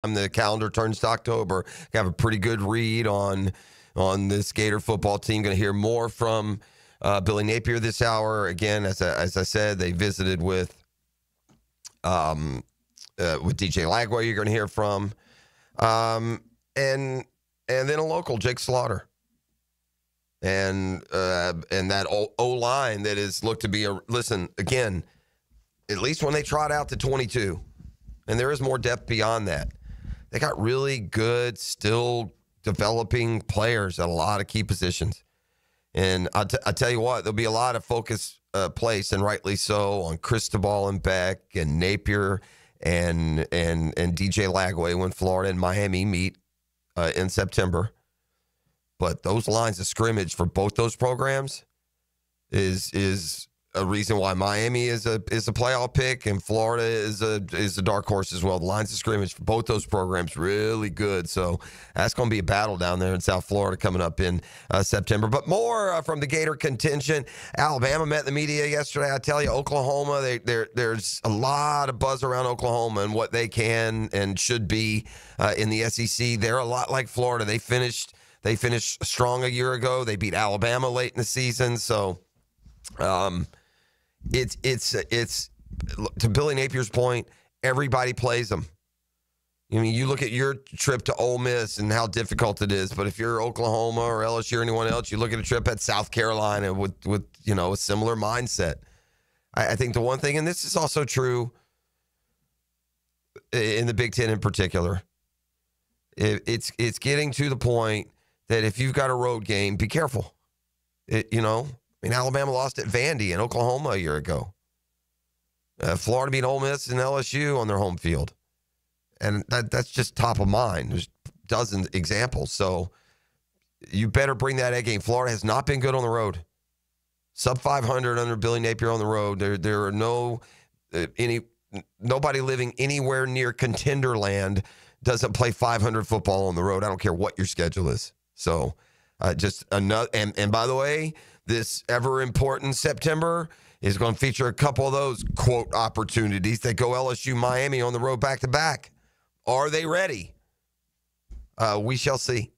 the calendar turns to October, have a pretty good read on this Gator football team. Going to hear more from Billy Napier this hour. Again, as I said, they visited with DJ Lagway. You're going to hear from, and then a local, Jake Slaughter, and that O-line that is looked to be listen again. At least when they trot out to 22, and there is more depth beyond that. They got really good, still developing players at a lot of key positions. And I tell you what, there'll be a lot of focus placed, and rightly so, on Cristobal and Beck and Napier and DJ Lagway when Florida and Miami meet in September. But those lines of scrimmage for both those programs is a reason why Miami is a playoff pick and Florida is a dark horse as well. The lines of scrimmage for both those programs really good. So that's going to be a battle down there in South Florida coming up in September. But more from the Gator contingent. Alabama met the media yesterday. I tell you, Oklahoma, there's a lot of buzz around Oklahoma and what they can and should be in the SEC. They're a lot like Florida. They finished strong a year ago. They beat Alabama late in the season. So it's to Billy Napier's point, everybody plays them. I mean, you look at your trip to Ole Miss and how difficult it is, but if you're Oklahoma or LSU or anyone else, you look at a trip at South Carolina with a similar mindset. I think the one thing, and this is also true in the Big Ten in particular, it's getting to the point that if you've got a road game, be careful. I mean, Alabama lost at Vandy in Oklahoma a year ago. Florida beat Ole Miss and LSU on their home field. And that's just top of mind. There's dozens of examples. So you better bring that A game. Florida has not been good on the road. Sub 500 under Billy Napier on the road. There are nobody living anywhere near contender land doesn't play 500 football on the road. I don't care what your schedule is. So just another, and by the way, this ever-important September is going to feature a couple of those, quote, opportunities that go LSU, Miami on the road back-to-back. Are they ready? We shall see.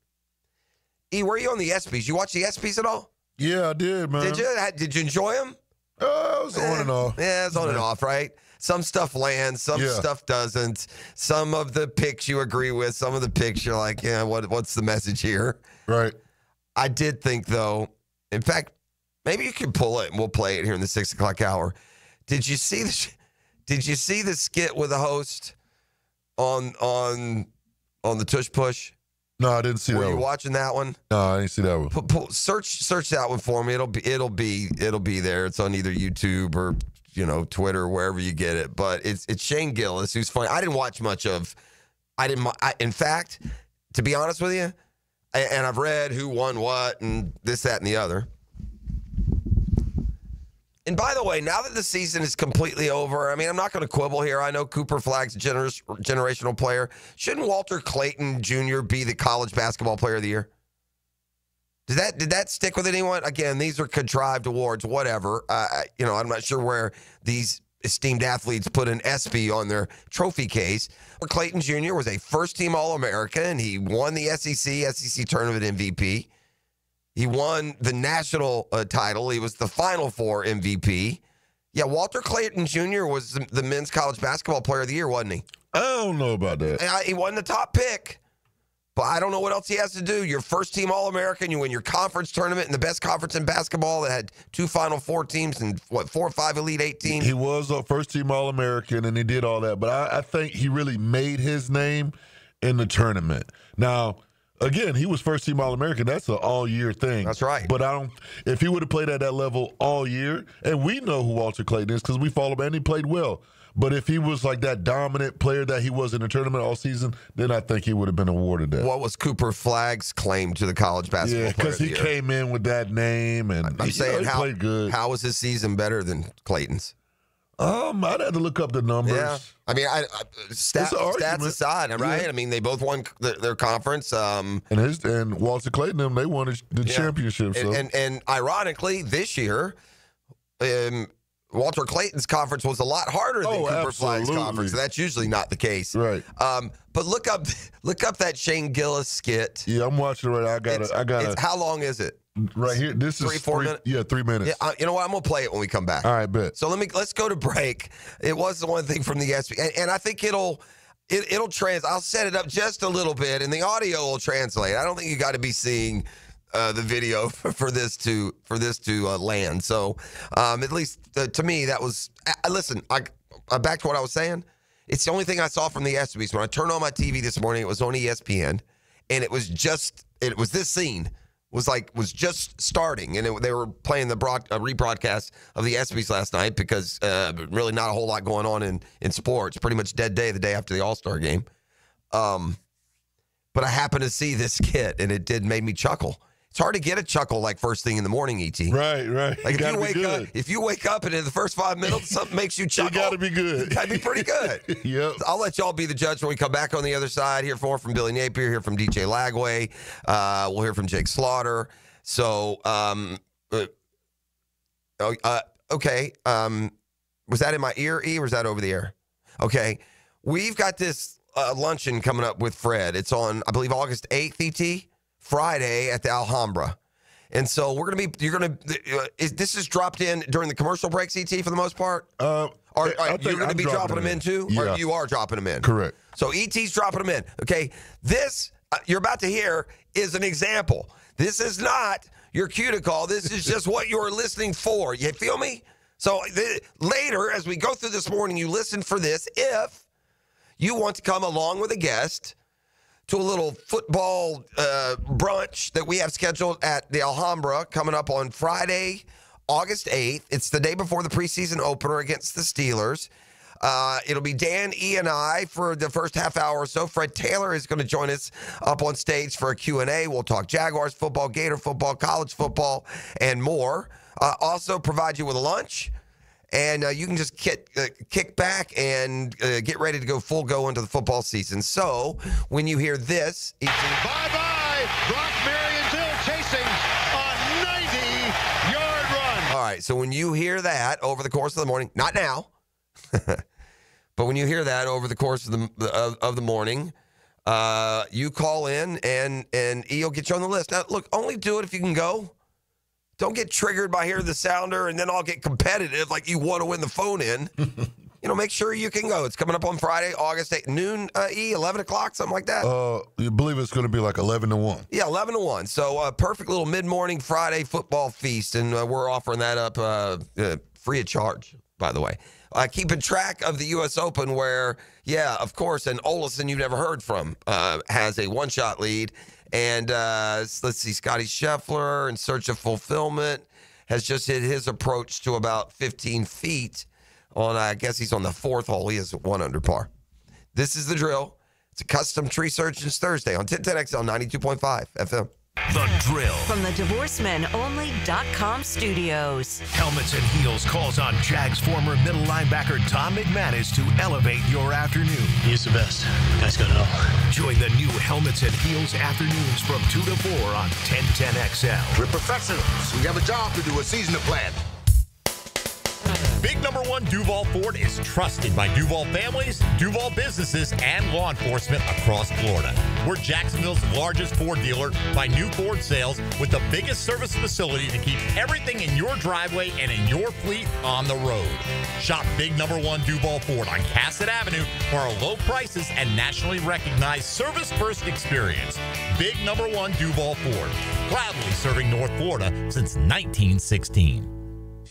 E, were you on the ESPYs? You watch the ESPYs at all? Yeah, I did, man. Did you? Did you enjoy them? It was on and off. Yeah, it's on and off, right? Some stuff lands, some stuff doesn't. Some of the picks you agree with, some of the picks you're like, yeah, what's the message here? Right. I did think, though, in fact, maybe you can pull it and we'll play it here in the 6 o'clock hour. Did you see the skit with the host on the Tush Push? No, I didn't see that. Were you watching that one? No, I didn't see that one. Search that one for me. It'll be there. It's on either YouTube or Twitter, wherever you get it. But it's Shane Gillis, who's funny. I didn't watch much of. In fact, to be honest with you, and I've read who won what and this, that, and the other. And by the way, now that the season is completely over, I mean, I'm not going to quibble here. I know Cooper Flagg's a generational player. Shouldn't Walter Clayton Jr. be the college basketball player of the year? Did that stick with anyone? Again, these are contrived awards, whatever. I'm not sure where these esteemed athletes put an ESPY on their trophy case. Clayton Jr. was a first-team All-American. He won the SEC tournament MVP. He won the national title. He was the Final Four MVP. Yeah, Walter Clayton Jr. was the men's college basketball player of the year, wasn't he? I don't know about that. He wasn't the top pick. But I don't know what else he has to do. You're first-team All-American. You win your conference tournament in the best conference in basketball that had 2 Final Four teams and, 4 or 5 Elite 8 teams? He was a first-team All-American, and he did all that. But I think he really made his name in the tournament. Now, again, he was first-team All-American. That's an all-year thing. That's right. But if he would have played at that level all year, and we know who Walter Clayton is because we follow him, and he played well. But if he was like that dominant player that he was in the tournament all season, then I think he would have been awarded that. What was Cooper Flagg's claim to the college basketball player of the year? Because he came in with that name, and I'm saying, he played good. How was his season better than Clayton's? I'd have to look up the numbers. Yeah, I mean, stats aside, right? Yeah. I mean, they both won their conference. And Walter Clayton, they won the championship. So. And ironically, this year, Walter Clayton's conference was a lot harder than Cooper Fly's conference. That's usually not the case. Right. But look up that Shane Gillis skit. Yeah, I'm watching it right now. I got it. How long is it? Right here. This is 3 minutes. Yeah, 3 minutes. Yeah, you know what? I'm gonna play it when we come back. All right, bet. So let's go to break. It was the one thing from the SB, and I think it'll translate. I'll set it up just a little bit, and the audio will translate. I don't think you got to be seeing the video for this to land. So at least to me, that was. Listen, back to what I was saying. It's the only thing I saw from the ESPYs. When I turned on my TV this morning, it was on ESPN, and it was this scene. Was just starting, and they were playing the rebroadcast of the ESPYs last night because really not a whole lot going on in sports. Pretty much dead day the day after the All-Star game. But I happened to see this skit, and it made me chuckle. It's hard to get a chuckle like first thing in the morning, E.T. Right. Like if you wake up and in the first 5 minutes something makes you chuckle, it got to be good. It got to be pretty good. Yep. So I'll let y'all be the judge when we come back on the other side. Hear more from Billy Napier, hear from DJ Lagway. We'll hear from Jake Slaughter. So, okay. Was that in my ear, E, or was that over the air? Okay. We've got this luncheon coming up with Fred. It's on, I believe, August 8th, E.T., Friday at the Alhambra. And so this is dropped in during the commercial breaks, ET, for the most part? Are you going to be dropping them in too? Yeah. Or you are dropping them in? Correct. So ET's dropping them in. Okay, this you're about to hear is an example. This is not your cue to call. This is just what you're listening for. You feel me? So later, as we go through this morning, you listen for this. If you want to come along with a guest to a little football brunch that we have scheduled at the Alhambra coming up on Friday, August 8th. It's the day before the preseason opener against the Steelers. It'll be Dan, E, and I for the first half hour or so. Fred Taylor is going to join us up on stage for a Q&A. We'll talk Jaguars football, Gator football, college football, and more. Also provide you with a lunch. And you can just kick back and get ready to go full go into the football season. So when you hear this, bye-bye, Brock Marionville chasing a 90-yard run. All right, so when you hear that over the course of the morning, not now, but when you hear that over the course of the morning, you call in and E will get you on the list. Now, look, only do it if you can go. Don't get triggered by hearing the sounder and then I'll get competitive like you want to win the phone in. Make sure you can go. It's coming up on Friday, August 8th, noon, 11 o'clock, something like that. You believe it's going to be like 11 to 1. Yeah, 11 to 1. So perfect little mid-morning Friday football feast, and we're offering that up free of charge, by the way. Keeping track of the U.S. Open where, yeah, of course, and Olesen you've never heard from has a one-shot lead. And let's see, Scotty Scheffler, in search of fulfillment, has just hit his approach to about 15 feet on, I guess he's on the fourth hole. He is 1 under par. This is the drill. It's a custom Tree Surgeons Thursday on 1010XL 92.5 FM. The Drill. From the DivorceMenOnly.com studios. Helmets and Heels calls on Jags former middle linebacker Tom McManus to elevate your afternoon. He's the best. Guys gotta know. Join the new Helmets and Heels afternoons from 2 to 4 on 1010XL. We're professionals. We have a job to do, a season to plan. Big number 1 Duval Ford is trusted by Duval families, Duval businesses, and law enforcement across Florida. We're Jacksonville's largest Ford dealer by new Ford sales with the biggest service facility to keep everything in your driveway and in your fleet on the road. Shop Big number 1 Duval Ford on Cassett Avenue for our low prices and nationally recognized service-first experience. Big number 1 Duval Ford, proudly serving North Florida since 1916.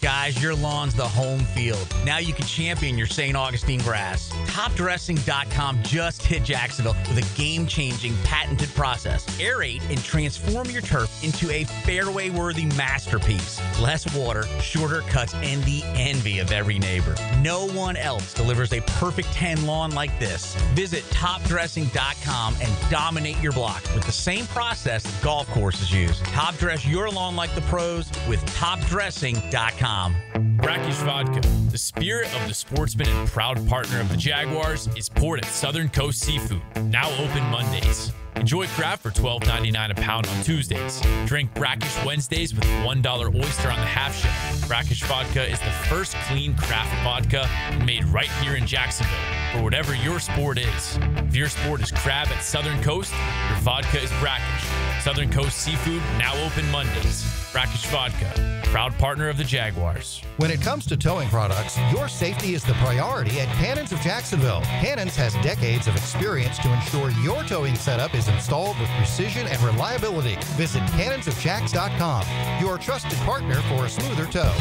Guys, your lawn's the home field. Now you can champion your St. Augustine grass. TopDressing.com just hit Jacksonville with a game-changing patented process. Aerate and transform your turf into a fairway-worthy masterpiece. Less water, shorter cuts, and the envy of every neighbor. No one else delivers a perfect 10 lawn like this. Visit TopDressing.com and dominate your block with the same process that golf courses use. Top dress your lawn like the pros with TopDressing.com. Brackish Vodka, the spirit of the sportsman and proud partner of the Jaguars, is poured at Southern Coast Seafood, now open Mondays. Enjoy craft for $12.99 a pound on Tuesdays. Drink Brackish Wednesdays with $1 oyster on the half shell. Brackish Vodka is the first clean craft vodka made right here in Jacksonville for whatever your sport is. If your sport is crab at Southern Coast, your vodka is Brackish. Southern Coast Seafood now open Mondays. Brackish Vodka, proud partner of the Jaguars. When it comes to towing products, your safety is the priority at Cannons of Jacksonville. Cannons has decades of experience to ensure your towing setup is installed with precision and reliability. Visit cannonsofjacks.com, your trusted partner for a smoother tow.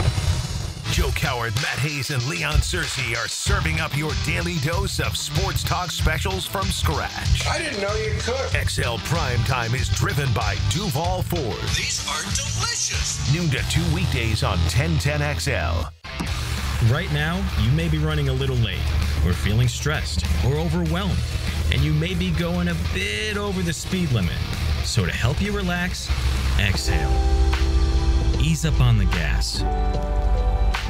Joe Coward, Matt Hayes, and Leon Searcy are serving up your daily dose of sports talk specials from scratch. I didn't know you could. XL Primetime is driven by Duval Ford. These are delicious. Noon to 2 weekdays on 1010XL. Right now, you may be running a little late, or feeling stressed, or overwhelmed, and you may be going a bit over the speed limit. So to help you relax, exhale. Ease up on the gas.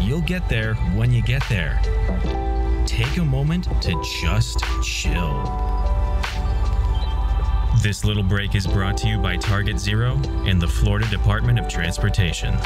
You'll get there when you get there. Take a moment to just chill. This little break is brought to you by Target Zero and the Florida Department of Transportation.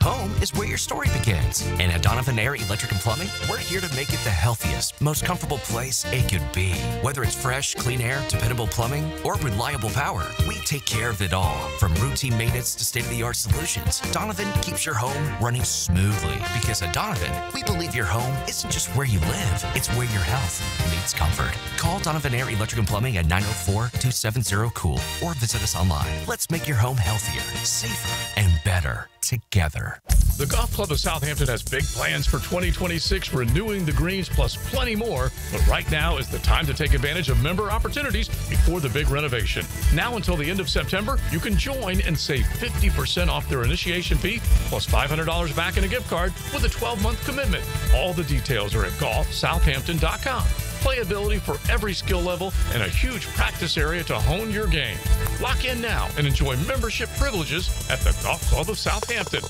Home is where your story begins. And at Donovan Air Electric and Plumbing, we're here to make it the healthiest, most comfortable place it could be. Whether it's fresh, clean air, dependable plumbing, or reliable power, we take care of it all. From routine maintenance to state-of-the-art solutions, Donovan keeps your home running smoothly. Because at Donovan, we believe your home isn't just where you live, it's where your health meets comfort. Call Donovan Air Electric and Plumbing at 904-270-COOL or visit us online. Let's make your home healthier, safer, and better together. The Golf Club of Southampton has big plans for 2026, renewing the greens plus plenty more. But right now is the time to take advantage of member opportunities before the big renovation. Now until the end of September, you can join and save 50% off their initiation fee plus $500 back in a gift card with a 12-month commitment. All the details are at golfsouthampton.com. Playability for every skill level and a huge practice area to hone your game. Lock in now and enjoy membership privileges at the Golf Club of Southampton.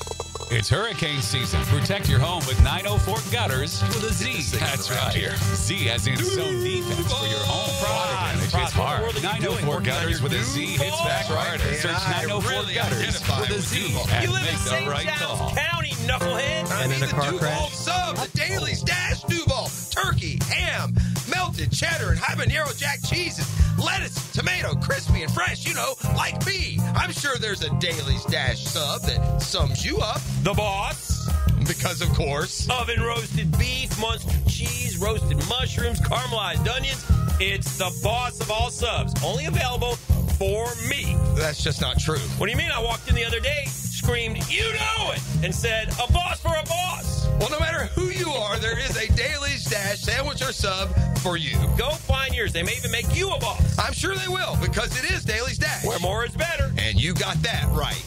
It's hurricane season. Protect your home with 904 Gutters with a Z. That's right. Z as in zone defense for your home product damage. It's hard. 904 Gutters with a Z hits back harder. Search 904 Gutters with a Z and make the right call. County, knucklehead. And in a car Duval crash. sub, the Dailies Dash Duval. Turkey, ham, melted cheddar, and habanero jack cheeses. Lettuce, tomato, crispy and fresh, you know, like me. I'm sure there's a Dailies Dash sub that sums you up. The boss. Because, of course, Oven roasted beef, monster cheese, roasted mushrooms, caramelized onions. It's the boss of all subs. Only available for me. That's just not true. What do you mean? I walked in the other day, screamed, "You know it!" and said, "A boss for a boss." Well, no matter who you are, there is a Dailies Dash sandwich or sub for you. Go find yours. They may even make you a boss. I'm sure they will, because it is Dailies Dash. Where more is better. And you got that right.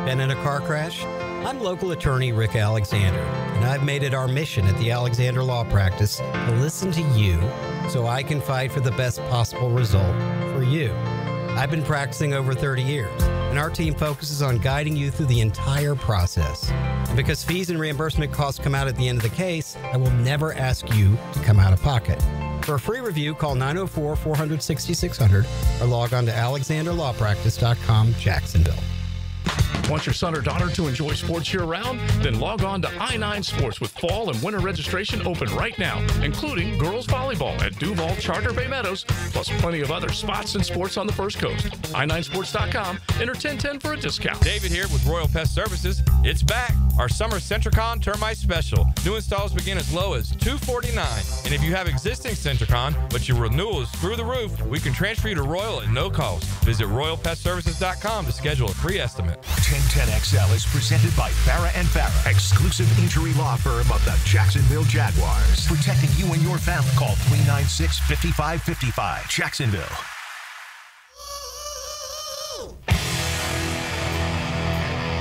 Been in a car crash? I'm local attorney Rick Alexander, and I've made it our mission at the Alexander Law Practice to listen to you so I can fight for the best possible result for you. I've been practicing over 30 years, and our team focuses on guiding you through the entire process. And because fees and reimbursement costs come out at the end of the case, I will never ask you to come out of pocket. For a free review, call 904-400-6600 or log on to alexanderlawpractice.com, Jacksonville. Want your son or daughter to enjoy sports year-round? Then log on to I-9 Sports with fall and winter registration open right now, including girls volleyball at Duval Charter Bay Meadows, plus plenty of other spots and sports on the First Coast. I9sports.com. Enter 1010 for a discount. David here with Royal Pest Services. It's back. Our summer Centricon Termite Special. New installs begin as low as $249. And if you have existing Centricon, but your renewal is through the roof, we can transfer you to Royal at no cost. Visit RoyalPestServices.com to schedule a free estimate. 1010XL is presented by Farah & Farah, exclusive injury law firm of the Jacksonville Jaguars. Protecting you and your family. Call 396-5555. Jacksonville.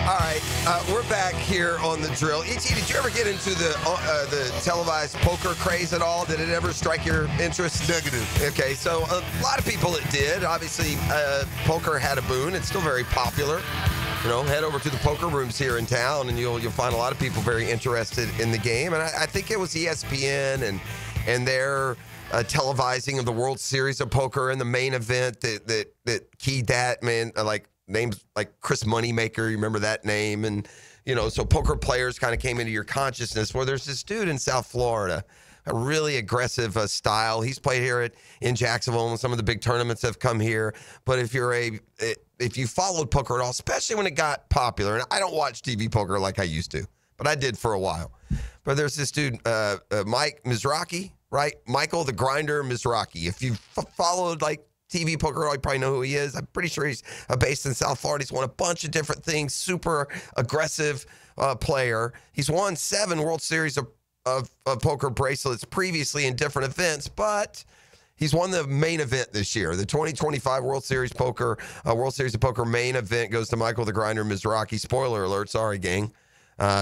All right, we're back here on the drill. E.T., did you ever get into the televised poker craze at all? Did it ever strike your interest? Negative. Okay, so a lot of people it did. Obviously, poker had a boon. It's still very popular. head over to the poker rooms here in town, and you'll find a lot of people very interested in the game. And I think it was ESPN and their televising of the World Series of Poker and the main event that keyed that, man. Like names like Chris Moneymaker, you remember that name? And so poker players kind of came into your consciousness. Where there's this dude in South Florida, a really aggressive style. He's played here in Jacksonville, and some of the big tournaments have come here. But if you followed poker at all, especially when it got popular, and I don't watch TV poker like I used to, but I did for a while. But there's this dude, Mike Mizrachi, right? Michael the Grinder Mizrachi. If you followed like TV poker, you probably know who he is. I'm pretty sure he's based in South Florida. He's won a bunch of different things. Super aggressive player. He's won 7 World Series of poker bracelets previously in different events, but he's won the main event this year. The 2025 World Series of Poker main event goes to Michael the Grinder Mizrachi. Spoiler alert, sorry, gang.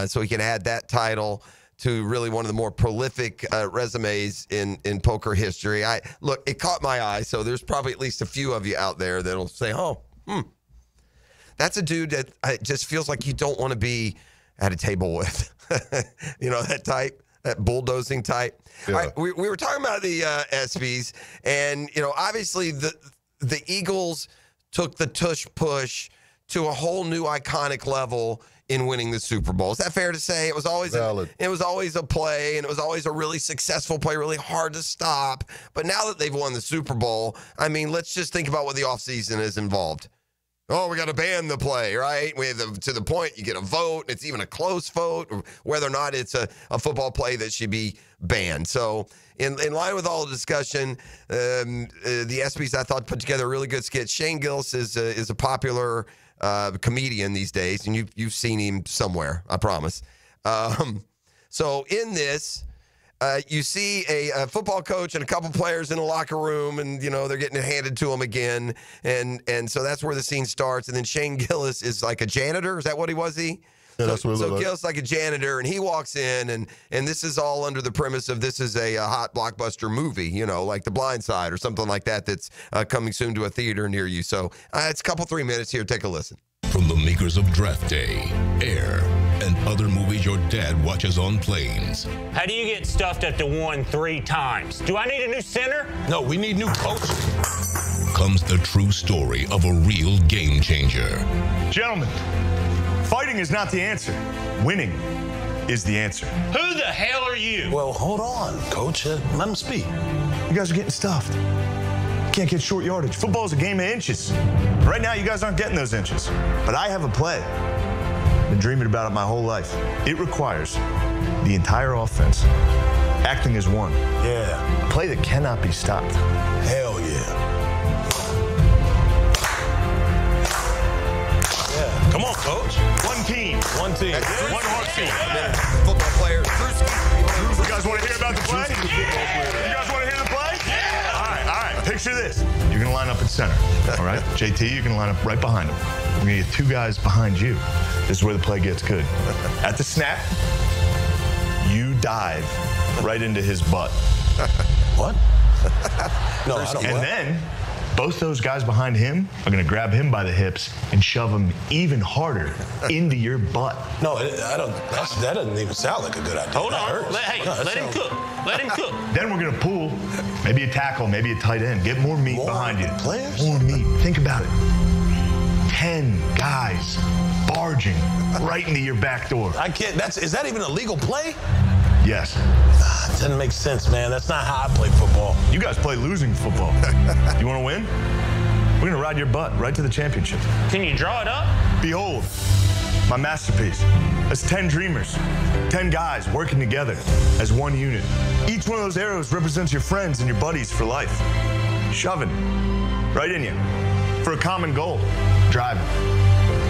So he can add that title to really one of the more prolific resumes in poker history. Look, it caught my eye, so there's probably at least a few of you out there that'll say, that's a dude that just feels like you don't want to be at a table with. That type, that bulldozing type. Yeah. All right, we were talking about the ESPYs, and, obviously the Eagles took the tush push to a whole new iconic level in winning the Super Bowl. Is that fair to say? It was always a play, and it was always a really successful play, really hard to stop. But now that they've won the Super Bowl, I mean, let's just think about what the offseason is involved. Oh, we got to ban the play, right? To the point you get a vote. It's even a close vote, whether or not it's a football play that should be banned. So in line with all the discussion, the ESPYs, I thought, put together a really good skit. Shane Gillis is a popular comedian these days, and you've seen him somewhere, I promise. So in this, you see a football coach and a couple players in a locker room, and they're getting it handed to them again, and so that's where the scene starts. And then Shane Gillis is like a janitor. Is that what he was? Yeah, that's what it looked like. Gillis like a janitor, and he walks in, and this is all under the premise of this is a hot blockbuster movie, like The Blind Side or something like that that's coming soon to a theater near you. So it's a couple 3 minutes here. Take a listen. From the makers of Draft Day, Air, and other movies your dad watches on planes. How do you get stuffed at the 1 3 times? Do I need a new center? No, we need new coaching. Comes the true story of a real game changer. Gentlemen, fighting is not the answer. Winning is the answer. Who the hell are you? Well, hold on, Coach. Let him speak. You guys are getting stuffed. Can't get short yardage. Football's a game of inches. Right now, you guys aren't getting those inches. But I have a play. Been dreaming about it my whole life. It requires the entire offense acting as one. Yeah. A play that cannot be stopped. Hell yeah. Yeah. Come on, Coach. One team. One team. One heartbeat. Football player. You guys want to hear about the play? You guys want to hear the play? Yeah. All right. Picture this. You're going to line up at center. All right? JT, you're going to line up right behind him. We're going to get 2 guys behind you. This is where the play gets good. At the snap, you dive right into his butt. What? No, I don't. And then both those guys behind him are going to grab him by the hips and shove him even harder into your butt. No, I don't. That doesn't even sound like a good idea. Hold on. Let him cook. Let him cook. Then we're going to pull, maybe a tackle, maybe a tight end. Get more meat behind you. Players? More meat. Think about it. 10 guys barging right into your back door. I can't. Is that even a legal play? Yes. It doesn't make sense, man. That's not how I play football. You guys play losing football. You want to win? We're going to ride your butt right to the championship. Can you draw it up? Behold, my masterpiece. That's 10 dreamers, 10 guys working together as one unit. Each one of those arrows represents your friends and your buddies for life. Shoving right in you for a common goal. Driving.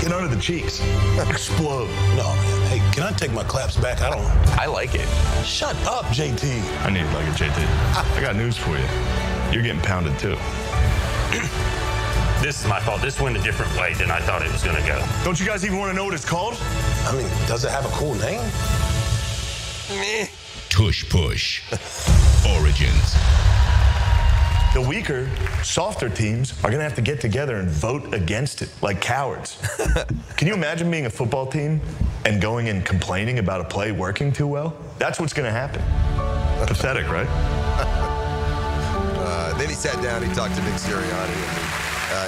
Get under the cheeks. Explode. No, man. Hey, can I take my claps back? I like it. Shut up, JT. I need like a JT. I got news for you. You're getting pounded too. This is my fault. This went a different way than I thought it was going to go. Don't you guys even want to know what it's called? I mean, does it have a cool name? Tush Push. Origins. The weaker, softer teams are going to have to get together and vote against it like cowards. Can you imagine being a football team and going and complaining about a play working too well? That's what's going to happen. Pathetic, right? Then he sat down. He talked to Nick Sirianni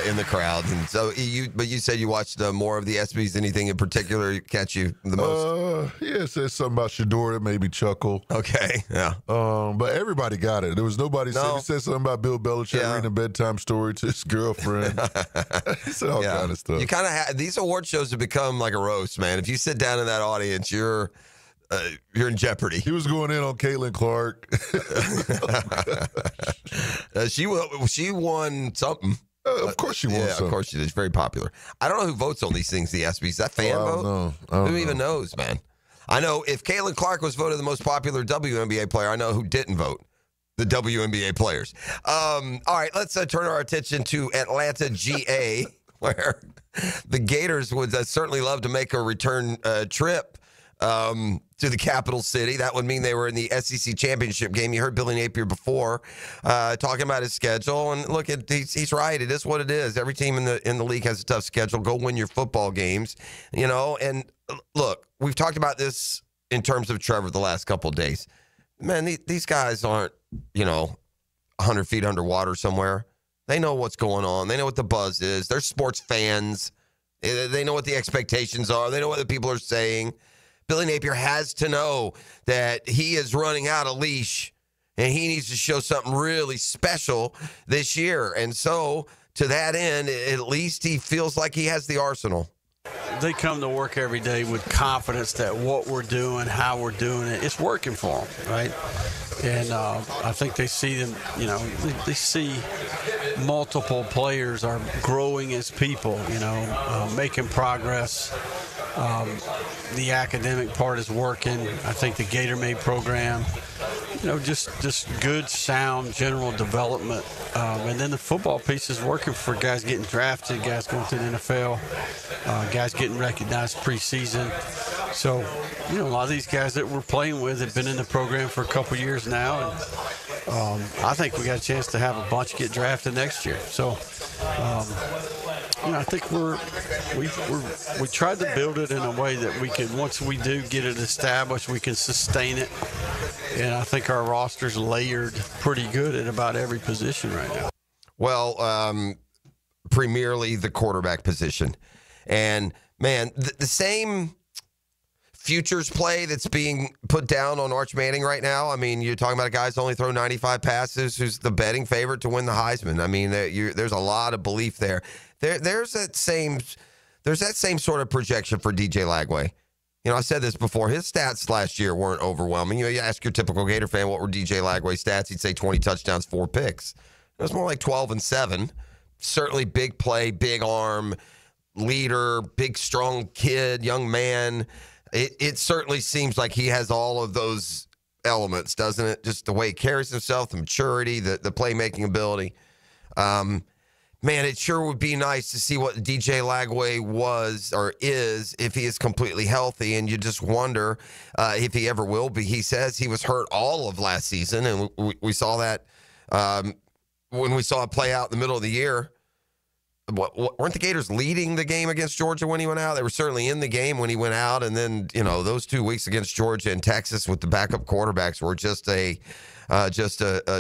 in the crowd. And so but you said you watched more of the ESPYs. Anything in particular catch you the most? Yeah, it said something about Shador that made me chuckle. Okay, yeah. But everybody got it. There was nobody he said something about Bill Belichick reading a bedtime story to his girlfriend. He said all kind of stuff. You kind of these award shows have become like a roast, man. If you sit down in that audience, you're in jeopardy. He was going in on Caitlin Clark. She won something. Of course she won something. Of course she did. She's very popular. I don't know who votes on these things, the ESPYs. Is that fan vote? Who even knows, man? I know if Caitlin Clark was voted the most popular WNBA player, I know who didn't vote. The WNBA players. All right, let's turn our attention to Atlanta, GA, where the Gators would certainly love to make a return trip to the capital city. That would mean they were in the SEC championship game. You heard Billy Napier before talking about his schedule, and look, he's right. It is what it is. Every team in the league has a tough schedule. Go win your football games, And look, we've talked about this in terms of Trevor the last couple of days. Man, these guys aren't 100 feet underwater somewhere. They know what's going on. They know what the buzz is. They're sports fans. They know what the expectations are. They know what the people are saying. Billy Napier has to know that he is running out of leash and he needs to show something really special this year. And so, to that end, at least he feels like he has the arsenal. They come to work every day with confidence that what we're doing, how we're doing it, it's working for them, right? And I think they see them, they see multiple players are growing as people, making progress. The academic part is working. I think the Gator-Made program, just good, sound, general development. And then the football piece is working for guys getting drafted, guys going to the NFL, guys getting recognized preseason. So, a lot of these guys that we're playing with have been in the program for a couple years now. And I think we got a chance to have a bunch get drafted next year. So, I think we tried to build it in a way that we can, once we do get it established, we can sustain it. And I think our roster's layered pretty good at about every position right now. Well, primarily the quarterback position. And, man, the same futures play that's being put down on Arch Manning right now. I mean, you're talking about a guy who's only thrown 95 passes, who's the betting favorite to win the Heisman. I mean, there's a lot of belief there. There's that same sort of projection for DJ Lagway. I said this before. His stats last year weren't overwhelming. You ask your typical Gator fan, what were DJ Lagway's stats? He'd say 20 touchdowns, 4 picks. It was more like 12 and 7. Certainly big play, big arm, leader, big, strong kid, young man. It certainly seems like he has all of those elements, doesn't it? Just the way he carries himself, the maturity, the playmaking ability. Man, it sure would be nice to see what DJ Lagway was or is if he is completely healthy, and you just wonder if he ever will be. He says he was hurt all of last season, and we saw that when we saw it play out in the middle of the year. Weren't the Gators leading the game against Georgia when he went out? They were certainly in the game when he went out, and then those 2 weeks against Georgia and Texas with the backup quarterbacks were just a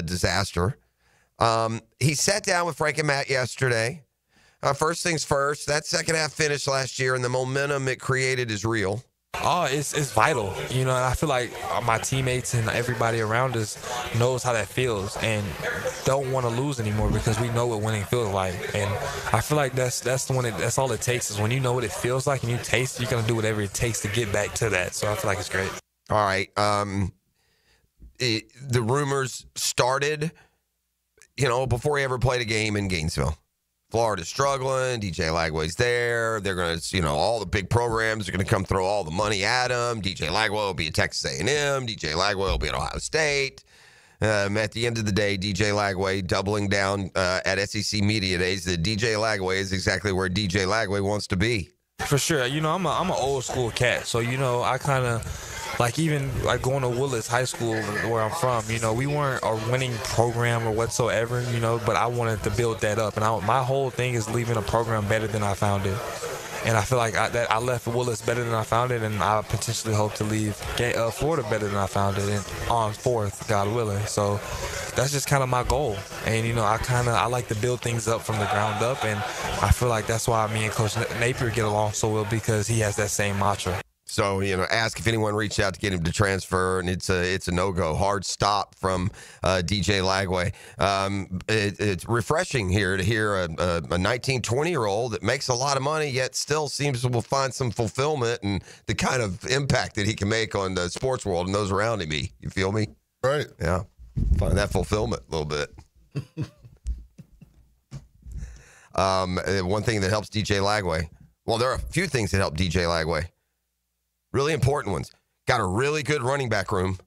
disaster. He sat down with Frank and Matt yesterday. First things first, that second half finish last year and the momentum it created is real. Oh, it's vital. And I feel like my teammates and everybody around us knows how that feels and don't want to lose anymore because we know what winning feels like. And I feel like that's all it takes is when you know what it feels like and you taste it, you're going to do whatever it takes to get back to that. So I feel like it's great. All right. The rumors started, before he ever played a game in Gainesville. Florida's struggling. DJ Lagway's there. They're going to, all the big programs are going to come throw all the money at him. DJ Lagway will be at Texas A&M. DJ Lagway will be at Ohio State. At the end of the day, DJ Lagway doubling down at SEC Media Days that DJ Lagway is exactly where DJ Lagway wants to be. For sure. I'm an old school cat, so I kind of even going to Willis High School where I'm from. We weren't a winning program or whatsoever. But I wanted to build that up, and my whole thing is leaving a program better than I found it. And I feel like I left Willis better than I found it, and I potentially hope to leave Florida better than I found it, and on fourth, God willing. So that's just kind of my goal. And I like to build things up from the ground up, and I feel like that's why me and Coach Napier get along so well, because he has that same mantra. So, ask if anyone reached out to get him to transfer, and it's a no-go. Hard stop from DJ Lagway. It's refreshing here to hear a 19, 20-year-old that makes a lot of money, yet still seems to find some fulfillment and the kind of impact that he can make on the sports world and those around him. You feel me? Right. Yeah. Find that fulfillment a little bit. One thing that helps DJ Lagway, well, there are a few things that help DJ Lagway. Really important ones. Got a really good running back room.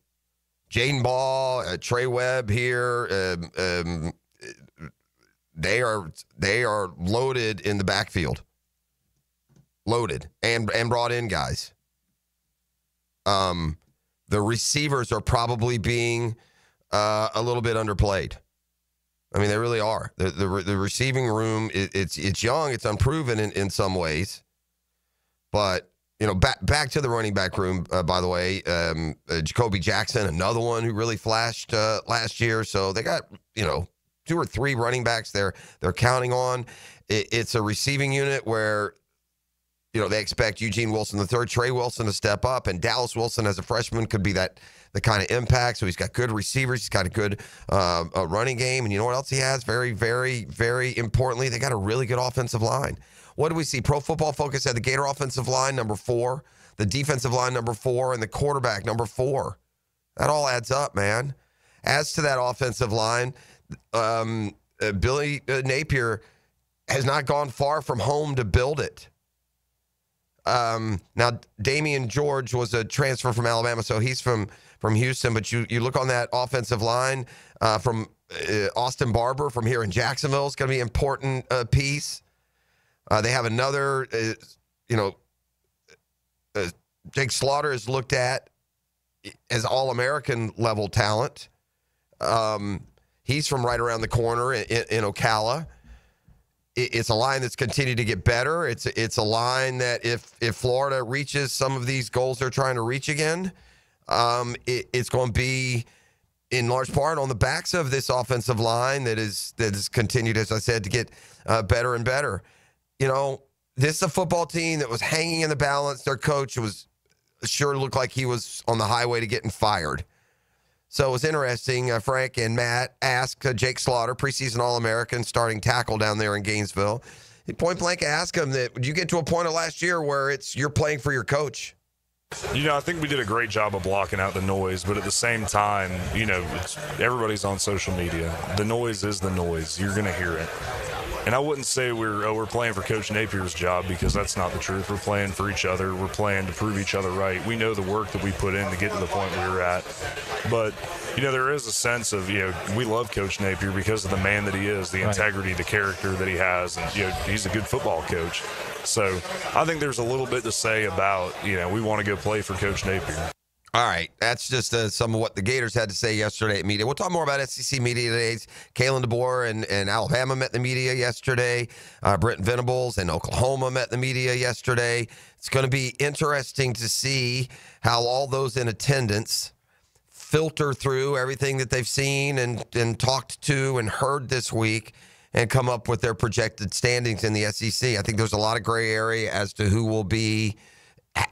Jaden Ball, Trey Webb here. They are loaded in the backfield. Loaded and brought in guys. The receivers are probably being a little bit underplayed. I mean, they really are. The receiving room, it's young, it's unproven in some ways, but. Back to the running back room, by the way, Jacoby Jackson, another one who really flashed last year. So they got, 2 or 3 running backs they're counting on. It's a receiving unit where, they expect Eugene Wilson III, Trey Wilson to step up, and Dallas Wilson as a freshman could be the kind of impact. So he's got good receivers. He's got a good running game. And you know what else he has? Very, very, very importantly, they got a really good offensive line. What do we see? Pro Football Focus had the Gator offensive line, number 4, the defensive line, number 4, and the quarterback, number 4. That all adds up, man. As to that offensive line, Billy Napier has not gone far from home to build it. Now, Damian George was a transfer from Alabama, so he's from Houston, but you look on that offensive line from Austin Barber from here in Jacksonville is going to be an important piece. They have another, Jake Slaughter is looked at as All-American level talent. He's from right around the corner in Ocala. It's a line that's continued to get better. It's a line that if Florida reaches some of these goals they're trying to reach again, it's going to be in large part on the backs of this offensive line that is continued, as I said, to get better and better. This is a football team that was hanging in the balance. Their coach was sure looked like he was on the highway to getting fired. So it was interesting. Frank and Matt asked Jake Slaughter, preseason All-American, starting tackle down there in Gainesville. He point blank asked him that, would you get to a point of last year where you're playing for your coach? I think we did a great job of blocking out the noise, but at the same time, everybody's on social media. The noise is the noise. You're going to hear it. And I wouldn't say we're playing for Coach Napier's job, because that's not the truth. We're playing for each other. We're playing to prove each other right. We know the work that we put in to get to the point we were at. But, there is a sense of, we love Coach Napier because of the man that he is, the integrity, the character that he has, and, he's a good football coach. So I think there's a little bit to say about, we want to go play for Coach Napier. All right, that's just some of what the Gators had to say yesterday at media. We'll talk more about SEC Media Days. Kalen DeBoer and Alabama met the media yesterday. Brent Venables and Oklahoma met the media yesterday. It's going to be interesting to see how all those in attendance filter through everything that they've seen and talked to and heard this week and come up with their projected standings in the SEC. I think there's a lot of gray area as to who will be,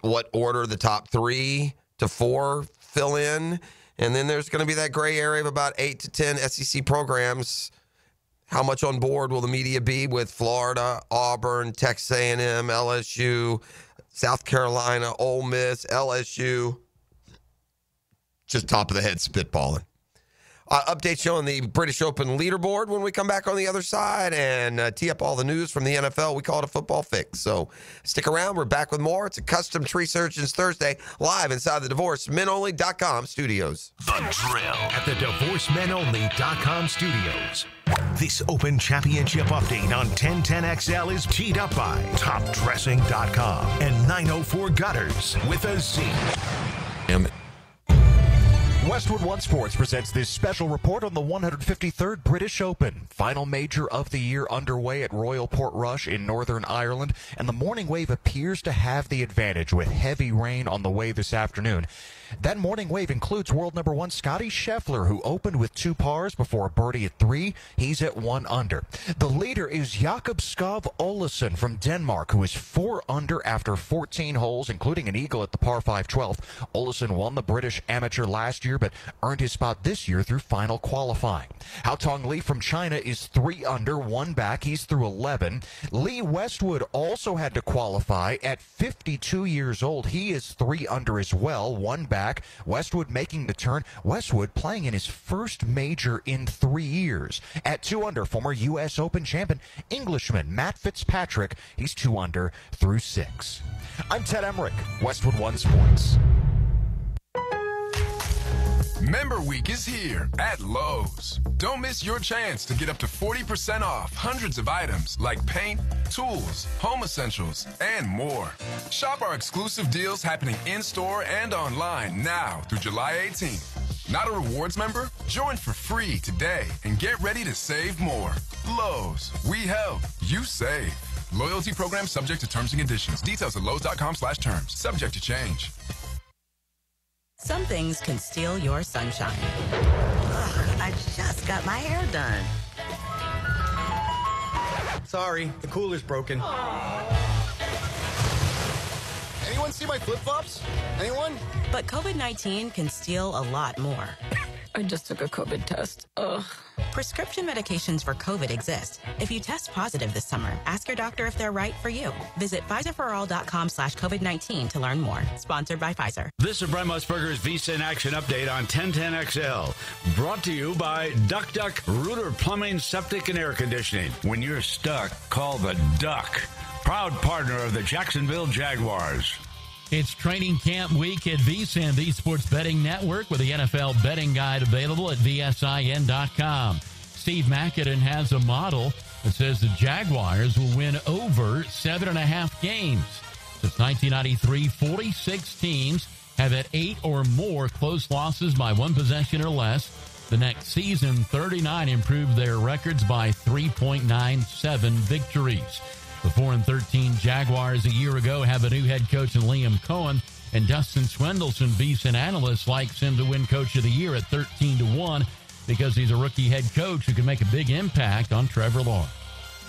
what order the top 3 to 4 fill in. And then there's going to be that gray area of about 8 to 10 SEC programs. How much on board will the media be with Florida, Auburn, Texas A&M, LSU, South Carolina, Ole Miss, LSU? Just top of the head spitballing. Update you on the British Open leaderboard when we come back on the other side, and tee up all the news from the NFL. We call it a football fix. So stick around. We're back with more. It's a Custom Tree Surgeons Thursday, live inside the DivorceMenOnly.com studios. The Drill at the DivorceMenOnly.com studios. This Open Championship update on 1010XL is teed up by TopDressing.com and 904 Gutters with a Z. Westwood One Sports presents this special report on the 153rd British Open. Final major of the year underway at Royal Portrush in Northern Ireland, and the morning wave appears to have the advantage with heavy rain on the way this afternoon. That morning wave includes world number 1 Scotty Scheffler, who opened with 2 pars before a birdie at 3. He's at 1 under. The leader is Jakob Skov Olesen from Denmark, who is 4 under after 14 holes, including an eagle at the par 5 12th. Olesen won the British Amateur last year, but earned his spot this year through final qualifying. Hao Tong Li from China is 3 under, 1 back. He's through 11. Lee Westwood also had to qualify at 52 years old. He is 3 under as well, 1 back. Westwood making the turn. Westwood playing in his first major in 3 years. At 2 under, former U.S. Open champion Englishman Matt Fitzpatrick. He's 2 under through 6. I'm Ted Emmerich, Westwood One Sports. Member Week is here at Lowe's. Don't miss your chance to get up to 40% off hundreds of items like paint, tools, home essentials, and more. Shop our exclusive deals happening in-store and online now through July 18th. Not a rewards member? Join for free today and get ready to save more. Lowe's, we help, you save. Loyalty program subject to terms and conditions. Details at lowes.com/terms. Subject to change. Some things can steal your sunshine. Ugh, I just got my hair done. Sorry, the cooler's broken. Anyone see my flip-flops? Anyone? But COVID-19 can steal a lot more. I just took a COVID test. Ugh. Prescription medications for COVID exist. If you test positive this summer, ask your doctor if they're right for you. Visit PfizerForAll.com/COVID-19 to learn more. Sponsored by Pfizer. This is Brent Musburger's Visa in Action update on 1010XL. Brought to you by Duck Duck Rooter Plumbing, Septic, and Air Conditioning. When you're stuck, call the Duck. Proud partner of the Jacksonville Jaguars. It's training camp week at VSiN, the Sports Betting Network, with the NFL betting guide available at VSIN.com. Steve McAdam has a model that says the Jaguars will win over 7.5 games. Since 1993, 46 teams have had 8 or more close losses by 1 possession or less. The next season, 39 improved their records by 3.97 victories. The 4-13 Jaguars a year ago have a new head coach in Liam Cohen, and Dustin Swendelson, VSiN analyst, likes him to win Coach of the Year at 13-1 because he's a rookie head coach who can make a big impact on Trevor Lawrence.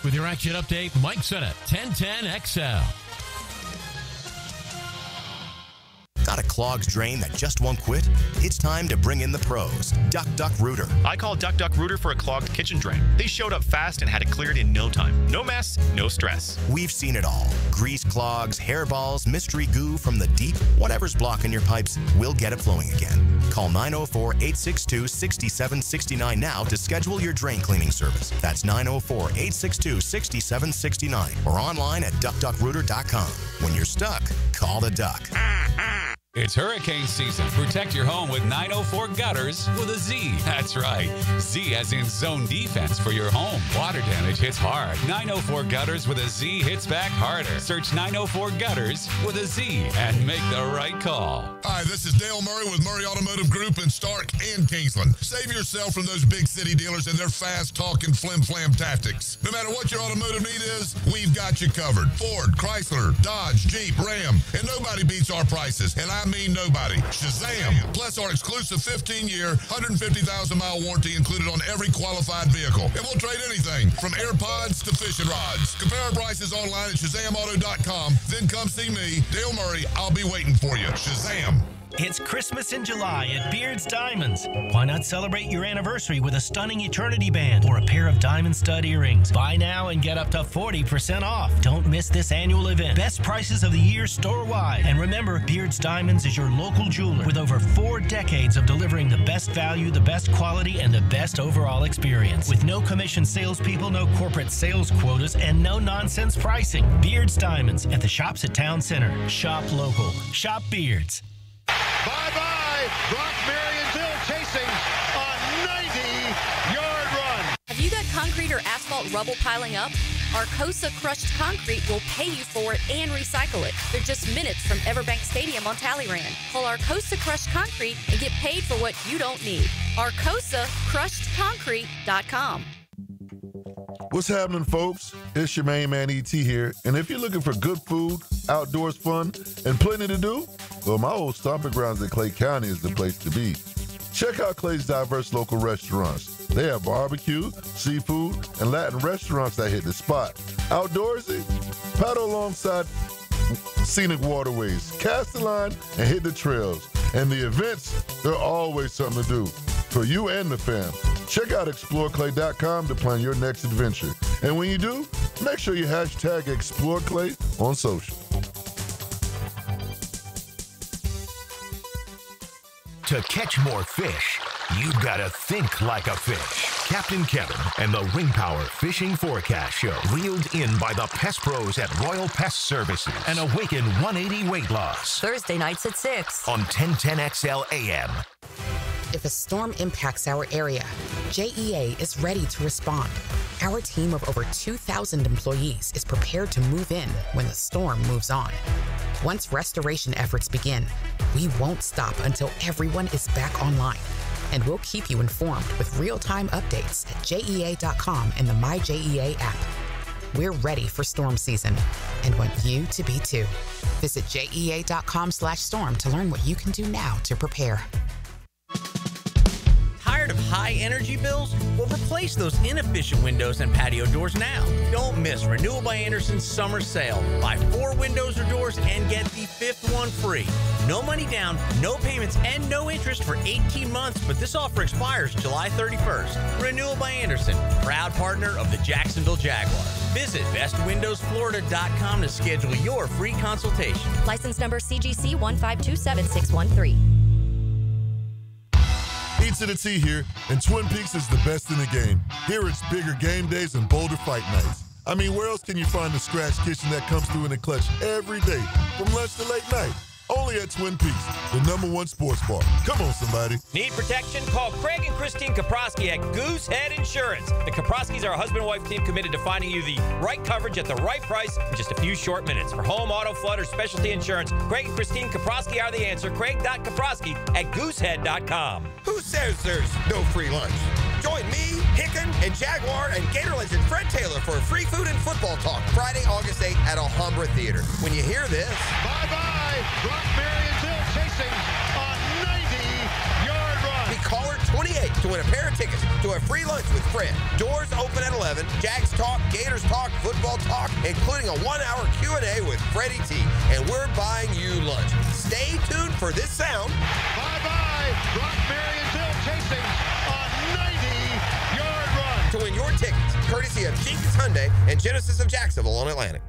With your action update, Mike Sennett, 1010XL. Got a clogged drain that just won't quit? It's time to bring in the pros. Duck Duck Rooter. I called Duck Duck Rooter for a clogged kitchen drain. They showed up fast and had it cleared in no time. No mess, no stress. We've seen it all. Grease clogs, hairballs, mystery goo from the deep. Whatever's blocking your pipes, we'll get it flowing again. Call 904-862-6769 now to schedule your drain cleaning service. That's 904-862-6769 or online at duckduckrooter.com. When you're stuck, call the Duck. It's hurricane season. Protect your home with 904 Gutters with a Z. That's right. Z as in zone defense for your home. Water damage hits hard. 904 Gutters with a Z hits back harder. Search 904 Gutters with a Z and make the right call. Hi, this is Dale Murray with Murray Automotive Group in Stark and Kingsland. Save yourself from those big city dealers and their fast-talking flim-flam tactics. No matter what your automotive need is, we've got you covered. Ford, Chrysler, Dodge, Jeep, Ram, and nobody beats our prices. And I mean nobody. Shazam! Plus our exclusive 15-year, 150,000-mile warranty included on every qualified vehicle. And we'll trade anything from AirPods to fishing rods. Compare our prices online at ShazamAuto.com. Then come see me, Dale Murray. I'll be waiting for you. Shazam! It's Christmas in July at Beard's Diamonds. Why not celebrate your anniversary with a stunning Eternity Band or a pair of diamond stud earrings? Buy now and get up to 40% off. Don't miss this annual event. Best prices of the year store-wide. And remember, Beard's Diamonds is your local jeweler with over 4 decades of delivering the best value, the best quality, and the best overall experience. With no commission salespeople, no corporate sales quotas, and no nonsense pricing. Beard's Diamonds at the shops at Town Center. Shop local. Shop Beard's. Bye-bye. Brock Marionville chasing a 90-yard run. Have you got concrete or asphalt rubble piling up? Arcosa Crushed Concrete will pay you for it and recycle it. They're just minutes from Everbank Stadium on Talleyrand. Call Arcosa Crushed Concrete and get paid for what you don't need. ArcosaCrushedConcrete.com. What's happening, folks? It's your main man, E.T. here. And if you're looking for good food, outdoors fun, and plenty to do, well, my old stomping grounds in Clay County is the place to be. Check out Clay's diverse local restaurants. They have barbecue, seafood, and Latin restaurants that hit the spot. Outdoorsy? Paddle alongside scenic waterways, cast the line, and hit the trails. And the events, there are always something to do for you and the fam. Check out exploreclay.com to plan your next adventure. And when you do, make sure you hashtag ExploreClay on social. To catch more fish, you gotta think like a fish. Captain Kevin and the Ring Power Fishing Forecast Show, reeled in by the Pest Pros at Royal Pest Services, and awaken 180 weight loss. Thursday nights at 6 on 1010XL AM. If a storm impacts our area, JEA is ready to respond. Our team of over 2,000 employees is prepared to move in when the storm moves on. Once restoration efforts begin, we won't stop until everyone is back online. And we'll keep you informed with real-time updates at JEA.com and the MyJEA app. We're ready for storm season and want you to be too. Visit JEA.com/storm to learn what you can do now to prepare. Tired of high energy bills? Well, replace those inefficient windows and patio doors now. Don't miss Renewal by Anderson's summer sale. Buy 4 windows or doors and get the 5th one free. No money down, no payments, and no interest for 18 months, but this offer expires July 31st. Renewal by Anderson, proud partner of the Jacksonville Jaguars. Visit bestwindowsflorida.com to schedule your free consultation. License number CGC 1527613. E to the T here, and Twin Peaks is the best in the game. Here it's bigger game days and bolder fight nights. I mean, where else can you find the scratch kitchen that comes through in the clutch every day, from lunch to late night? Only at Twin Peaks, the #1 sports bar. Come on, somebody. Need protection? Call Craig and Christine Kaprosky at Goosehead Insurance. The Kaproskys are a husband and wife team committed to finding you the right coverage at the right price in just a few short minutes. For home, auto, flood, or specialty insurance, Craig and Christine Kaprosky are the answer. Craig.Kaprosky at Goosehead.com. Who says there's no free lunch? Join me, Hicken, and Jaguar and Gator legend Fred Taylor for free food and football talk Friday, August 8th at Alhambra Theater. When you hear this... Bye-bye! Brock Marionville chasing a 90-yard run. Be caller 28 to win a pair of tickets to a free lunch with Fred. Doors open at 11. Jags talk, Gators talk, football talk, including a 1-hour Q&A with Freddie T. And we're buying you lunch. Stay tuned for this sound. Bye-bye! Brock Marionville chasing a 90-yard run. To win your tickets, courtesy of Jenkins Hyundai and Genesis of Jacksonville on Atlantic.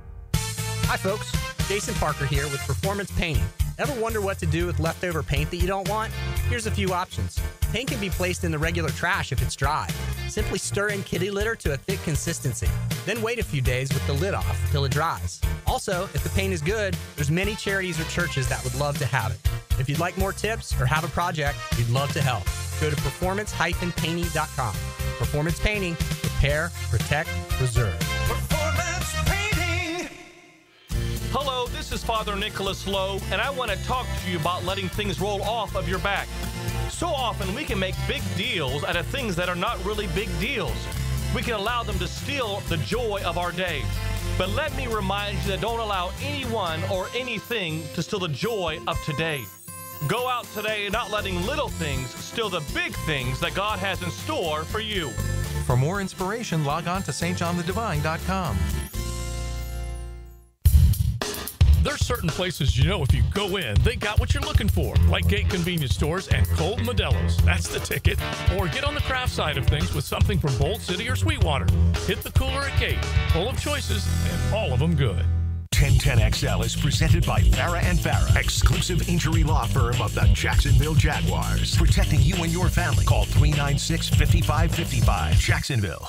Hi, folks. Jason Parker here with Performance Painting. Ever wonder what to do with leftover paint that you don't want? Here's a few options. Paint can be placed in the regular trash if it's dry. Simply stir in kitty litter to a thick consistency. Then wait a few days with the lid off till it dries. Also, if the paint is good, there's many charities or churches that would love to have it. If you'd like more tips or have a project, we'd love to help. Go to performance-painting.com. Performance Painting. Repair, protect, preserve. Performance Painting! Hello, this is Father Nicholas Lowe, and I want to talk to you about letting things roll off of your back. So often we can make big deals out of things that are not really big deals. We can allow them to steal the joy of our day. But let me remind you that don't allow anyone or anything to steal the joy of today. Go out today not letting little things steal the big things that God has in store for you. For more inspiration, log on to stjohnthedivine.com. There's certain places if you go in, they got what you're looking for, like Gate Convenience Stores and Cold Modelo's. That's the ticket. Or get on the craft side of things with something from Bolt City or Sweetwater. Hit the cooler at Gate, full of choices and all of them good. 1010XL is presented by Farah and Farah, exclusive injury law firm of the Jacksonville Jaguars. Protecting you and your family. Call 396-5555. Jacksonville.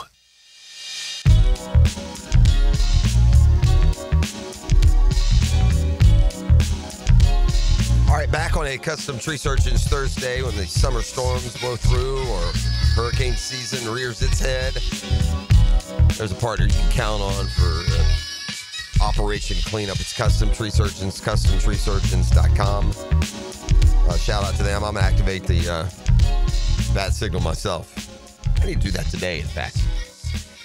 All right, back on a Custom Tree Surgeons Thursday when the summer storms blow through or hurricane season rears its head. There's a partner you can count on for Operation Cleanup. It's Custom Tree Surgeons, CustomTreeSurgeons.com. Shout out to them. I'm going to activate the bat signal myself. I need to do that today, in fact.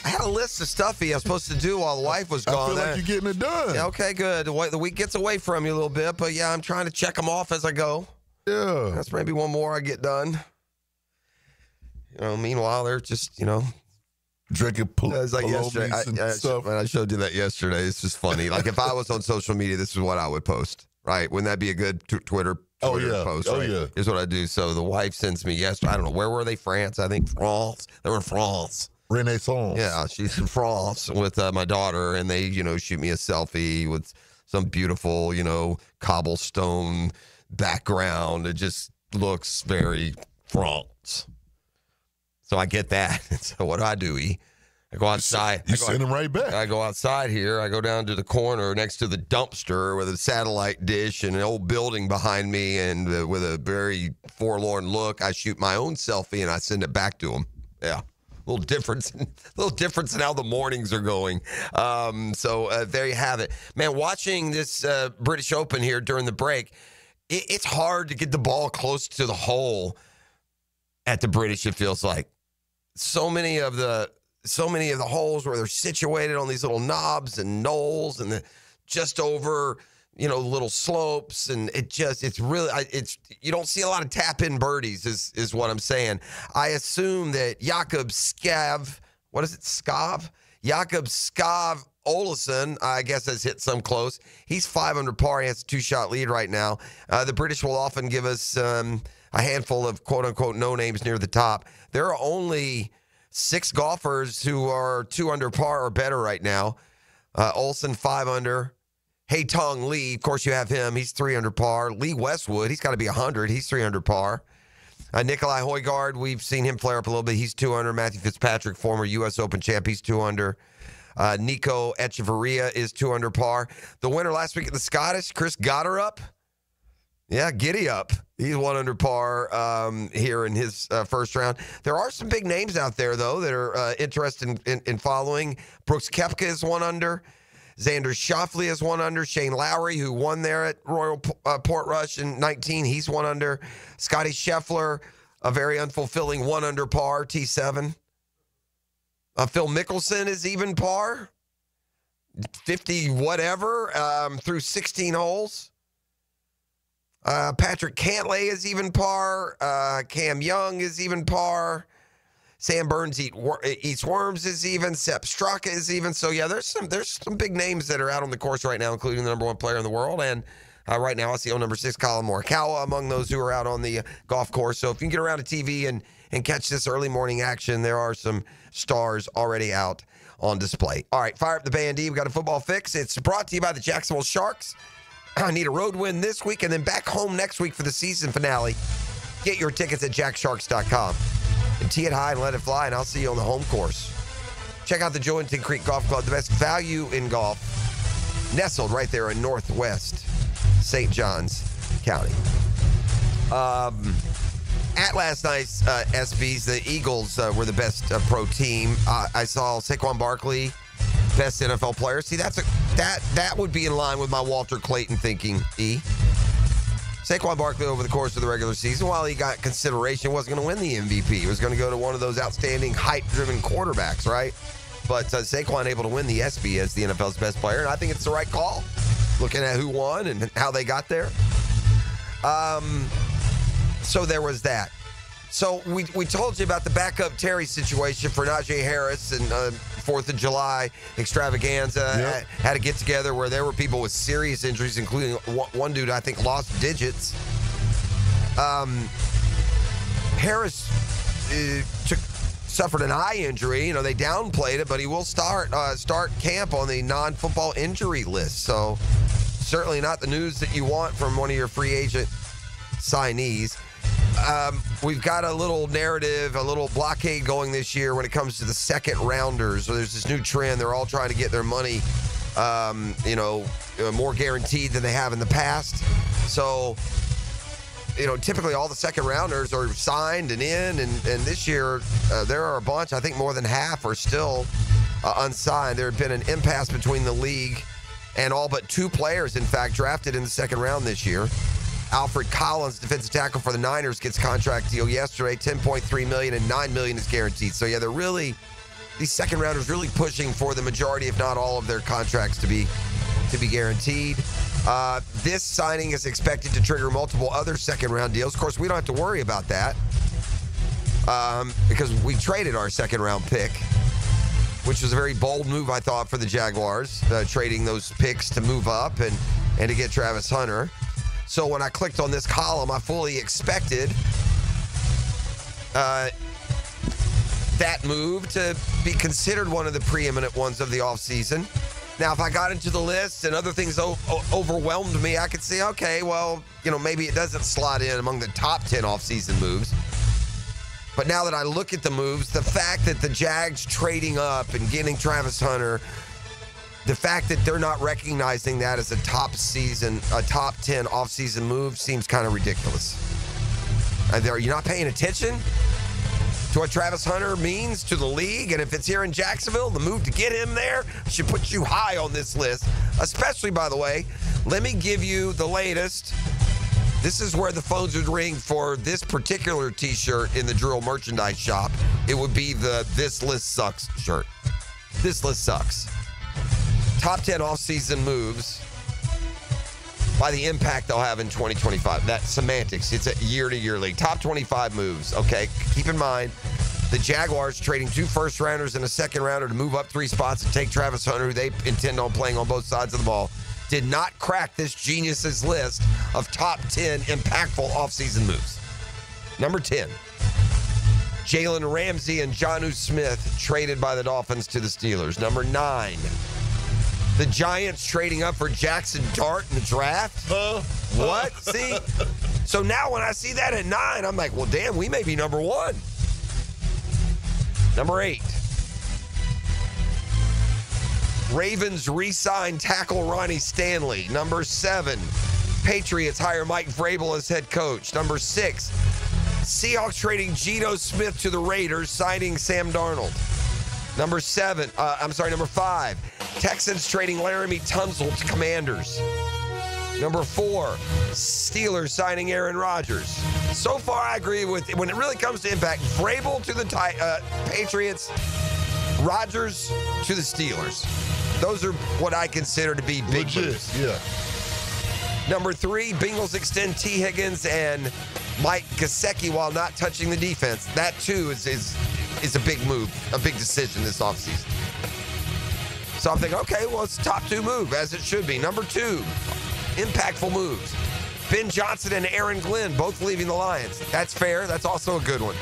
I had a list of stuff I was supposed to do while the wife was gone. I feel like you're getting it done. Yeah, okay, good. The week gets away from you a little bit, but yeah, I'm trying to check them off as I go. Yeah. That's maybe one more I get done. Meanwhile, they're just, drinking it's like yesterday. I showed you that yesterday. It's just funny. Like if I was on social media, this is what I would post, right? Wouldn't that be a good Twitter post? Oh, right? yeah. Here's what I do. So the wife sends me yesterday. I don't know. Where were they? France? I think France. They were in France. Renaissance. Yeah, she's in France with my daughter, and they, shoot me a selfie with some beautiful, cobblestone background. It just looks very France. So I get that. So what do? I go outside. You send them right back. I go outside here. I go down to the corner next to the dumpster with a satellite dish and an old building behind me, and with a very forlorn look, I shoot my own selfie and I send it back to him. Yeah. Little difference in how the mornings are going. So there you have it. Man, watching this British Open here during the break, it's hard to get the ball close to the hole at the British, it feels like. So many of the holes where they're situated on these little knobs and knolls and just over, little slopes, and it's really you don't see a lot of tap-in birdies is what I'm saying. I assume that Jakob Skav Olesen, I guess, has hit some close. He's 5 under par. He has a 2-shot lead right now. The British will often give us a handful of quote-unquote no-names near the top. There are only 6 golfers who are 2 under par or better right now. Olsen, 5 under. Hae-Tong Lee, of course you have him. He's 3 under par. Lee Westwood, he's got to be 100. He's 3 under par. Nikolai Højgaard, we've seen him flare up a little bit. He's 2 under. Matthew Fitzpatrick, former U.S. Open champ, he's 2 under. Nico Echeverria is 2 under par. The winner last week at the Scottish, Chris Gotterup. Yeah, giddy up. He's 1 under par here in his first round. There are some big names out there, though, that are interested in following. Brooks Koepka is 1 under. Xander Schauffele is 1 under. Shane Lowry, who won there at Royal Portrush in 19, he's 1 under. Scotty Scheffler, a very unfulfilling 1 under par, T7. Phil Mickelson is even par, 50 whatever, through 16 holes. Patrick Cantlay is even par. Cam Young is even par. Sam Burns eats worms is even. Sepp Straka is even. So yeah, there's some big names that are out on the course right now, including the number 1 player in the world. And right now I see number 6 Colin Morikawa among those who are out on the golf course. So if you can get around a TV and catch this early morning action, there are some stars already out on display. All right, fire up the band. We've got a football fix. It's brought to you by the Jacksonville Sharks. I need a road win this week and then back home next week for the season finale. Get your tickets at jacksharks.com. And tee it high and let it fly, and I'll see you on the home course. Check out the Jointon Creek Golf Club, the best value in golf, nestled right there in northwest St. Johns County. At last night's SBs, the Eagles were the best pro team. I saw Saquon Barkley, best NFL player. See, that would be in line with my Walter Clayton thinking, E. Saquon Barkley over the course of the regular season, while he got consideration, wasn't going to win the MVP. He was going to go to one of those outstanding hype-driven quarterbacks, right? But Saquon able to win the SB as the NFL's best player, and I think it's the right call, looking at who won and how they got there. So there was that. So we told you about the backup Terry situation for Najee Harris and 4th of July extravaganza. Yep. Had to get together where there were people with serious injuries, including one dude I think lost digits. Harris suffered an eye injury. They downplayed it, but he will start camp on the non-football injury list. So certainly not the news that you want from one of your free agent signees. We've got a little narrative, a little blockade going this year when it comes to the second rounders. So there's this new trend. They're all trying to get their money, more guaranteed than they have in the past. So, typically all the second rounders are signed and in. And this year, there are a bunch, I think more than half are still unsigned. There had been an impasse between the league and all but 2 players, in fact, drafted in the second round this year. Alfred Collins, defensive tackle for the Niners, gets contract deal yesterday, $10.3 million and $9 million is guaranteed. So yeah, these second rounders really pushing for the majority, if not all, of their contracts to be guaranteed. This signing is expected to trigger multiple other second round deals. Of course, we don't have to worry about that because we traded our second round pick, which was a very bold move, I thought, for the Jaguars, trading those picks to move up and to get Travis Hunter. So when I clicked on this column, I fully expected that move to be considered one of the preeminent ones of the offseason. Now, if I got into the list and other things overwhelmed me, I could say, okay, well, maybe it doesn't slot in among the top 10 offseason moves. But now that I look at the moves, the fact that the Jags trading up and getting Travis Hunter, the fact that they're not recognizing that as a top 10 offseason move seems kind of ridiculous. Are you not paying attention to what Travis Hunter means to the league? And if it's here in Jacksonville, the move to get him there should put you high on this list. Especially, by the way, let me give you the latest. This is where the phones would ring for this particular T-shirt in the Drill merchandise shop. It would be the This List Sucks shirt. This list sucks. Top 10 off-season moves by the impact they'll have in 2025. That's semantics. It's a year-to-year league. Top 25 moves, okay? Keep in mind, the Jaguars trading 2 first-rounders and a second-rounder to move up 3 spots and take Travis Hunter, who they intend on playing on both sides of the ball, did not crack this genius's list of top 10 impactful offseason moves. Number 10, Jalen Ramsey and Jonnu Smith traded by the Dolphins to the Steelers. Number 9, the Giants trading up for Jackson Dart in the draft. What? See? So now when I see that at 9, I'm like, well, damn, we may be number 1. Number 8, Ravens re-sign tackle Ronnie Stanley. Number 7, Patriots hire Mike Vrabel as head coach. Number 6, Seahawks trading Geno Smith to the Raiders, signing Sam Darnold. Number 5, Texans trading Laramie Tunsil to Commanders. Number 4, Steelers signing Aaron Rodgers. So far, I agree with, when it really comes to impact, Vrabel to the Patriots, Rodgers to the Steelers. Those are what I consider to be big moves. Yeah. Number 3, Bengals extend T. Higgins and Mike Gesicki while not touching the defense. That, too, is a big move, a big decision this offseason. So I'm thinking, okay, well, it's a top 2 move, as it should be. Number 2, impactful moves. Ben Johnson and Aaron Glenn both leaving the Lions. That's fair. That's also a good one.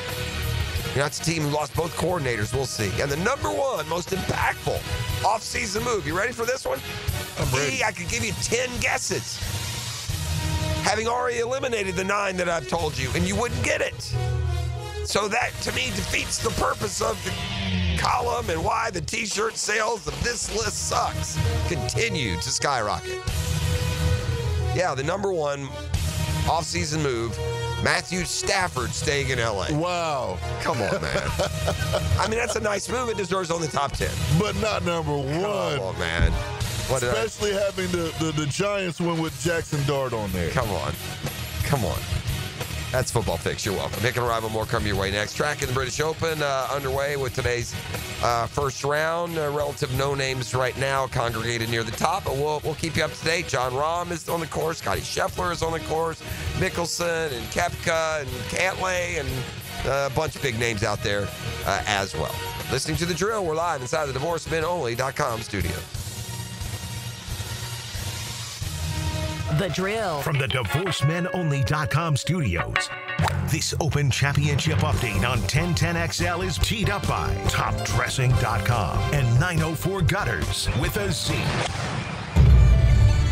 That's a team who lost both coordinators. We'll see. And the number 1 most impactful offseason move. You ready for this one? I'm ready. I could give you 10 guesses, having already eliminated the 9 that I've told you, and you wouldn't get it. So that, to me, defeats the purpose of the column and why the T-shirt sales of This List Sucks continue to skyrocket. Yeah, the number 1 offseason move, Matthew Stafford staying in L.A. Wow. Come on, man. I mean, that's a nice move. It deserves only top 10. But not number 1. Come on, man. Especially having the Giants win with Jackson Dart on there. Come on. That's Football Fix. You're welcome. Nick and Arrival, more come your way next. Track in the British Open underway with today's first round. Relative no names right now congregated near the top, but we'll keep you up to date. John Rahm is on the course. Scotty Scheffler is on the course. Mickelson and Koepka and Cantlay and a bunch of big names out there as well. Listening to The Drill, we're live inside the DivorceMenOnly.com studio. The Drill. From the DivorceMenOnly.com studios. This Open Championship update on 1010XL is teed up by TopDressing.com and 904 Gutters with a Z.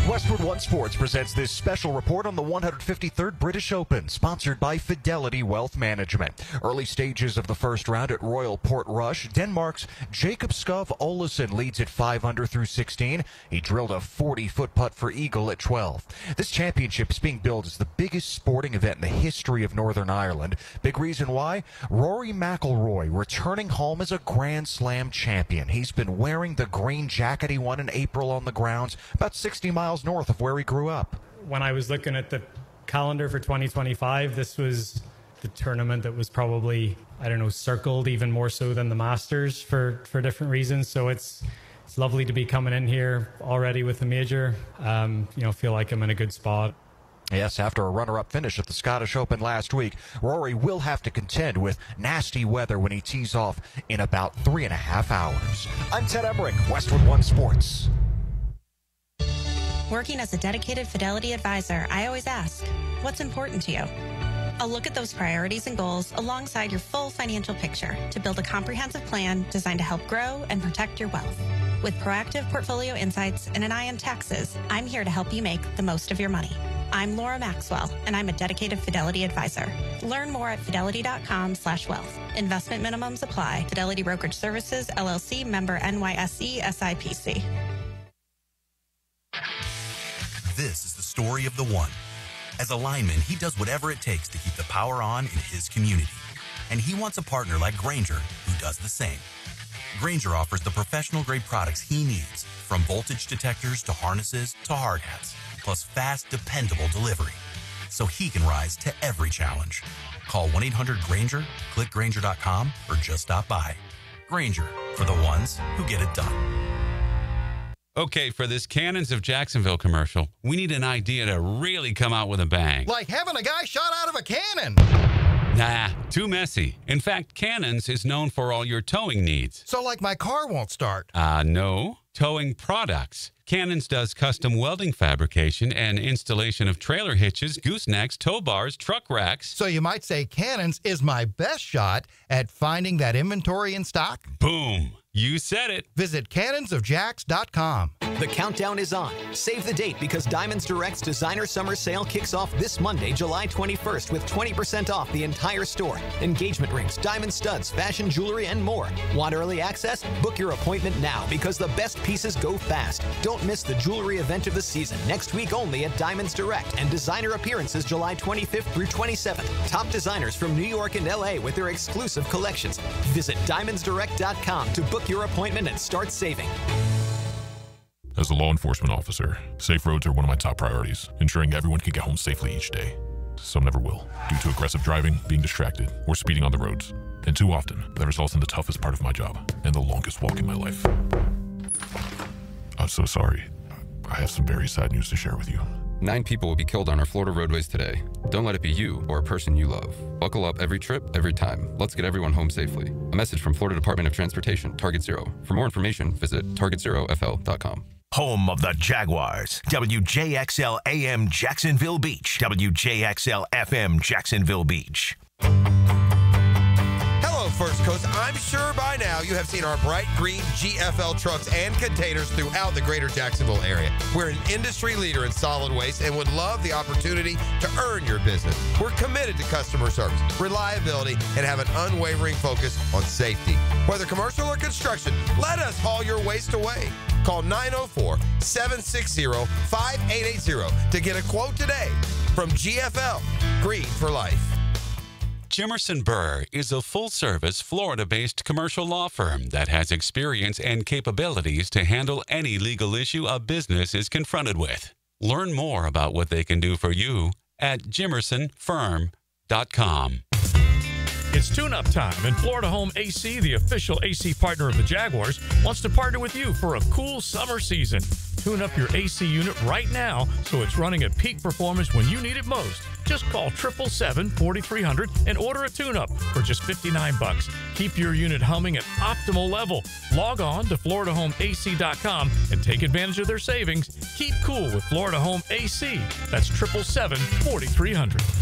Westwood One Sports presents this special report on the 153rd British Open, sponsored by Fidelity Wealth Management. Early stages of the first round at Royal Portrush, Denmark's Jacob Skov Olesen leads at 5 under through 16. He drilled a 40-foot putt for eagle at 12. This championship is being billed as the biggest sporting event in the history of Northern Ireland. Big reason why? Rory McIlroy returning home as a Grand Slam champion. He's been wearing the green jacket he won in April on the grounds, about 60 miles north of where he grew up. When I was looking at the calendar for 2025, this was the tournament that was probably, circled even more so than the Masters for different reasons. So it's lovely to be coming in here already with the major. Feel like I'm in a good spot. Yes, after a runner-up finish at the Scottish Open last week, Rory will have to contend with nasty weather when he tees off in about 3.5 hours. I'm Ted Emmerich, Westwood One Sports. Working as a dedicated Fidelity advisor, I always ask, what's important to you? I'll look at those priorities and goals alongside your full financial picture to build a comprehensive plan designed to help grow and protect your wealth. With proactive portfolio insights and an eye on taxes, I'm here to help you make the most of your money. I'm Laura Maxwell, and I'm a dedicated Fidelity advisor. Learn more at fidelity.com/wealth. Investment minimums apply. Fidelity Brokerage Services, LLC, member NYSE, SIPC. This is the story of the one. As a lineman, he does whatever it takes to keep the power on in his community. And he wants a partner like Grainger who does the same. Grainger offers the professional-grade products he needs, from voltage detectors to harnesses to hard hats, plus fast, dependable delivery, so he can rise to every challenge. Call 1-800-GRAINGER, click Grainger.com, or just stop by. Grainger, for the ones who get it done. Okay, for this Cannons of Jacksonville commercial, we need an idea to really come out with a bang. Like having a guy shot out of a cannon. Nah, too messy. In fact, Cannons is known for all your towing needs. So like my car won't start. No. Towing products. Cannons does custom welding fabrication and installation of trailer hitches, goosenecks, tow bars, truck racks. So you might say Cannons is my best shot at finding that inventory in stock? Boom. You said it. Visit cannonsofjacks.com. The countdown is on. Save the date because Diamonds Direct's Designer Summer Sale kicks off this Monday, July 21st with 20% off the entire store. Engagement rings, diamond studs, fashion jewelry, and more. Want early access? Book your appointment now because the best pieces go fast. Don't miss the jewelry event of the season next week only at Diamonds Direct, and designer appearances July 25th through 27th. Top designers from New York and LA with their exclusive collections. Visit diamondsdirect.com to book your appointment and start saving. As a law enforcement officer, safe roads are one of my top priorities, ensuring everyone can get home safely each day. Some never will, due to aggressive driving, being distracted, or speeding on the roads. And too often, that results in the toughest part of my job, and the longest walk in my life. I'm so sorry. I have some very sad news to share with you. 9 people will be killed on our Florida roadways today. Don't let it be you or a person you love. Buckle up every trip, every time. Let's get everyone home safely. A message from Florida Department of Transportation, Target Zero. For more information, visit targetzerofl.com. Home of the Jaguars, WJXL AM Jacksonville Beach, WJXL FM Jacksonville Beach. Hello, First Coast. I'm sure by now you have seen our bright green GFL trucks and containers throughout the greater Jacksonville area. We're an industry leader in solid waste and would love the opportunity to earn your business. We're committed to customer service, reliability, and have an unwavering focus on safety. Whether commercial or construction, let us haul your waste away. Call 904-760-5880 to get a quote today from GFL, Green for Life. Jimerson Burr is a full-service, Florida-based commercial law firm that has experience and capabilities to handle any legal issue a business is confronted with. Learn more about what they can do for you at jimersonfirm.com. It's tune-up time, and Florida Home AC, the official AC partner of the Jaguars, wants to partner with you for a cool summer season. tune up your AC unit right now so it's running at peak performance when you need it most. Just call 777-4300 and order a tune-up for just $59. Keep your unit humming at optimal level. Log on to FloridaHomeAC.com and take advantage of their savings. Keep cool with Florida Home AC. That's 777-4300.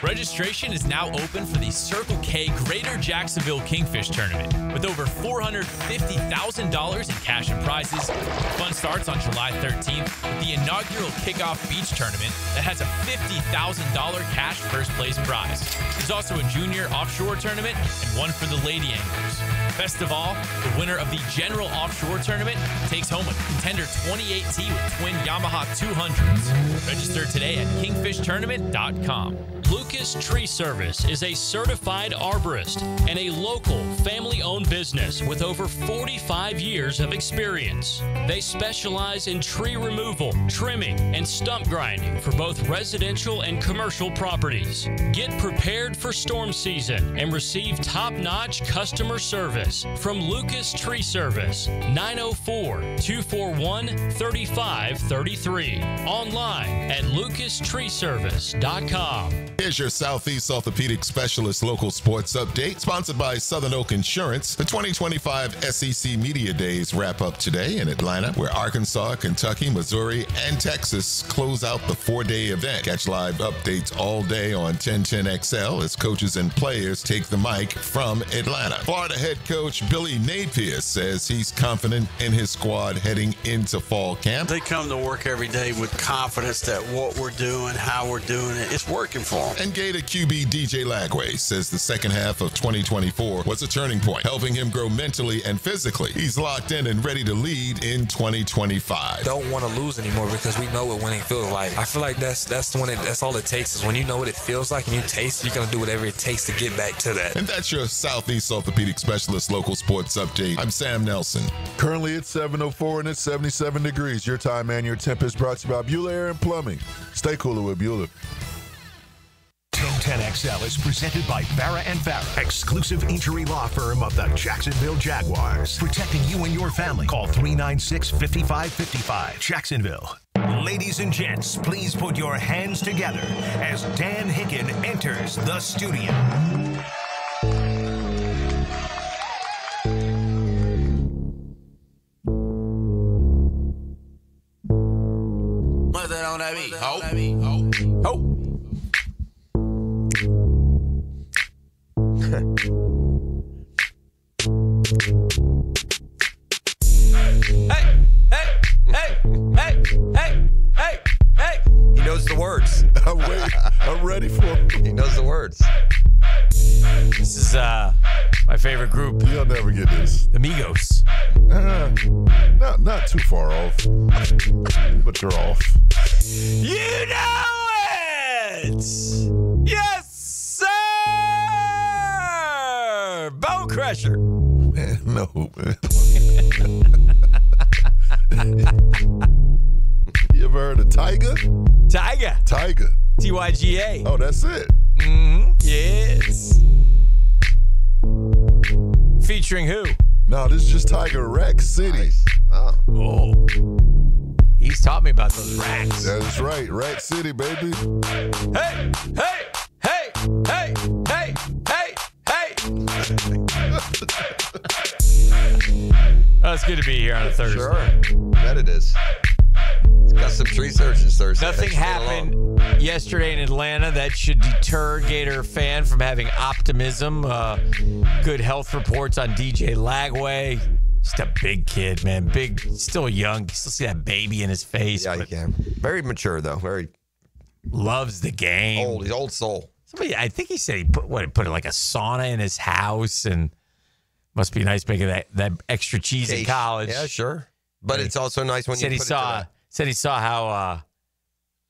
Registration is now open for the Circle K Greater Jacksonville Kingfish Tournament. With over $450,000 in cash and prizes, fun starts on July 13th with the inaugural Kickoff Beach Tournament that has a $50,000 cash first place prize. There's also a junior offshore tournament and one for the lady anglers. Best of all, the winner of the General Offshore Tournament takes home a Contender 28T with twin Yamaha 200s. Register today at kingfishtournament.com. Lucas Tree Service is a certified arborist and a local family-owned business with over 45 years of experience. They specialize in tree removal, trimming, and stump grinding for both residential and commercial properties. Get prepared for storm season and receive top-notch customer service from Lucas Tree Service, 904-241-3533. Online at lucastreeservice.com. Here's your Southeast Orthopedic Specialist local sports update, sponsored by Southern Oak Insurance. The 2025 SEC Media Days wrap up today in Atlanta, where Arkansas, Kentucky, Missouri, and Texas close out the 4-day event. Catch live updates all day on 1010XL as coaches and players take the mic from Atlanta. Florida head coach Billy Napier says he's confident in his squad heading into fall camp. They come to work every day with confidence that what we're doing, how we're doing it, it's working for them. And Gator QB DJ Lagway says the second half of 2024 was a turning point, helping him grow mentally and physically. He's locked in and ready to lead in 2025. Don't want to lose anymore because we know what winning feels like. I feel like that's all it takes is when you know what it feels like and you taste, you're going to do whatever it takes to get back to that. And that's your Southeast Orthopedic Specialist local sports update. I'm Sam Nelson. Currently it's 7:04 and it's 77 degrees. Your time and your temp is brought to you by Bueller Air and Plumbing. Stay cooler with Bueller. 1010XL is presented by Farah & Farah, exclusive injury law firm of the Jacksonville Jaguars. Protecting you and your family. Call 396-5555. Jacksonville. Ladies and gents, please put your hands together as Dan Hicken enters the studio. What's that on that beat? Ho. Hey! He knows the words. I'm ready for him. He knows the words. This is my favorite group. You'll never get this. The Migos. Not too far off, but you're off. You know it! Yes, sir! Bone Crusher. Man, no, man. You ever heard of Tyga? Tyga. Tyga. Oh, that's it. Mm-hmm. Yes. Featuring who? No, this is just Tyga Rack City. Nice. Oh. He's taught me about those racks. That's right. Rack City, baby. Hey! Oh, it's good to be here on a Thursday. Sure. Bet it is. It's got some tree searches Thursday. Nothing happened yesterday in Atlanta that should deter Gator fan from having optimism. Good health reports on DJ Lagway. Just a big kid, man. Big, still young. You still see that baby in his face. Yeah, you can. Very mature, though. Very loves the game. Old. He's old soul. Somebody, I think he said he put like a sauna in his house, and must be nice making that extra cheese in college. Yeah, sure. But it's also nice when said you he saw how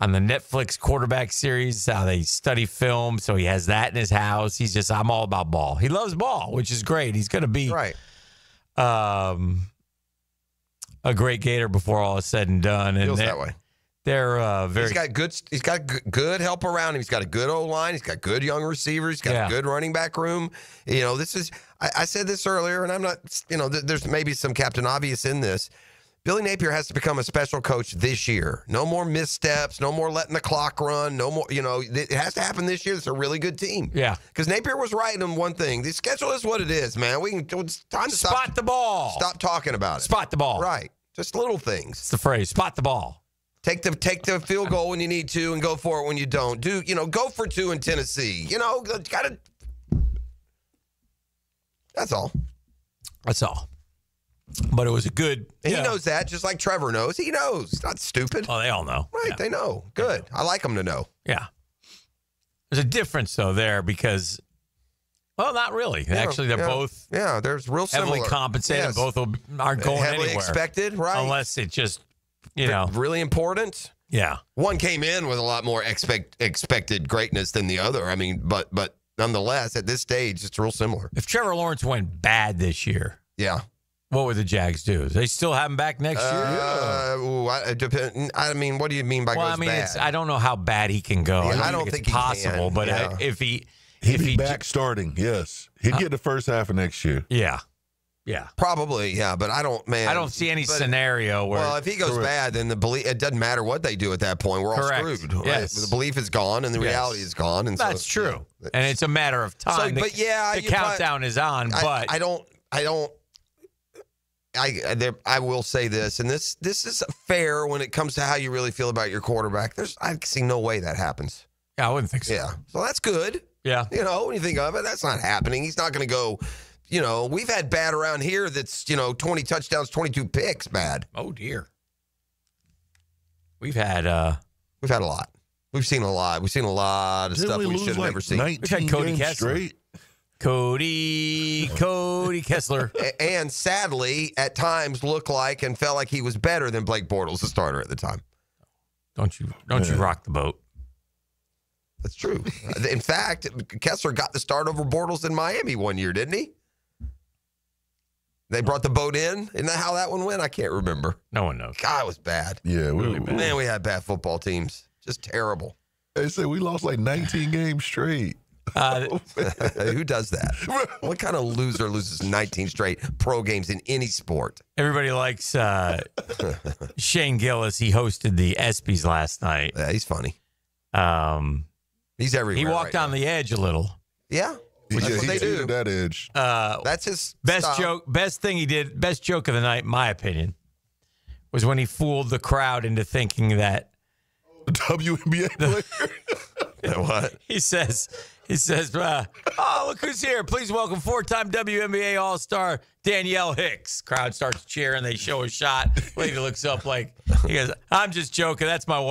on the Netflix quarterback series how they study film, so he has that in his house. I'm all about ball. He loves ball, which is great. He's going to be right. A great Gator before all is said and done. And feels that way. They're very. He's got good help around him. He's got a good O-line. He's got good young receivers. He's got a good running back room. This is. I said this earlier, and I'm not. There's maybe some Captain Obvious in this. Billy Napier has to become a special coach this year. No more missteps. No more letting the clock run. No more. It has to happen this year. It's a really good team. Yeah. Because Napier was right in one thing. The schedule is what it is, man. It's time to spot the ball. Stop talking about it. Spot the ball. Right. Just little things. It's the phrase. Spot the ball. Take the field goal when you need to, and go for it when you don't. Go for 2 in Tennessee. Gotta. That's all. That's all. But it was a good. And he knows that, just like Trevor knows. He knows. He's not stupid. Oh, they all know. Right, they know. Good. I like them to know. Yeah. There's a difference, though, there because, well, not really. Actually, they're both there's real similar. heavily compensated. Yes. Both aren't going heavily anywhere. Expected, right? Unless it just, really important. Yeah. One came in with a lot more expected greatness than the other. I mean, but nonetheless, at this stage, it's real similar. If Trevor Lawrence went bad this year. Yeah. What would the Jags do? They still have him back next year? I mean, what do you mean by goes bad? I don't know how bad he can go. Yeah, I don't think it's possible, but if he'd be back starting, yes. He'd get the first half of next year. Yeah. Yeah. Probably, yeah, but I don't see any scenario where. Well, if he goes bad, then it doesn't matter what they do at that point. We're all screwed. Right? Yes. The belief is gone and the reality is gone. And that's true. And it's a matter of time. The countdown is on, but I will say this, and this is fair when it comes to how you really feel about your quarterback. I see no way that happens. Yeah, I wouldn't think so. Yeah, so that's good. Yeah, when you think of it, that's not happening. He's not going to go. We've had bad around here. That's 20 touchdowns, 22 picks. Bad. Oh dear. We've had a lot. We've seen a lot. We've seen a lot of stuff we should have never seen. We've had Cody Kessler. Cody Kessler. And sadly, at times looked like and felt like he was better than Blake Bortles, the starter at the time. Don't you rock the boat. That's true. In fact, Kessler got the start over Bortles in Miami one year, didn't he? They brought the boat in. Isn't that how that one went? I can't remember. No one knows. God, it was bad. Yeah, really bad. Man, we had bad football teams. Just terrible. They said we lost like 19 games straight. Who does that? What kind of loser loses 19 straight pro games in any sport? Everybody likes Shane Gillis. He hosted the ESPYs last night. Yeah, he's funny. He's everywhere. He walked on the edge a little. Yeah. That's what they do. That edge. That's his best style. joke. Best thing he did. Best joke of the night, in my opinion, was when he fooled the crowd into thinking that WNBA player. What? He says, oh, look who's here. Please welcome 4-time WNBA All-Star Danielle Hicks. Crowd starts cheering. They show a shot. Lady looks up he goes, I'm just joking. That's my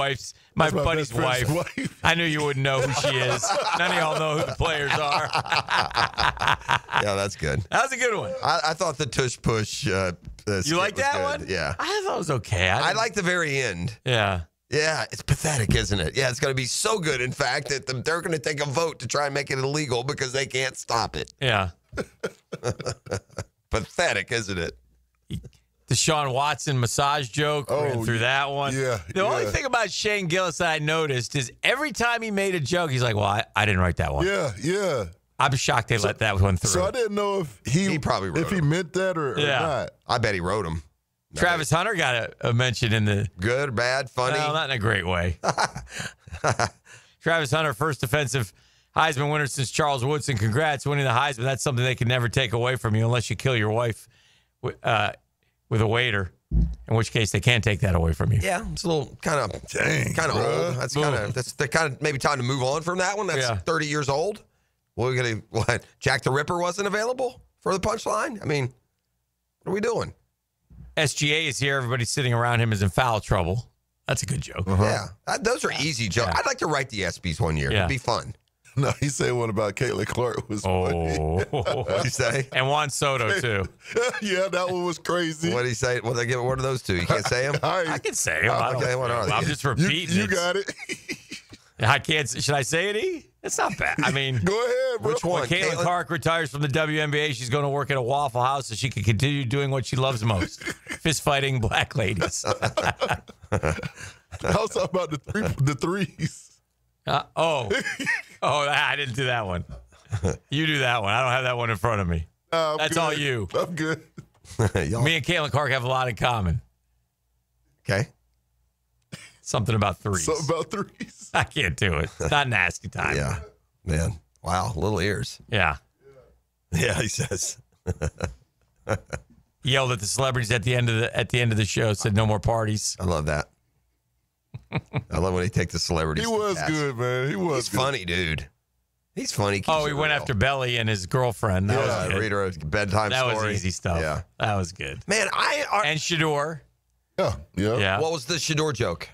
buddy's wife. I knew you wouldn't know who she is. None of y'all know who the players are. Yeah, that's good. That was a good one. I thought the tush push. You like that good. one? Yeah. I thought it was okay. I like the very end. Yeah. Yeah, it's pathetic, isn't it? Yeah, it's going to be so good, in fact, that they're going to take a vote to try and make it illegal because they can't stop it. Yeah. Pathetic, isn't it? The Deshaun Watson massage joke. Ran through that one. Yeah. The only thing about Shane Gillis that I noticed is every time he made a joke, he's like, well, I didn't write that one. Yeah. I'm shocked they let that one through. So I didn't know if he probably wrote he meant that or not. I bet he wrote them. Travis Hunter got a mention in the good, bad, funny. No, not in a great way. Travis Hunter, first defensive Heisman winner since Charles Woodson. Congrats, winning the Heisman. That's something they can never take away from you unless you kill your wife with a waiter. In which case, they can't take that away from you. Yeah, it's a little kind of old. That's kind of maybe time to move on from that one. That's 30 years old. What? Jack the Ripper wasn't available for the punchline? I mean, what are we doing? SGA is here. Everybody sitting around him is in foul trouble. That's a good joke. Yeah, those are easy jokes. I'd like to write the ESPYs one year. It'd be fun. No, he said one about Caitlin Clark was funny. What'd he say? And Juan Soto, too. Yeah, that one was crazy. What'd he say? What are those two? You can't say them? I can say them. Okay, what are they? I'm just repeating You got it. I can't. Should I say it, E? It's not bad. I mean, go ahead, bro. Which one? When Caitlin Clark retires from the WNBA, she's going to work at a Waffle House so she can continue doing what she loves most: fist fighting black ladies. I was talking about the threes. I didn't do that one. You do that one. I don't have that one in front of me. That's good. all you. I'm good. Me and Caitlin Clark have a lot in common. Okay. Something about threes. Something about threes. I can't do it. It's not nasty time. Yeah, man. Wow, little ears. Yeah. Yeah, he says. Yelled at the celebrities at the end of the show. Said no more parties. I love that. I love when he takes the celebrities. He was good, man. He's funny, dude. He's funny. He went after Belly and his girlfriend. That was good. Read her a bedtime that story. That was easy stuff. Yeah, that was good. Man, and Shador. Yeah. What was the Shador joke?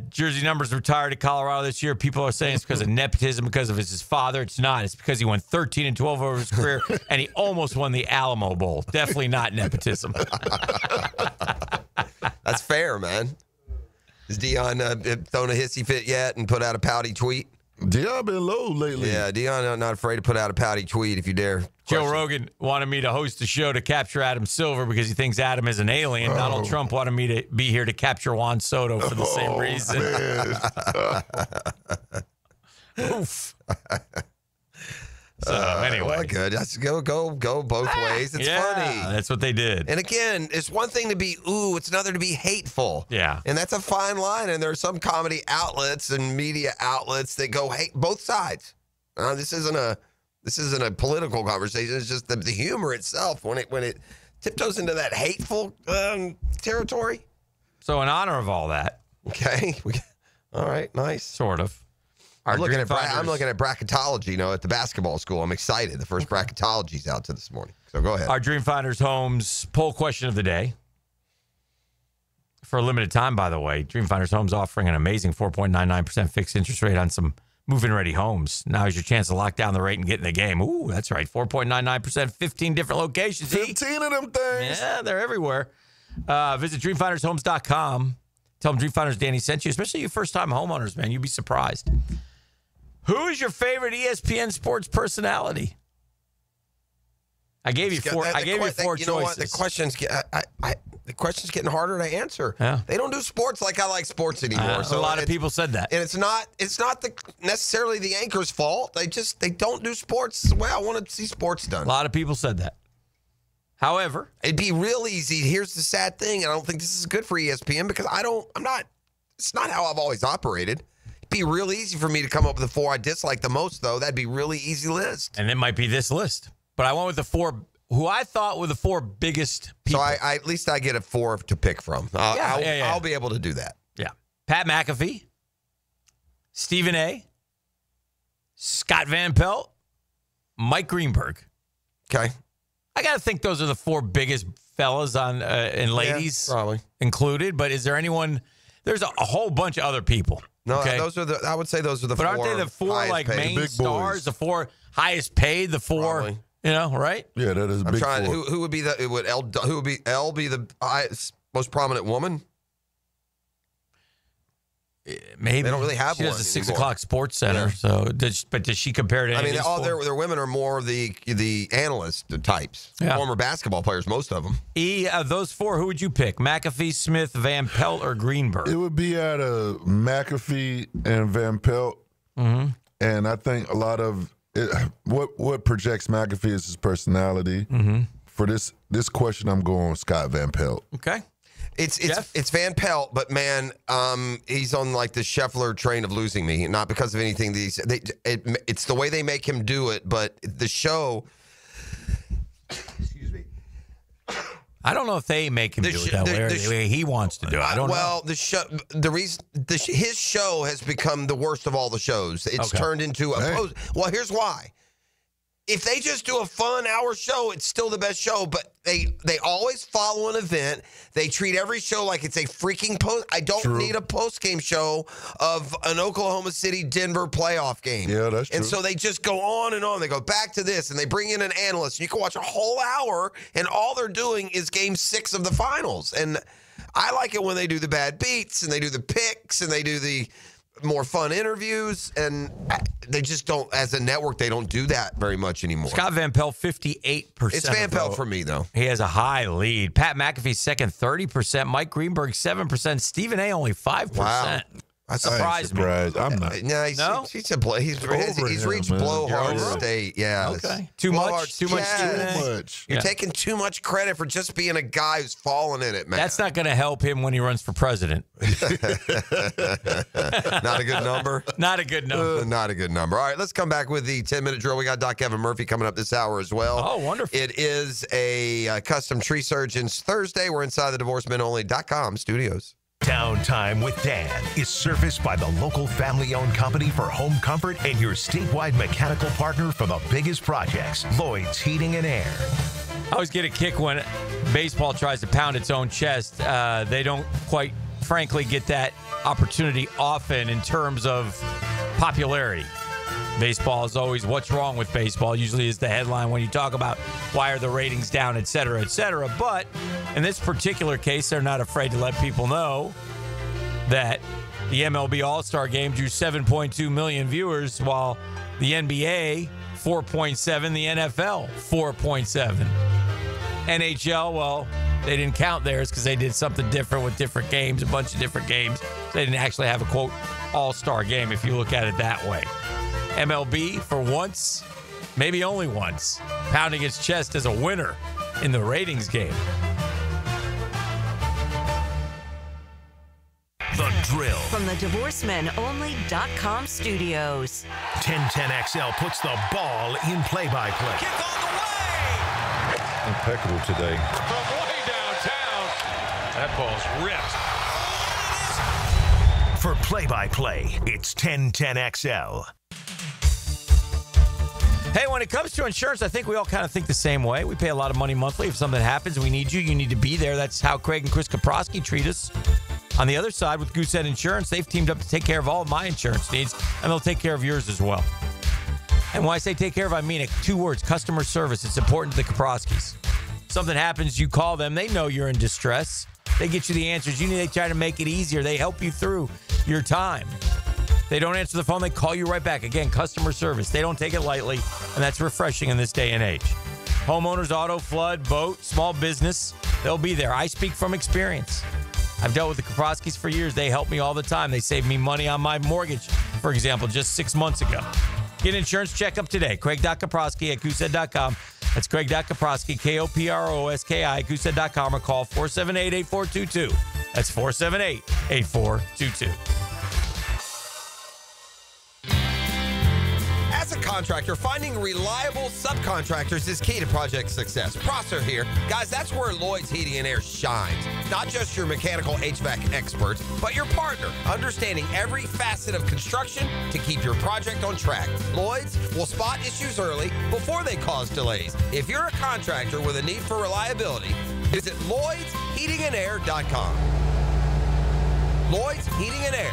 Jersey numbers retired at Colorado this year. People are saying it's because of nepotism, because of his father. It's not. It's because he won 13 and 12 over his career, and he almost won the Alamo Bowl. Definitely not nepotism. That's fair, man. Has Dion thrown a hissy fit yet and put out a pouty tweet? Dion been low lately. Yeah, Dion not afraid to put out a pouty tweet if you dare. Joe Rogan wanted me to host a show to capture Adam Silver because he thinks Adam is an alien. Donald Trump wanted me to be here to capture Juan Soto for the same reason. Oof. So anyway, well, good. Let's go both ways. It's funny. That's what they did. And again, it's one thing to be it's another to be hateful. Yeah, and that's a fine line. And there are some comedy outlets and media outlets that go hate both sides. This isn't a political conversation. It's just the humor itself when it tiptoes into that hateful territory. So in honor of all that, okay, all right, nice, sort of. I'm looking at bracketology, at the basketball school. I'm excited. The first bracketology's out to this morning. So go ahead. Our Dream Finders Homes poll question of the day. For a limited time, by the way, Dream Finders Homes offering an amazing 4.99% fixed interest rate on some move-in ready homes. Now is your chance to lock down the rate and get in the game. Ooh, that's right. 4.99%, 15 different locations. 15 of them things. Yeah, they're everywhere. Visit DreamFindersHomes.com. Tell them Dream Finders Danny sent you, especially you first-time homeowners, man. You'd be surprised. Who is your favorite ESPN sports personality? I gave you four. I gave you four choices. Know what? The question's getting harder to answer. Yeah. They don't do sports like I like sports anymore. So a lot of people said that, and it's not necessarily the anchor's fault. They don't do sports the way I want to see sports done. A lot of people said that. However, it'd be real easy. Here's the sad thing, and I don't think this is good for ESPN because it's not how I've always operated. Be real easy for me to come up with the four I dislike the most, though. That'd be really easy list. And it might be this list. But I went with the four who I thought were the four biggest people. So I at least I get a four to pick from. I'll be able to do that. Yeah. Pat McAfee, Stephen A., Scott Van Pelt, Mike Greenberg. Okay. I got to think those are the four biggest fellas and ladies probably included. But is there anyone? There's a whole bunch of other people. No, okay? I would say those are the four. But aren't they the four like paid, main stars, the four highest paid, the four, probably. Right? Yeah, that is a big four. Who would be who would be L be the most prominent woman? Maybe they don't really have she one. She does the 6 o'clock Sports Center. So, does she compare to? Any of these their women are more of the analyst types, former basketball players, most of them. Of those four, who would you pick? McAfee, Smith, Van Pelt, or Greenberg? It would be out of McAfee and Van Pelt, and I think a lot of what projects McAfee is his personality. For this question, I'm going with Scott Van Pelt. Okay. It's Van Pelt, but man, he's on like the Scheffler train of losing me. Not because of anything. It's the way they make him do it, but the show. Excuse me. I don't know if they make him do it that way or the way he wants to do it. I don't know. Well, his show has become the worst of all the shows. It's turned into well, here's why. If they just do a fun hour show, it's still the best show, but they always follow an event. They treat every show like it's a freaking post. I don't need a post-game show of an Oklahoma City-Denver playoff game. Yeah, that's true. And so they just go on and on. They go back to this, and they bring in an analyst. You can watch a whole hour, and all they're doing is Game 6 of the finals. And I like it when they do the bad beats, and they do the picks, and they do the more fun interviews, and they just don't, as a network, they don't do that very much anymore. Scott Van Pelt, 58%. It's Van Pelt for me, though. He has a high lead. Pat McAfee second, 30%. Mike Greenberg, 7%. Stephen A. only 5%. Wow. That surprised me. I'm not. No, he's reached blowhard state. Yeah. Okay. Too much. Too much. You're taking too much credit for just being a guy who's fallen in it, man. That's not going to help him when he runs for president. Not a good number. Not a good number. Not a good number. All right, let's come back with the 10-minute drill. We got Doc Kevin Murphy coming up this hour as well. Oh, wonderful. It is a custom tree surgeons Thursday. We're inside the divorcemenonly.com studios. Downtime with Dan is serviced by the local family-owned company for home comfort and your statewide mechanical partner for the biggest projects, Lloyd's Heating and Air. I always get a kick when baseball tries to pound its own chest. They don't quite, frankly, get that opportunity often in terms of popularity. Baseball is always what's wrong with baseball, usually is the headline when you talk about why are the ratings down, et cetera, et cetera. But in this particular case, they're not afraid to let people know that the MLB All-Star Game drew 7.2 million viewers, while the NBA, 4.7, the NFL, 4.7. NHL, well, they didn't count theirs because they did something different with different games, a bunch of different games. They didn't actually have a, quote, all-star game if you look at it that way. MLB, for once, maybe only once, pounding its chest as a winner in the ratings game. The Drill. From the divorcemenonly.com studios. 1010XL puts the ball in play-by-play. Kick on the way! Impeccable today. From way downtown. That ball's ripped. For play-by-play, it's 1010XL. Hey, when it comes to insurance, I think we all kind of think the same way. We pay a lot of money monthly. If something happens, we need you. You need to be there. That's how Craig and Chris Kaprosky treat us. On the other side, with Goosehead Insurance, they've teamed up to take care of all of my insurance needs, and they'll take care of yours as well. And when I say take care of, I mean it. 2 words, customer service. It's important to the Kaproskys. Something happens, you call them. They know you're in distress. They get you the answers you need. They try to make it easier. They help you through your time. They don't answer the phone. They call you right back. Again, customer service. They don't take it lightly, and that's refreshing in this day and age. Homeowners, auto, flood, boat, small business, they'll be there. I speak from experience. I've dealt with the Kaproskys for years. They help me all the time. They save me money on my mortgage, for example, just 6 months ago. Get an insurance checkup today. Craig.Kaprosky at Goosehead.com. That's Craig.Kaprosky, K-O-P-R-O-S-K-I, at Goosehead.com, or call 478-8422. That's 478-8422. As a contractor, finding reliable subcontractors is key to project success. Prosser here. Guys, that's where Lloyd's Heating and Air shines. Not just your mechanical HVAC expert, but your partner, understanding every facet of construction to keep your project on track. Lloyd's will spot issues early before they cause delays. If you're a contractor with a need for reliability, visit LloydsHeatingandAir.com. Lloyd's Heating and Air,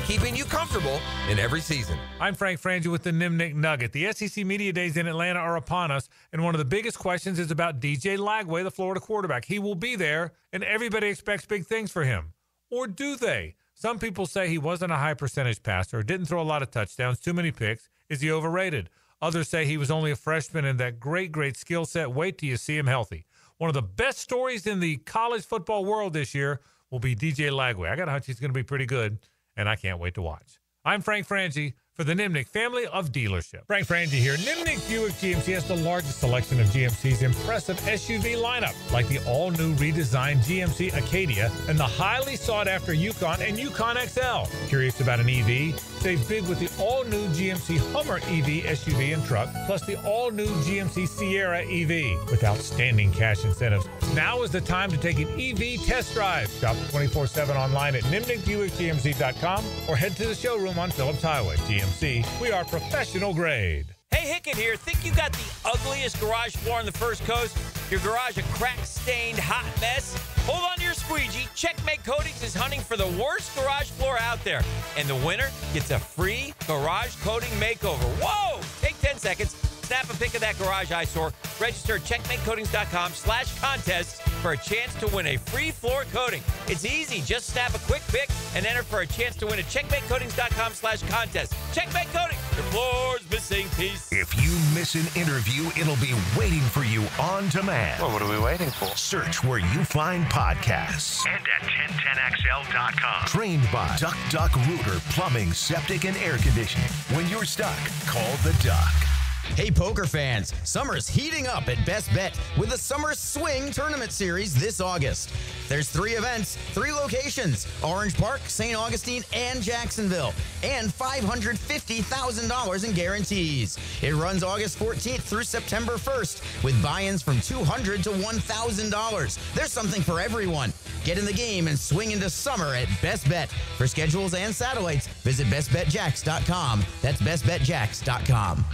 keeping you comfortable in every season. I'm Frank Frangie with the Nimnick Nugget. The SEC Media Days in Atlanta are upon us, and one of the biggest questions is about DJ Lagway, the Florida quarterback. He will be there, and everybody expects big things for him. Or do they? Some people say he wasn't a high percentage passer, didn't throw a lot of touchdowns, too many picks. Is he overrated? Others say he was only a freshman and that great skill set. Wait till you see him healthy. One of the best stories in the college football world this year will be DJ Lagway. I got a hunch he's going to be pretty good, and I can't wait to watch. I'm Frank Frangie for the Nimnick family of dealership. Frank Frangie here. Nimnick Buick GMC has the largest selection of GMC's impressive SUV lineup, like the all-new redesigned GMC Acadia and the highly sought-after Yukon and Yukon XL. Curious about an EV? Save big with the all-new GMC Hummer EV SUV and truck, plus the all-new GMC Sierra EV with outstanding cash incentives. Now is the time to take an EV test drive. Shop 24/7 online at NimnickBuickGMC.com or head to the showroom on Phillips Highway. GMC, we are professional grade. Hey, Hickett here. Think you got the ugliest garage floor on the First Coast? Your garage a crack-stained hot mess? Hold on to your squeegee. Checkmate Coatings is hunting for the worst garage floor out there. And the winner gets a free garage coating makeover. Whoa! Take 10 seconds, snap a pic of that garage eyesore, Register at checkmatecoatings.com/contest for a chance to win a free floor coating. It's easy. Just snap a quick pic and enter for a chance to win at checkmatecoatings.com/contest. Checkmate Coatings, your floor's missing piece. If you miss an interview, it'll be waiting for you on demand. Well, what are we waiting for? Search where you find podcasts. And at 1010XL.com. Trained by Duck Duck Rooter Plumbing, Septic, and Air Conditioning. When you're stuck, call the Duck. Hey, poker fans, summer's heating up at Best Bet with the Summer Swing Tournament Series this August. There's 3 events, 3 locations, Orange Park, St. Augustine, and Jacksonville, and $550,000 in guarantees. It runs August 14th through September 1st with buy-ins from $200 to $1,000. There's something for everyone. Get in the game and swing into summer at Best Bet. For schedules and satellites, visit bestbetjacks.com. That's bestbetjacks.com.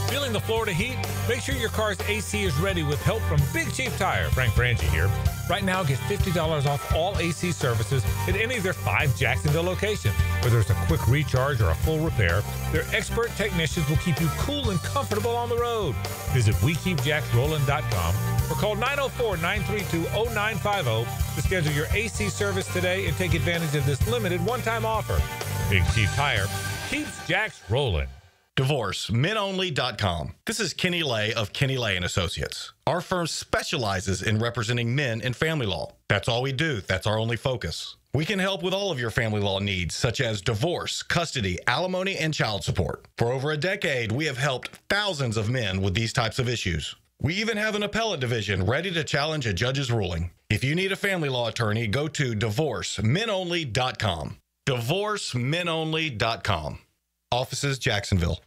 Feeling the Florida heat? Make sure your car's AC is ready with help from Big Chief Tire. Frank Frangie here. Right now, get $50 off all AC services at any of their 5 Jacksonville locations. Whether it's a quick recharge or a full repair, their expert technicians will keep you cool and comfortable on the road. Visit WeKeepJacksRollin.com or call 904-932-0950 to schedule your AC service today and take advantage of this limited one-time offer. Big Chief Tire keeps Jacks rolling. DivorceMenOnly.com. This is Kenny Lay of Kenny Lay & Associates. Our firm specializes in representing men in family law. That's all we do. That's our only focus. We can help with all of your family law needs, such as divorce, custody, alimony, and child support. For over a decade, we have helped thousands of men with these types of issues. We even have an appellate division ready to challenge a judge's ruling. If you need a family law attorney, go to DivorceMenOnly.com. DivorceMenOnly.com. Offices, Jacksonville.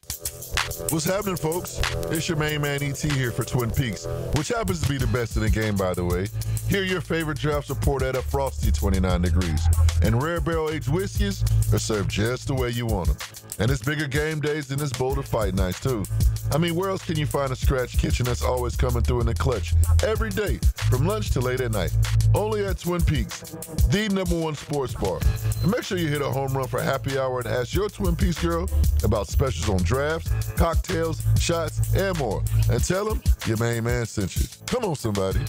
What's happening, folks? It's your main man ET here for Twin Peaks, which happens to be the best in the game, by the way. Here, your favorite drafts are poured at a frosty 29 degrees, and rare barrel-aged whiskeys are served just the way you want them. And it's bigger game days than it's bolder fight nights, too. I mean, where else can you find a scratch kitchen that's always coming through in the clutch every day, from lunch to late at night? Only at Twin Peaks, the #1 sports bar. And make sure you hit a home run for happy hour and ask your Twin Peaks girl about specials on drafts, cocktails, shots, and more. And tell them your main man sent you. Come on, somebody.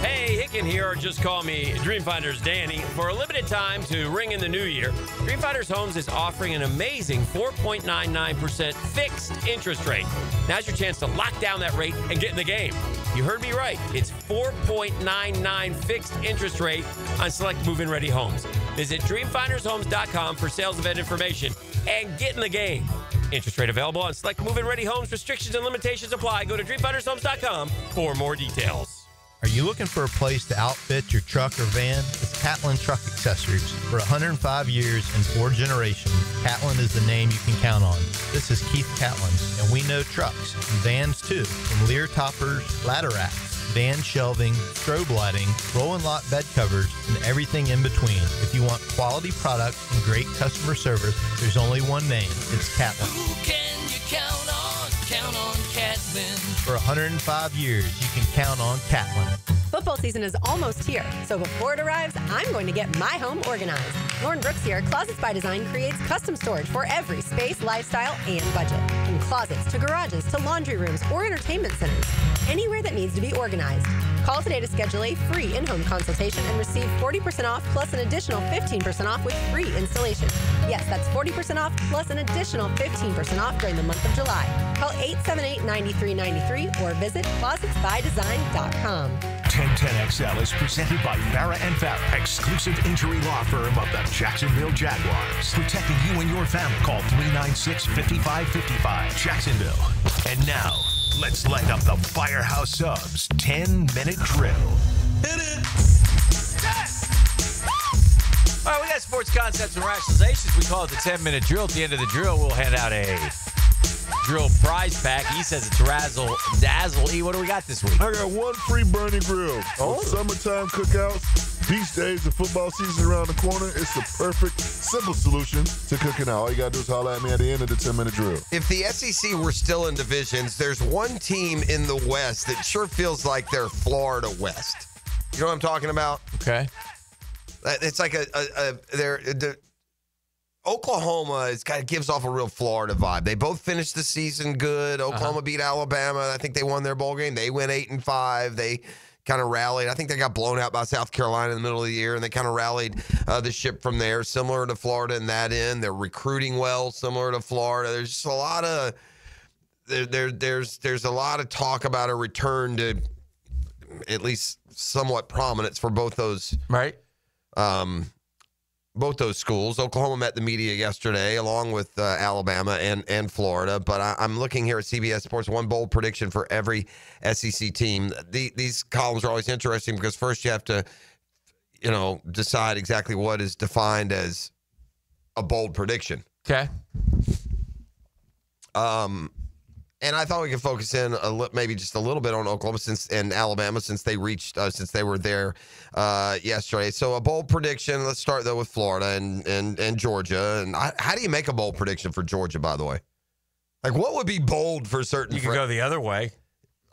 Hey, Hicken here, or just call me Dreamfinders Danny. For a limited time to ring in the new year, Dreamfinders Homes is offering an amazing 4.99% fixed interest rate. Now's your chance to lock down that rate and get in the game. You heard me right. It's 4.99 fixed interest rate on select move-in ready homes. Visit DreamFindersHomes.com for sales event information and get in the game. Interest rate available on select move-in ready homes. Restrictions and limitations apply. Go to DreamFindersHomes.com for more details. Are you looking for a place to outfit your truck or van? It's Catlin Truck Accessories. For 105 years and 4 generations, Catlin is the name you can count on. This is Keith Catlin, and we know trucks and vans too, from Lear toppers, ladder racks, van shelving, strobe lighting, rolling lot bed covers, and everything in between. If you want quality products and great customer service, there's only one name. It's Catlin. Who can you count on? Count on Catlin. For 105 years, you can count on Catlin. Football season is almost here, so before it arrives, I'm going to get my home organized. Lauren Brooks here, Closets by Design creates custom storage for every space, lifestyle, and budget. From closets to garages to laundry rooms or entertainment centers, anywhere that needs to be organized. Call today to schedule a free in-home consultation and receive 40% off plus an additional 15% off with free installation. Yes, that's 40% off plus an additional 15% off during the month of July. Call 878-9393 or visit closetsbydesign.com. 1010XL is presented by Farrah & Farrah, exclusive injury law firm of the Jacksonville Jaguars. Protecting you and your family. Call 396-5555, Jacksonville. And now, let's light up the Firehouse Subs 10-minute drill. Hit it! All right, we got sports concepts and rationalizations. We call it the 10-minute drill. At the end of the drill, we'll hand out a drill prize pack. He says it's razzle dazzle. E, what do we got this week? I got one free Bernie grill. Oh. Summertime cookouts, beach days, and football season around the corner. It's the perfect, simple solution to cooking out. All you got to do is holler at me at the end of the 10-minute drill. If the SEC were still in divisions, there's one team in the West that sure feels like they're Florida West. You know what I'm talking about? Okay. It's like Oklahoma gives off a real Florida vibe. They both finished the season good. Oklahoma beat Alabama. I think they won their bowl game. They went 8-5. They kind of rallied. I think they got blown out by South Carolina in the middle of the year, and they kind of rallied the ship from there, similar to Florida in that end. They're recruiting well, similar to Florida. There's just a lot of there's a lot of talk about a return to at least somewhat prominence for both those both those schools. Oklahoma met the media yesterday, along with Alabama and Florida. But I'm looking here at CBS Sports, one bold prediction for every SEC team. These columns are always interesting because first you have to, decide exactly what is defined as a bold prediction. Okay. And I thought we could focus in maybe just a little bit on Oklahoma and Alabama since they were there yesterday. So a bold prediction. Let's start though with Florida and Georgia. And how do you make a bold prediction for Georgia? By the way, like what would be bold for certain? You could go the other way.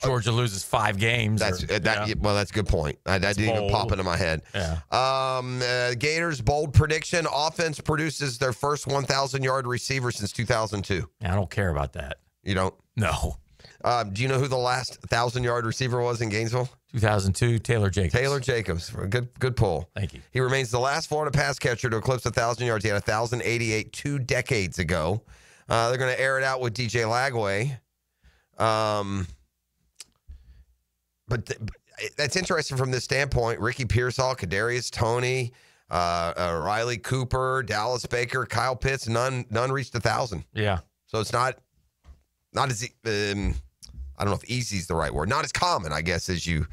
Georgia loses 5 games. Well, that's a good point. That didn't even pop into my head. Yeah. Gators bold prediction: offense produces their first 1,000-yard receiver since 2002. I don't care about that. You don't? No. Do you know who the last 1,000-yard receiver was in Gainesville? 2002, Taylor Jacobs. Taylor Jacobs. Good pull. Thank you. He remains the last Florida pass catcher to eclipse 1,000 yards. He had 1,088 2 decades ago. They're going to air it out with DJ Lagway. But that's interesting from this standpoint. Ricky Pearsall, Kadarius Toney, Riley Cooper, Dallas Baker, Kyle Pitts, none reached 1,000. Yeah. So it's not as I don't know if easy is the right word. Not as common, I guess, as you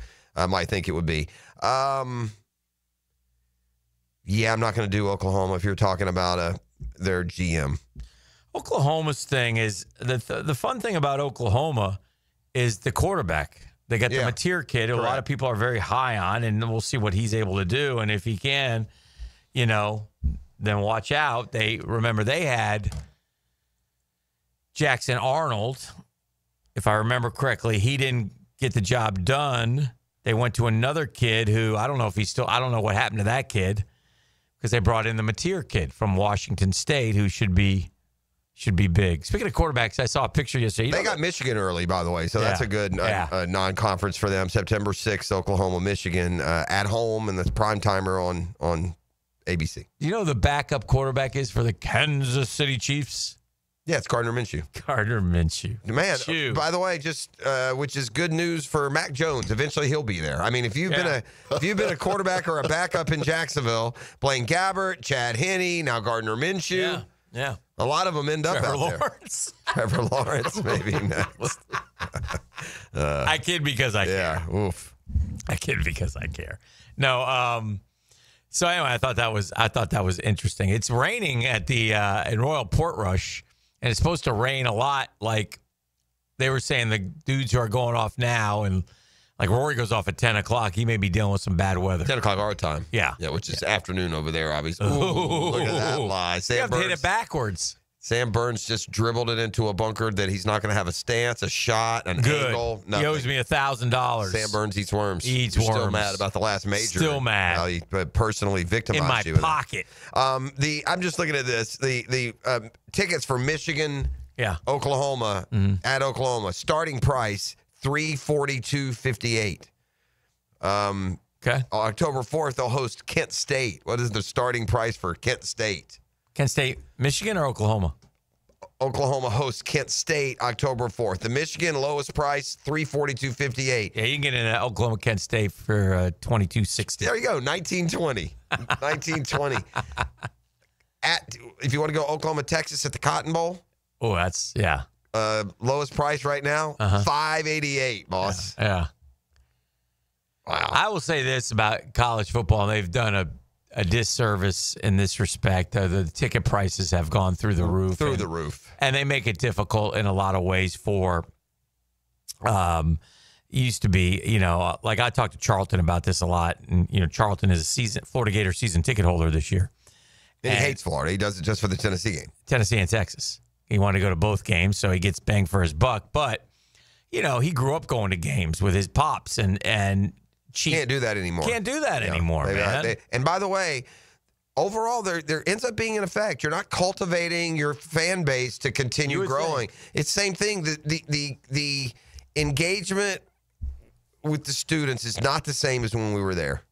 might think it would be. I'm not going to do Oklahoma if you're talking about their GM. Oklahoma's thing is the fun thing about Oklahoma is the quarterback. They got the Mateer kid, who a lot of people are very high on, and we'll see what he's able to do. And if he can, then watch out. They had Jackson Arnold, if I remember correctly. He didn't get the job done. They went to another kid who I don't know what happened to that kid, because they brought in the Mateer kid from Washington State, who should be big. Speaking of quarterbacks, I saw a picture yesterday. They got Michigan early, by the way, so that's a good non-conference for them. September 6th, Oklahoma, Michigan, at home, and that's prime timer on ABC. Do you know who the backup quarterback is for the Kansas City Chiefs? Yeah, it's Gardner Minshew. Gardner Minshew. Man, by the way, just which is good news for Mac Jones. Eventually, he'll be there. I mean, if you've been a quarterback or a backup in Jacksonville, Blaine Gabbert, Chad Henne, now Gardner Minshew. Yeah. A lot of them end up out Lawrence. there. Trevor Lawrence, maybe next. I kid because I care. Yeah, oof. I kid because I care. No. So anyway, I thought that was interesting. It's raining at the in Royal Portrush, and it's supposed to rain a lot. Like they were saying, the dudes who are going off now, and like Rory goes off at 10 o'clock. He may be dealing with some bad weather. 10 o'clock our time. Yeah, which is afternoon over there, obviously. Ooh, look at that lie. You have to hit it backwards. Sam Burns just dribbled it into a bunker that he's not going to have a stance, a shot, an angle. Nothing. He owes me $1,000. Sam Burns eats worms. You're still mad about the last major. Still mad. He personally victimized you. In my pocket. I'm just looking at this. The tickets for Michigan, Oklahoma, at Oklahoma, starting price $342.58. Okay. October 4th, they'll host Kent State. What is the starting price for Kent State? Kent State, Michigan, or Oklahoma? Oklahoma hosts Kent State October 4th. The Michigan lowest price, $342.58. Yeah, you can get in Oklahoma Kent State for $22.60. There you go, $19.20. $19.20. If you want to go Oklahoma, Texas at the Cotton Bowl. Oh, that's lowest price right now, $5.88, boss. Yeah. Wow. I will say this about college football: they've done a disservice in this respect. The ticket prices have gone through the roof. And they make it difficult in a lot of ways for used to be, like I talked to Charlton about this a lot. And, Charlton is a Florida Gator season ticket holder this year. And he hates Florida. He does it just for the Tennessee game. Tennessee and Texas. He wanted to go to both games, so he gets bang for his buck. But, he grew up going to games with his pops and can't do that anymore. Can't do that anymore, man. And by the way, overall, there ends up being an effect. You're not cultivating your fan base to continue growing. It's the same thing. The engagement with the students is not the same as when we were there.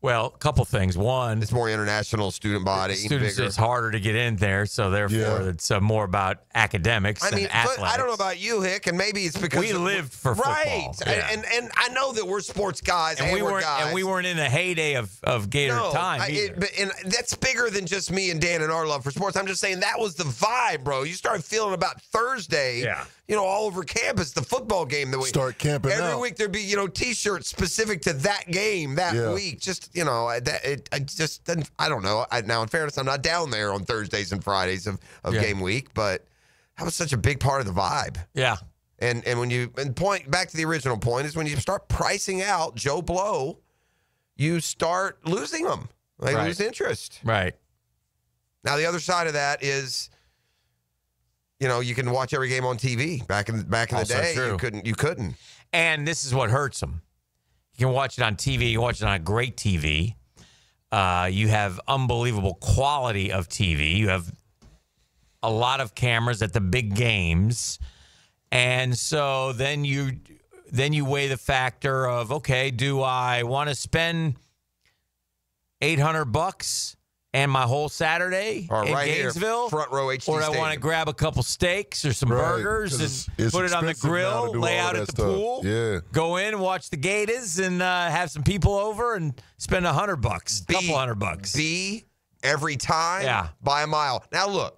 Well, a couple things. One, it's more international student body. Students, bigger. it's harder to get in there, so therefore it's more about academics I mean, and athletics. I don't know about you, Hick, and maybe it's because we lived for football. Right. Yeah. And I know that we're sports guys and we're guys. And we weren't in the heyday of Gator time either. And that's bigger than just me and Dan and our love for sports. I'm just saying that was the vibe, bro. You start feeling about Thursday, all over campus, the football game that we start camping every out. week. There'd be T-shirts specific to that game that week. Just I don't know. Now, in fairness, I'm not down there on Thursdays and Fridays of game week, but that was such a big part of the vibe. Yeah. And point back to the original point is when you start pricing out Joe Blow, you start losing them. They lose interest. Right. Now the other side of that is, you can watch every game on TV. Back in the day, true. you couldn't. And this is what hurts them. You can watch it on TV. You can watch it on a great TV. You have unbelievable quality of TV. You have a lot of cameras at the big games. And so then you weigh the factor of, okay, do I want to spend $800 and my whole Saturday in Gainesville? Here, front row HD or do I want to grab a couple steaks or some burgers and put it on the grill, lay out at the pool, go in and watch the Gators and have some people over and spend $100, a couple $100. B every time by a mile. Now, look.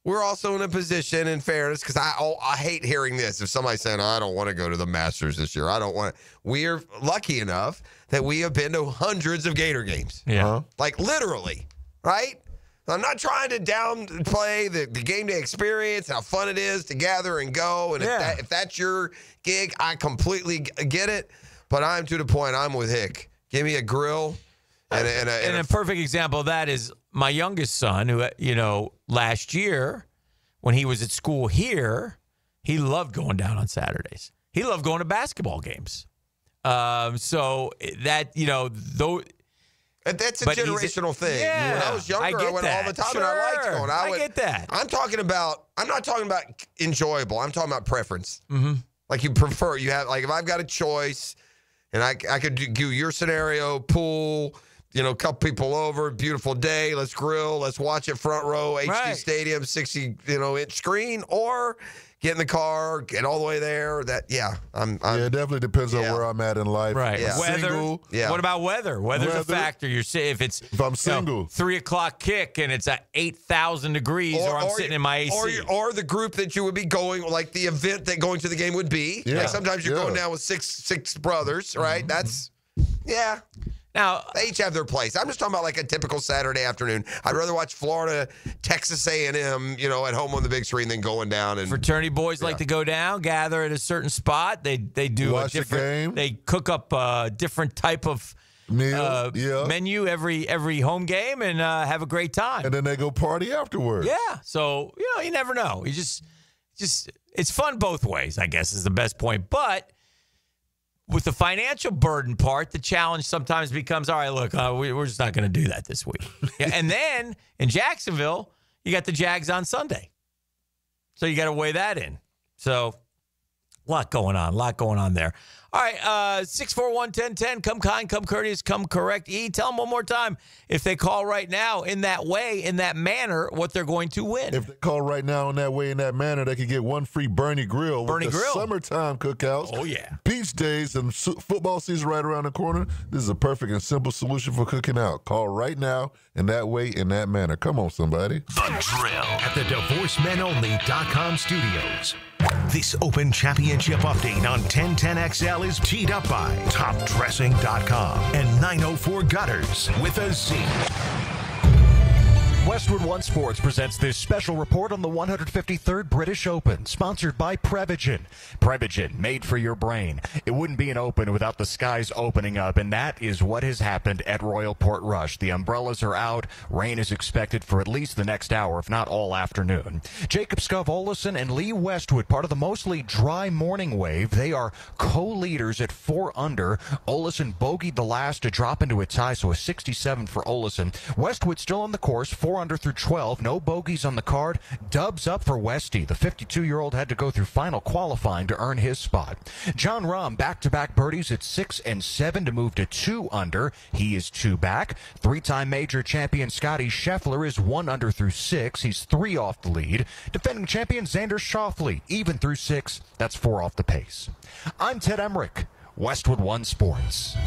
We're also in a position, in fairness, because I hate hearing this. If somebody's saying, I don't want to go to the Masters this year, I don't want to. We're lucky enough that we have been to hundreds of Gator games. Yeah. Like literally, right? I'm not trying to downplay the game day experience, how fun it is to gather and go. And if that's your gig, I completely get it. But I'm to the point, I'm with Hick. Give me a grill. And a perfect example of that is my youngest son, who, last year when he was at school here, he loved going down on Saturdays. He loved going to basketball games. So that, though. That's a generational thing. Yeah, when I was younger, I went all the time and I liked going. I get that. I'm not talking about enjoyable. I'm talking about preference. Mm-hmm. Like you prefer, you have, like if I've got a choice and I could do your scenario, pool, couple people over, beautiful day, let's grill, let's watch it front row, HD Stadium, 60 inch screen, or get in the car, get all the way there. It definitely depends on where I'm at in life. Right. Yeah. Weather. Single. Yeah. What about weather? Weather's a factor. If I'm single, 3:00 kick and it's at 8,000 degrees, or I'm sitting in my AC, or the group that you would be going, like the event that going to the game would be. Yeah. Like sometimes you're going down with six brothers, right? Mm-hmm. That's Now, they each have their place. I'm just talking about like a typical Saturday afternoon. I'd rather watch Florida, Texas A&M, at home on the big screen than going down. And fraternity boys like to go down, gather at a certain spot. They do watch a different the game. They cook up a different type of menu every home game and have a great time. And then they go party afterwards. Yeah. So, you never know. You just it's fun both ways, I guess, is the best point. But with the financial burden part, the challenge sometimes becomes, all right, look, we're just not going to do that this week. And then in Jacksonville, you got the Jags on Sunday. So you got to weigh that in. So a lot going on there. All right, 641-1010, come kind, come courteous, come correct. Tell them one more time, if they call right now in that way, in that manner, what they're going to win. If they call right now in that way, in that manner, they could get one free Bernie Grill with the summertime cookouts. Oh, yeah. Beach days and football season right around the corner. This is a perfect and simple solution for cooking out. Call right now in that way, in that manner. Come on, somebody. The Drill at the DivorceMenOnly.com studios. This Open Championship update on 1010XL is teed up by TopDressing.com and 904 Gutters with a Z. Westwood One Sports presents this special report on the 153rd British Open, sponsored by Prevagen. Prevagen, made for your brain. It wouldn't be an Open without the skies opening up, and that is what has happened at Royal Portrush. The umbrellas are out. Rain is expected for at least the next hour, if not all afternoon. Jacob Skov-Olesen and Lee Westwood, part of the mostly dry morning wave. They are co-leaders at 4 under. Olesen bogeyed the last to drop into a tie, so a 67 for Olesen. Westwood still on the course, 4 under through 12. No bogeys on the card. Dubs up for Westy. The 52-year-old had to go through final qualifying to earn his spot. John Rahm back-to-back birdies at 6 and 7 to move to 2 under. He is 2 back. 3-time major champion Scotty Scheffler is 1 under through 6. He's 3 off the lead. Defending champion Xander Schauffele, even through 6. That's 4 off the pace. I'm Ted Emmerich, Westwood One Sports.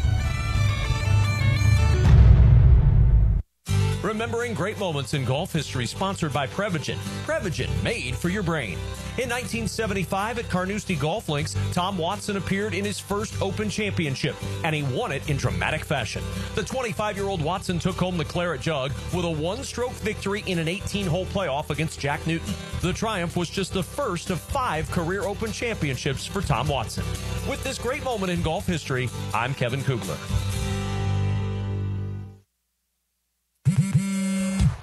Remembering great moments in golf history, sponsored by Prevagen. Prevagen, made for your brain. In 1975 at Carnoustie Golf Links, Tom Watson appeared in his first Open Championship, and he won it in dramatic fashion. The 25-year-old Watson took home the claret jug with a one-stroke victory in an 18-hole playoff against Jack Newton. The triumph was just the first of 5 career Open Championships for Tom Watson. With this great moment in golf history, I'm Kevin Kugler.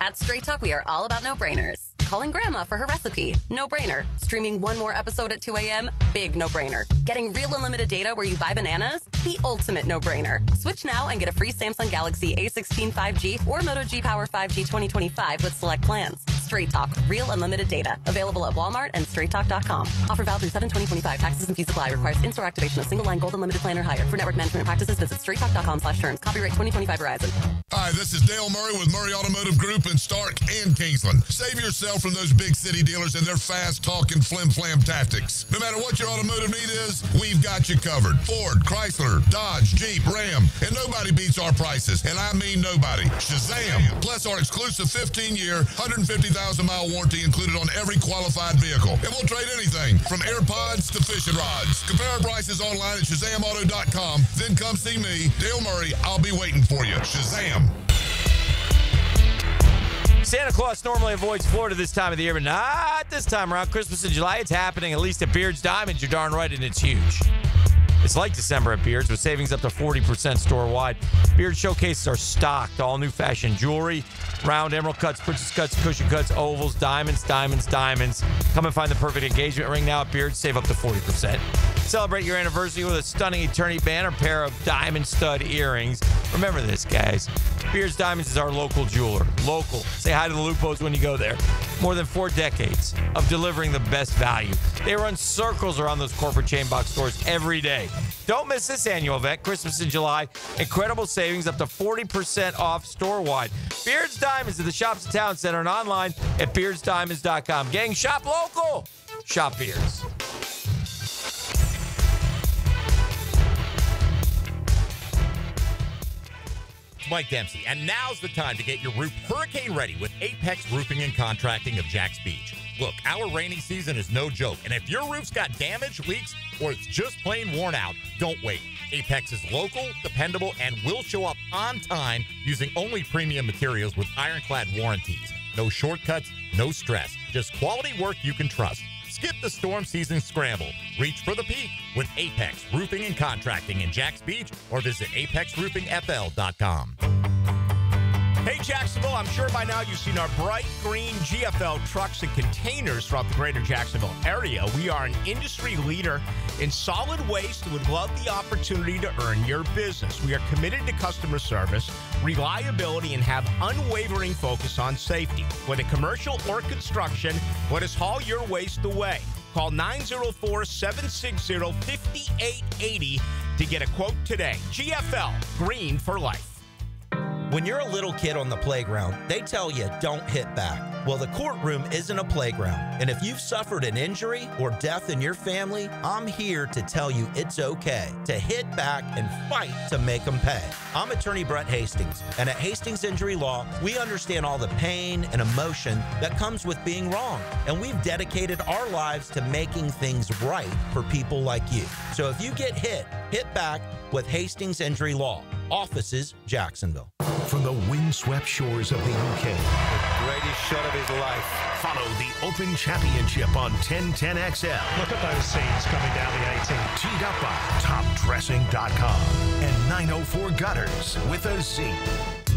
At Straight Talk, we are all about no-brainers. Calling Grandma for her recipe, no-brainer. Streaming one more episode at 2 a.m., big no-brainer. Getting real unlimited data where you buy bananas, the ultimate no-brainer. Switch now and get a free Samsung Galaxy A16 5G or Moto G Power 5G 2025 with select plans. Straight Talk, real unlimited data. Available at Walmart and straighttalk.com. Offer valid through 7/20/25. Taxes and fees apply. Requires in-store activation of single-line gold unlimited plan or higher. For network management practices, visit straighttalk.com/terms. Copyright 2025 Verizon. Hi, this is Dale Murray with Murray Automotive Group in Stark and Kingsland. Save yourself from those big city dealers and their fast-talking flim-flam tactics. No matter what your automotive need is, we've got you covered. Ford, Chrysler, Dodge, Jeep, Ram, and nobody beats our prices, and I mean nobody. Shazam! Plus our exclusive 15-year, 150,000-mile warranty included on every qualified vehicle. And we'll trade anything from AirPods to fishing rods. Compare our prices online at ShazamAuto.com. Then come see me, Dale Murray. I'll be waiting for you. Shazam! Santa Claus normally avoids Florida this time of the year, but not this time around. Christmas in July, it's happening, at least at Beard's Diamonds. You're darn right, and it's huge. It's like December at Beard's with savings up to 40% store-wide. Beard showcases are stocked. All new fashion jewelry, round emerald cuts, princess cuts, cushion cuts, ovals, diamonds, diamonds, diamonds. Come and find the perfect engagement ring now at Beard's. Save up to 40%. Celebrate your anniversary with a stunning eternity band or pair of diamond stud earrings. Remember this, guys. Beard's Diamonds is our local jeweler. Local. Say hi to the Lupos when you go there. More than 4 decades of delivering the best value. They run circles around those corporate chain box stores every day. Don't miss this annual event, Christmas in July. Incredible savings, up to 40% off store-wide. Beard's Diamonds at the Shops at Town Center and online at beardsdiamonds.com. Gang, shop local. Shop Beards. Mike Dempsey, and now's the time to get your roof hurricane ready with Apex Roofing and Contracting of Jax Beach. Look, our rainy season is no joke, and if your roof's got damage, leaks, or it's just plain worn out, don't wait. Apex is local, dependable, and will show up on time using only premium materials with ironclad warranties. No shortcuts, no stress, just quality work you can trust. Skip the storm season scramble. Reach for the peak with Apex Roofing and Contracting in Jax Beach or visit apexroofingfl.com. Hey, Jacksonville, I'm sure by now you've seen our bright green GFL trucks and containers throughout the greater Jacksonville area. We are an industry leader in solid waste and would love the opportunity to earn your business. We are committed to customer service, reliability, and have unwavering focus on safety. Whether commercial or construction, let us haul your waste away. Call 904-760-5880 to get a quote today. GFL, green for life. When you're a little kid on the playground, they tell you don't hit back. Well, the courtroom isn't a playground. And if you've suffered an injury or death in your family, I'm here to tell you it's okay to hit back and fight to make them pay. I'm attorney Brett Hastings, and at Hastings Injury Law, we understand all the pain and emotion that comes with being wrong. And we've dedicated our lives to making things right for people like you. So if you get hit back with Hastings Injury Law. Offices, Jacksonville. From the windswept shores of the UK. Great shot of his life. Follow the Open Championship on 1010XL. Look at those scenes coming down the 18. Teed up by topdressing.com and 904 Gutters with a Z.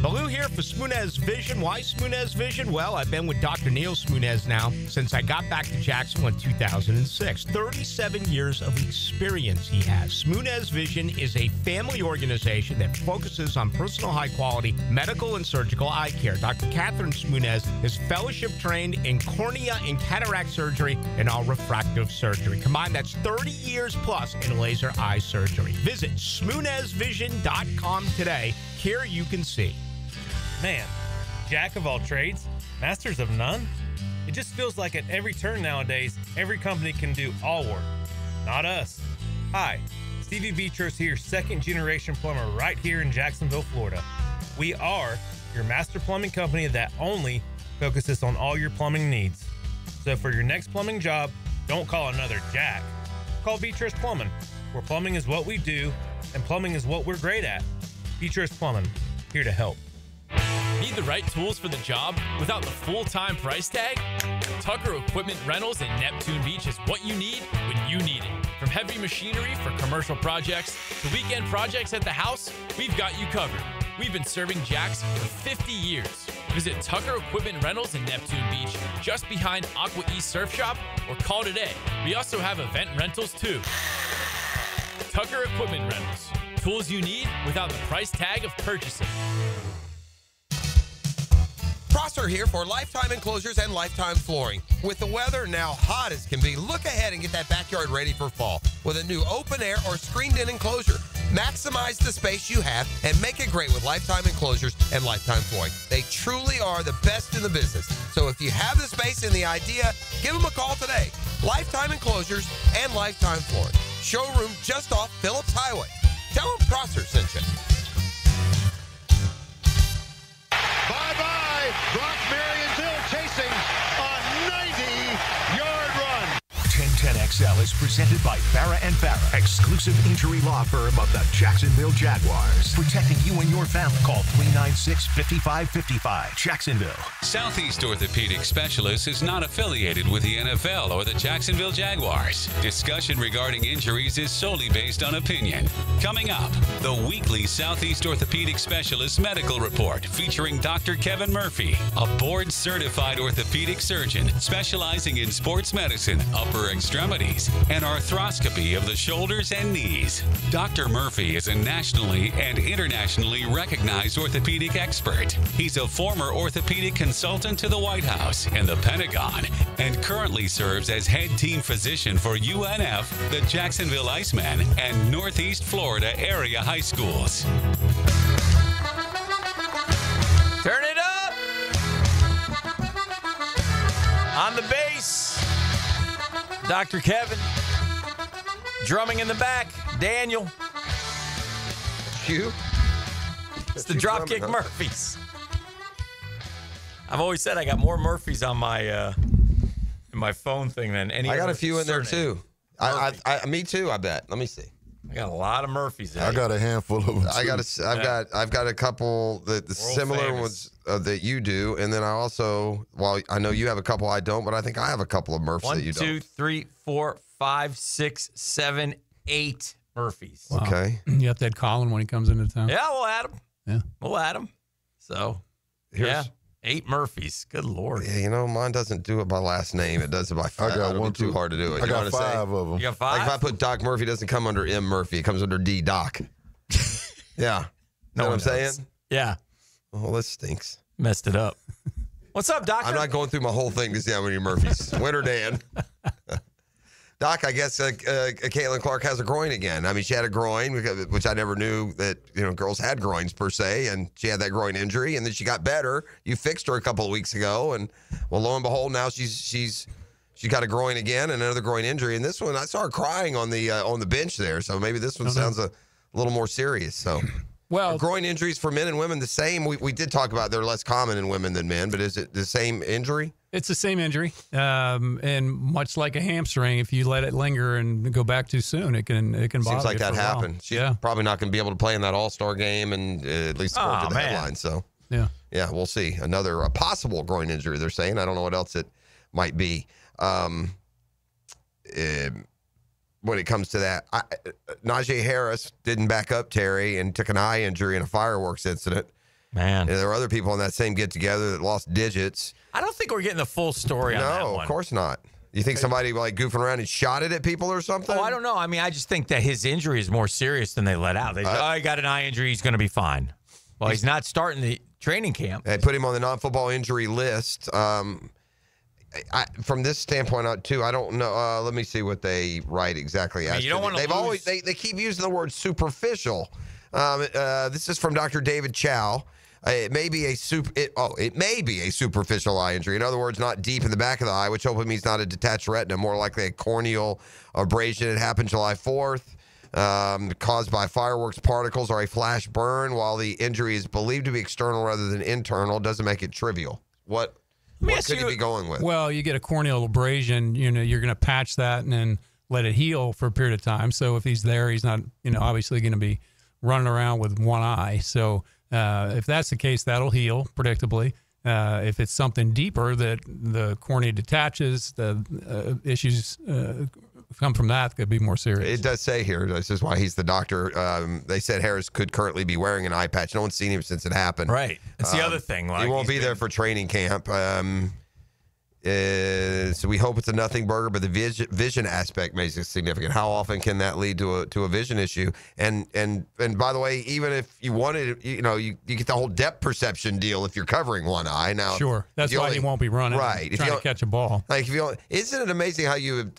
Baloo here for Smoonez Vision. Why Smoonez Vision? Well, I've been with Dr. Neil Smoonez now since I got back to Jacksonville in 2006. 37 years of experience he has. Smoonez Vision is a family organization that focuses on personal high-quality medical and surgical eye care. Dr. Catherine Smoonez is fellowship trained in cornea and cataract surgery and all refractive surgery. Combined, that's 30 years plus in laser eye surgery. Visit SmoonezVision.com today. Here you can see. Man, jack of all trades, masters of none? It just feels like at every turn nowadays, every company can do all work. Not us. Hi, Stevie Beatrice here, second generation plumber right here in Jacksonville, Florida. We are your master plumbing company that only focuses on all your plumbing needs. So for your next plumbing job, don't call another Jack. Call Beatrice Plumbing, where plumbing is what we do and plumbing is what we're great at. Beatrice Plumbing, here to help. Need the right tools for the job without the full-time price tag? Tucker Equipment Rentals in Neptune Beach is what you need when you need it. From heavy machinery for commercial projects to weekend projects at the house, we've got you covered. We've been serving Jacks for 50 years. Visit Tucker Equipment Rentals in Neptune Beach, just behind Aqua East Surf Shop, or call today. We also have event rentals too. Tucker Equipment Rentals. Tools you need without the price tag of purchasing. Prosser here for Lifetime Enclosures and Lifetime Flooring. With the weather now hot as can be, look ahead and get that backyard ready for fall with a new open air or screened-in enclosure. Maximize the space you have and make it great with Lifetime Enclosures and Lifetime Flooring. They truly are the best in the business. So if you have the space and the idea, give them a call today. Lifetime Enclosures and Lifetime Flooring. Showroom just off Phillips Highway. Tell them Prosser sent you. Bye-bye. Brock Marionville chasing a 90-yard run. 1010XL is presented by Farrah & Farrah, exclusive injury law firm of the Jacksonville Jaguars. Protecting you and your family. Call 396-5555. Jacksonville. Southeast Orthopedic Specialists is not affiliated with the NFL or the Jacksonville Jaguars. Discussion regarding injuries is solely based on opinion. Coming up, the weekly Southeast Orthopedic Specialist Medical Report featuring Dr. Kevin Murphy, a board-certified orthopedic surgeon specializing in sports medicine, upper extremities, and arthroscopy of the shoulders and knees. Dr. Murphy is a nationally and internationally recognized orthopedic expert. He's a former orthopedic consultant to the White House and the Pentagon, and currently serves as head team physician for UNF, the Jacksonville Icemen, and Northeast Florida area high schools. Turn it up! On the bass, Dr. Kevin. Drumming in the back, Daniel. You? It's the Dropkick Murphys. I've always said I got more Murphys on my in my phone thing than any. I got a few in there surname. too. Me too. I bet. Let me see. I got a lot of Murphys. I got a handful of them. I've got a couple the similar ones that you do, and then I also, I know you have a couple I don't, but I think I have a couple of Murphs that you don't. 1, 2, 3, 4, 5, 6, 7, 8 Murphys. Wow. Okay. You have to add Colin when he comes into town. Yeah, we'll add him. Yeah, we'll add him. So, yeah, 8 Murphys. Good Lord. Yeah, mine doesn't do it by last name. It does it by five. I got one too hard to do it. I got 5 of them. You got 5? Like if I put Doc Murphy, it doesn't come under M Murphy. It comes under D Doc. Yeah. Know what I'm saying? Yeah. Oh, this stinks. Messed it up. What's up, Doctor? I'm not going through my whole thing to see how many Murphys. Winter Dan. Doc, I guess Caitlin Clark has a groin again. I mean, she had a groin, which I never knew that girls had groins per se, and she had that groin injury, and then she got better. You fixed her a couple of weeks ago, and well, lo and behold, now she's got a groin again and another groin injury. And this one, I saw her crying on the bench there, so maybe this one sounds a little more serious. So, well, groin injuries for men and women the same. We did talk about they're less common in women than men, but is it the same injury? It's the same injury, and much like a hamstring, if you let it linger and go back too soon, it can bother you. Seems like that for a while. happened. She's probably not going to be able to play in that All-Star game, and at least according to the headline. So Yeah. Yeah, we'll see. Another possible groin injury, they're saying. I don't know what else it might be. When it comes to that, Najee Harris didn't back up Terry and took an eye injury in a fireworks incident. Man. And there were other people in that same get-together that lost digits. I don't think we're getting the full story on that one. No, of course not. You think somebody like goofing around and shot it at people or something? Oh, I don't know. I mean, I just think that his injury is more serious than they let out. They say, he got an eye injury. He's going to be fine. Well, he's not starting the training camp. They put him on the non-football injury list. From this standpoint, too, I don't know. Let me see what they write exactly. I mean, you don't want to They keep using the word superficial. This is from Dr. David Chow. It may be a superficial eye injury. In other words, not deep in the back of the eye, which hopefully means not a detached retina, more likely a corneal abrasion. It happened July 4th, caused by fireworks particles or a flash burn. While the injury is believed to be external rather than internal, it doesn't make it trivial. What could he be going with? Well, you get a corneal abrasion. You're going to patch that and then let it heal for a period of time. So if he's there, he's not, obviously going to be running around with one eye. So if that's the case, that'll heal predictably. If it's something deeper that the cornea detaches, the issues come from that could be more serious. It does say here, this is why he's the doctor. They said Harris could currently be wearing an eye patch. No one's seen him since it happened. Right. That's the other thing. He won't be there for training camp. So we hope it's a nothing burger, but the vision aspect makes it significant. How often can that lead to a vision issue? And by the way, even if you wanted, you get the whole depth perception deal if you're covering one eye. Now, sure, that's why he won't be running, right? Trying to catch a ball. Like isn't it amazing how you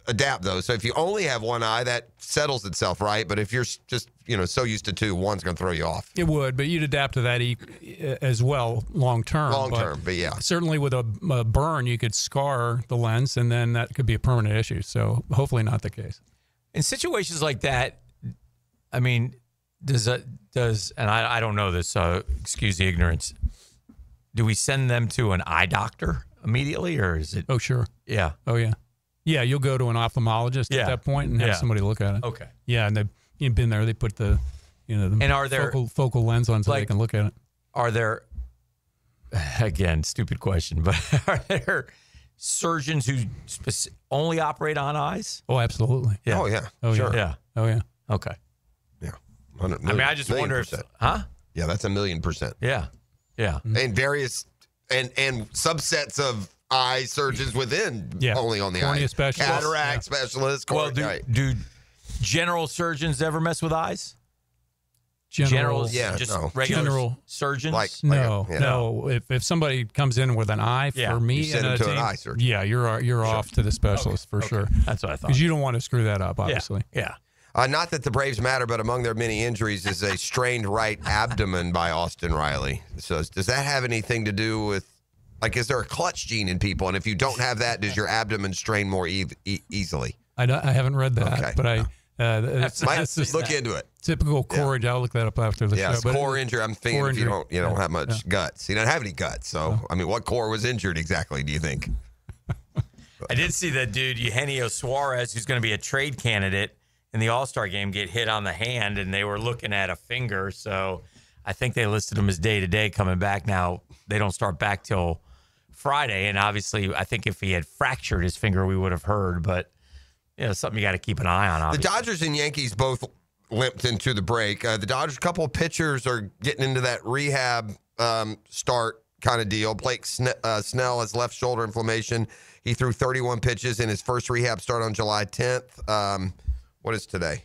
adapt though? So if you only have one eye, that settles itself, right? But if you're just so used to two, one's going to throw you off. It would, but you'd adapt to that as well long term. But yeah, certainly with a burn, you could scar the lens, and then that could be a permanent issue. So hopefully not the case. In situations like that, I mean, does and I don't know this, so excuse the ignorance. Do we send them to an eye doctor immediately, or is it? Oh, sure. Yeah. Oh, yeah. Yeah, you'll go to an ophthalmologist at that point and have somebody look at it. Okay. Yeah, and you've been there. They put the and are there focal lens on so they can look at it. Are there, again, stupid question, but are there surgeons who only operate on eyes? Oh, absolutely. Yeah. Oh, yeah. Oh, sure. Yeah. Oh, yeah. Okay. Yeah. I mean, I just wonder if, Yeah, that's 1,000,000%. Yeah. Yeah. And various and subsets of eye surgeons within only on the cornea eye. specialists, Cataract specialists. Well, do general surgeons ever mess with eyes? Generals, regular surgeons. No. If somebody comes in with an eye, for me, you send them to an eye surgeon. Yeah, you're off to the specialist for sure. That's what I thought. Because you don't want to screw that up, obviously. Yeah. Not that the Braves matter, but among their many injuries is a strained right abdomen by Austin Riley. So does that have anything to do with, is there a clutch gene in people? And if you don't have that, does your abdomen strain more easily? I haven't read that, but I look into it. Typical core injury. I'll look that up after the show. It's core injury. I'm thinking if you don't have much guts. He doesn't have any guts. So I mean, what core was injured exactly? Do you think? I did see that dude Eugenio Suarez, who's going to be a trade candidate in the All-Star game, get hit on the hand, and they were looking at a finger. So I think they listed him as day-to-day coming back. Now they don't start back till Friday, and obviously I think if he had fractured his finger, we would have heard. But something you got to keep an eye on. Obviously. The Dodgers and Yankees both limped into the break. The Dodgers, a couple of pitchers are getting into that rehab start kind of deal. Blake Snell has left shoulder inflammation. He threw 31 pitches in his first rehab start on July 10th. What is today?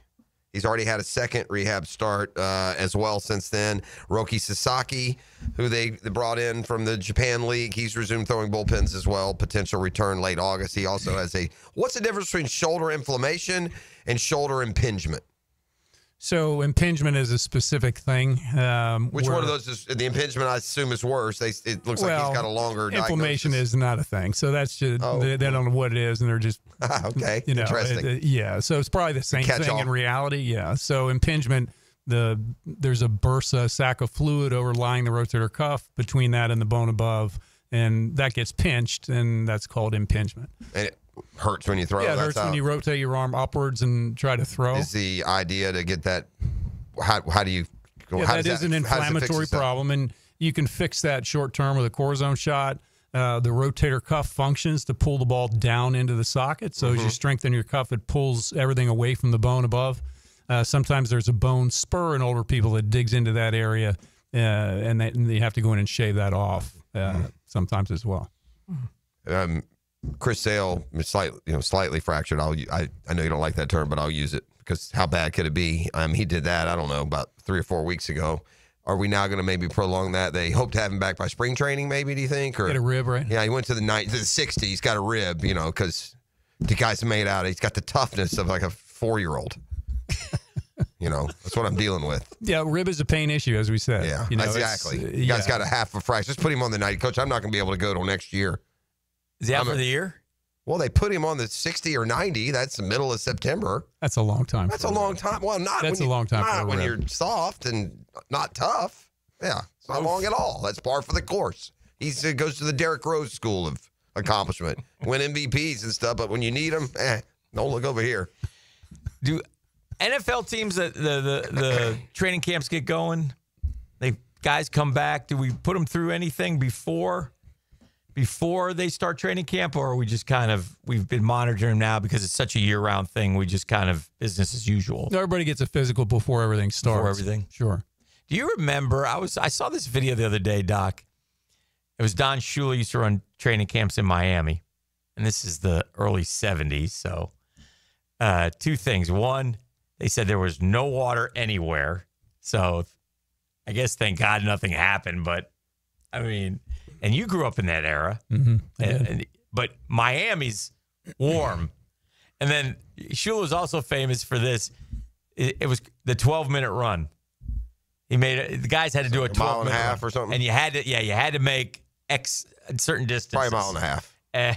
He's already had a second rehab start as well since then. Roki Sasaki, who they brought in from the Japan League, he's resumed throwing bullpens as well. Potential return late August. He also has what's the difference between shoulder inflammation and shoulder impingement? So impingement is a specific thing. Which one of those is the impingement? I assume is worse. It looks like he's got a longer inflammation diagnosis. Is not a thing. So that's just they don't know what it is, and they're just okay. Interesting. So it's probably the same thing in reality. Yeah. So impingement, there's a bursa, sac of fluid overlying the rotator cuff between that and the bone above, and that gets pinched, and that's called impingement. And it hurts when you throw. Yeah, it hurts when you rotate your arm upwards and try to throw. Is the idea to get that? How do you? That is an inflammatory problem, and you can fix that short term with a core zone shot. The rotator cuff functions to pull the ball down into the socket. So as you strengthen your cuff, it pulls everything away from the bone above. Sometimes there's a bone spur in older people that digs into that area, and you have to go in and shave that off sometimes as well. Chris Sale, slightly fractured. I know you don't like that term, but I'll use it because how bad could it be? He did that, I don't know, about 3 or 4 weeks ago. Are we now going to maybe prolong that? They hope to have him back by spring training, maybe, do you think? Or get a rib, right? Yeah, he went to the 60s. He's got a rib, because the guy's made out. He's got the toughness of like a 4-year-old. That's what I'm dealing with. Yeah, rib is a pain issue, as we said. Yeah, exactly. You guys got a half a fracture. Just put him on the 90. Coach, I'm not going to be able to go till next year. Is he out for the year? Well, they put him on the 60 or 90. That's the middle of September. That's a long time. That's a long time. Well, That's a long time not when you're soft and not tough. Yeah, it's not long at all. That's par for the course. He goes to the Derrick Rose School of Accomplishment, win MVPs and stuff. But when you need them, don't look over here. Do NFL teams that the training camps get going? Guys come back. Do we put them through anything before they start training camp, or are we just we've been monitoring them now because it's such a year-round thing? We just kind of business as usual. Everybody gets a physical before everything starts. Before everything? Sure. Do you remember, I saw this video the other day, Doc. It was Don Shula used to run training camps in Miami, and this is the early 70s. So 2 things. One, they said there was no water anywhere. So I guess thank God nothing happened, but I mean... And you grew up in that era. But Miami's warm. And then Shula was also famous for this. It was the 12-minute run. The guys had to do a 12-minute mile and a half or something. And you had to make X certain distance. Probably a mile and a half. And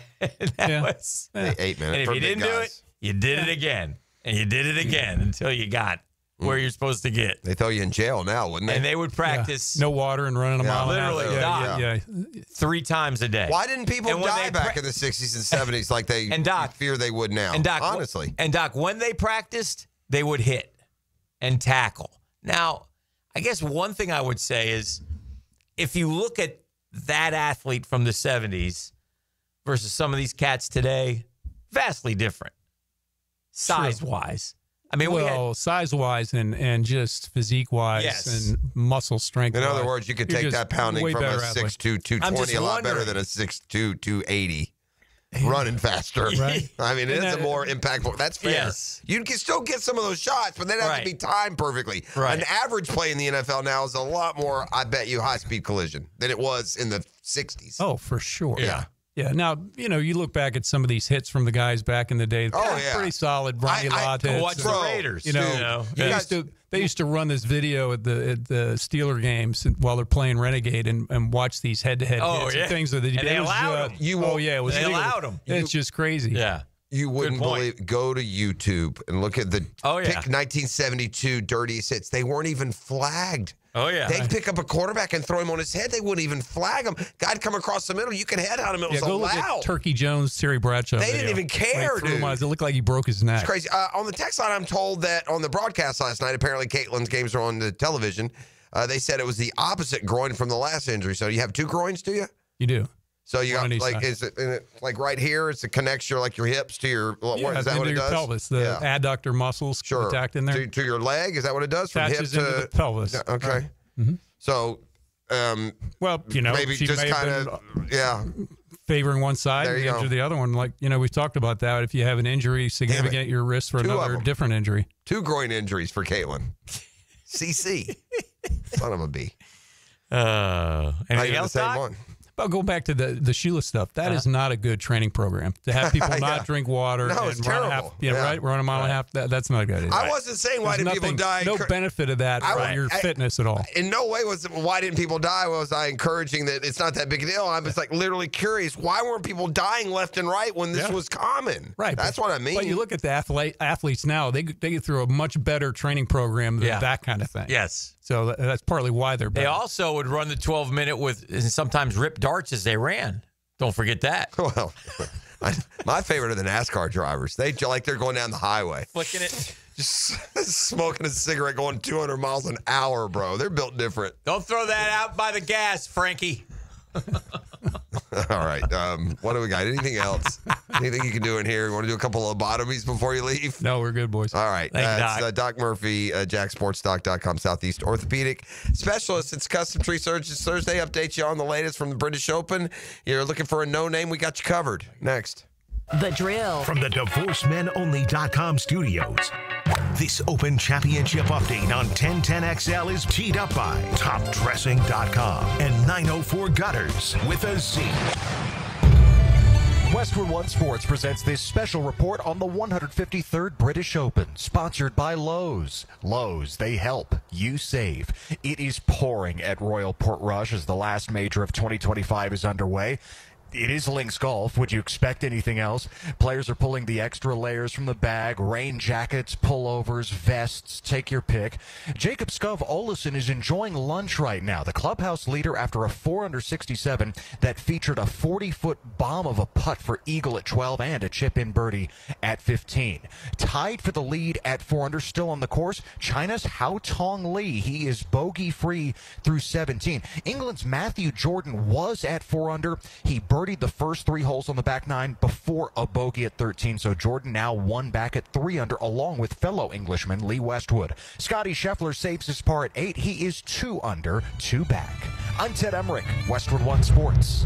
that was 8 minutes. And if you didn't do it, you did it again. And you did it again until you got where you're supposed to get. They throw you in jail now, wouldn't they? And they would practice. No water and running a mile and a half. Literally, 3 times a day. Why didn't people die back in the 60s and 70s like they fear they would now? And Doc, honestly. And Doc, when they practiced, they would hit and tackle. Now, I guess one thing I would say is if you look at that athlete from the 70s versus some of these cats today, vastly different, size-wise. I mean, size-wise and just physique-wise and muscle strength. In other words, you could take that pounding from a 6'2", 220 a lot better than a 6'2", 280. Running faster. Right. I mean, it is a more impactful. That's fair. Yes. You can still get some of those shots, but they'd have to be timed perfectly. Right. An average play in the NFL now is a lot more, I bet you, high-speed collision than it was in the 60s. Oh, for sure. Yeah. Yeah. Now, you look back at some of these hits from the guys back in the day. Pretty solid. Ronnie Lott hits. Watch the Raiders. They used to run this video at the Steeler games while they're playing Renegade and watch these head-to-head hits and things that they allowed them. They allowed them. It's just crazy. Yeah. You wouldn't believe. Go to YouTube and look at the pick 1972 dirtiest hits. They weren't even flagged. Oh, yeah. They'd pick up a quarterback and throw him on his head. They wouldn't even flag him. Guy'd come across the middle. You could head on him. It was go allowed. Look at Turkey Jones, Terry Bradshaw. They didn't even care, dude. It looked like he broke his neck. It's crazy. On the text line, I'm told that on the broadcast last night, apparently Caitlin's games are on the television. They said it was the opposite groin from the last injury. So you have 2 groins, do you? You do. So you got is it like right here? It's it connects your hips to your. Is that what it does? Pelvis, the adductor muscles attacked in there to your leg. Is that what it does? From hip to the pelvis. Yeah, okay. So, maybe she just kind of favoring one side there and you injure go. the other one. Like we've talked about that. If you have an injury significant at your wrist for another different injury, 2 groin injuries for Caitlin. CC, son of a B. Anything else, the same Doc? one. I'll go back to the Shula stuff. That is not a good training program to have people not drink water No, it's and run a half. terrible. Run a mile and a half. That's not good. I wasn't saying why didn't people die. No benefit of that for your fitness at all. In no way was why didn't people die. Was I encouraging that it's not that big a deal? I was literally curious. Why weren't people dying left and right when this was common? Right. That's what I mean. But you look at the athletes now. They get through a much better training program than that kind of thing. Yes. So that's partly why they're better. They also would run the 12-minute with and sometimes rip darts as they ran. Don't forget that. Well, my favorite are the NASCAR drivers. They're going down the highway. Flicking it. Just smoking a cigarette going 200 miles an hour, bro. They're built different. Don't throw that out by the gas, Frankie. All right. What do we got? Anything else? Anything you can do in here? You want to do a couple of lobotomies before you leave? No, we're good, boys. All right. It's Doc Murphy, jacksportsdoc.com, Southeast Orthopedic Specialist. It's Custom Tree Surgeons Thursday. Update you on the latest from the British Open. You're looking for a no-name, we got you covered. Next. The Drill. From the DivorceMenOnly.com studios. This Open Championship update on 1010XL is teed up by TopDressing.com and 904 Gutters with a Z. Westwood One Sports presents this special report on the 153rd British Open, sponsored by Lowe's. Lowe's, they help, you save. It is pouring at Royal Portrush as the last major of 2025 is underway. It is links golf. Would you expect anything else? Players are pulling the extra layers from the bag, rain jackets, pullovers, vests, take your pick. Jacob Skov Olesen is enjoying lunch right now. The clubhouse leader after a 4-under 67 that featured a 40-foot bomb of a putt for eagle at 12 and a chip-in birdie at 15. Tied for the lead at 4-under, still on the course, China's Hao Tong Lee. He is bogey-free through 17. England's Matthew Jordan was at 4-under. He birdied the first 3 holes on the back 9 before a bogey at 13, so Jordan now 1 back at 3-under along with fellow Englishman Lee Westwood. Scotty Scheffler saves his par at 8. He is 2 under, 2 back. I'm Ted Emmerich, Westwood One Sports.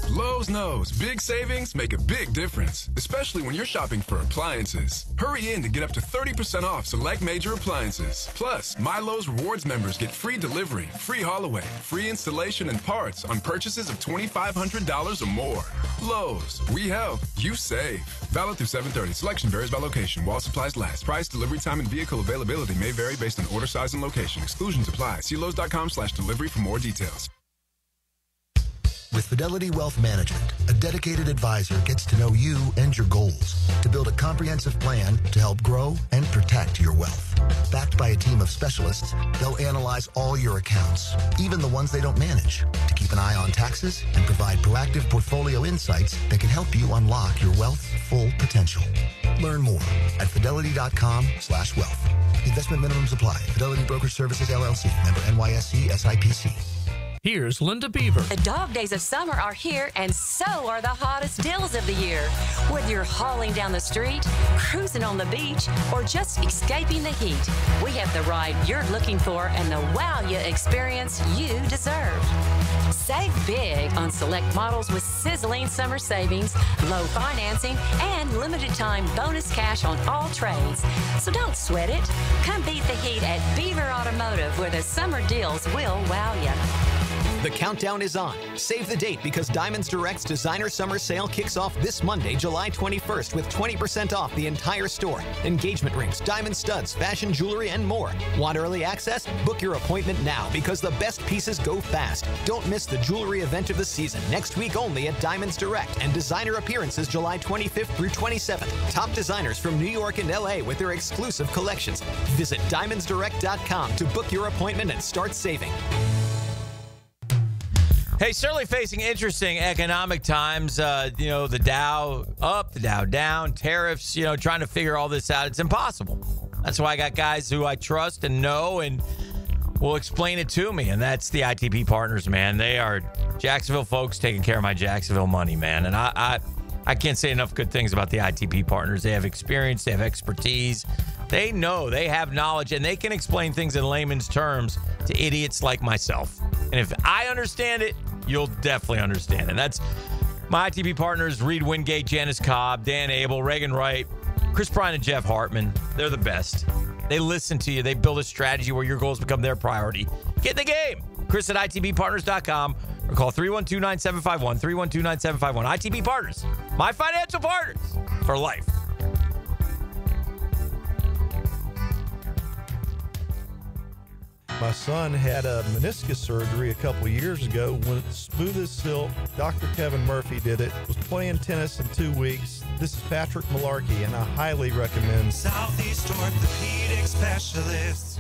Lowe's knows big savings make a big difference, especially when you're shopping for appliances. Hurry in to get up to 30% off select major appliances. Plus, My Lowe's Rewards members get free delivery, free haul away, free installation and parts on purchases of $2,500 or more. Lowe's, we help, you save. Valid through 7/30. Selection varies by location while supplies last. Price, delivery time, and vehicle availability may vary based on order size and location. Exclusions apply. See Lowe's.com/delivery for more details. With Fidelity Wealth Management, a dedicated advisor gets to know you and your goals to build a comprehensive plan to help grow and protect your wealth. Backed by a team of specialists, they'll analyze all your accounts, even the ones they don't manage, to keep an eye on taxes and provide proactive portfolio insights that can help you unlock your wealth's full potential. Learn more at fidelity.com/wealth. Investment minimums apply. Fidelity Brokerage Services, LLC. Member NYSE SIPC. Here's Linda Beaver. The dog days of summer are here, and so are the hottest deals of the year. Whether you're hauling down the street, cruising on the beach, or just escaping the heat, we have the ride you're looking for and the wow you experience you deserve. Save big on select models with sizzling summer savings, low financing, and limited time bonus cash on all trades. So don't sweat it. Come beat the heat at Beaver Automotive, where the summer deals will wow you. The countdown is on. Save the date because Diamonds Direct's Designer Summer Sale kicks off this Monday, July 21st with 20% off the entire store. Engagement rings, diamond studs, fashion jewelry, and more. Want early access? Book your appointment now because the best pieces go fast. Don't miss the jewelry event of the season next week only at Diamonds Direct, and designer appearances July 25th through 27th. Top designers from New York and LA with their exclusive collections. Visit diamondsdirect.com to book your appointment and start saving. Hey, certainly facing interesting economic times. The Dow up, the Dow down, tariffs, trying to figure all this out. It's impossible. That's why I got guys who I trust and know and will explain it to me. And that's the ITP Partners, man. They are Jacksonville folks taking care of my Jacksonville money, man. And I can't say enough good things about the ITP Partners. They have experience. They have expertise. They know. They have knowledge. And they can explain things in layman's terms to idiots like myself. And if I understand it, you'll definitely understand it. That's my ITP Partners, Reed Wingate, Janice Cobb, Dan Abel, Reagan Wright, Chris Bryan, and Jeff Hartman. They're the best. They listen to you. They build a strategy where your goals become their priority. Get in the game. Chris at ITBPartners.com or call 312-9751, 312-9751. ITP Partners, my financial partners for life. My son had a meniscus surgery a couple of years ago. When it's smooth as silk, Dr. Kevin Murphy did it. Was playing tennis in 2 weeks. This is Patrick Malarkey, and I highly recommend Southeast Orthopedic Specialists.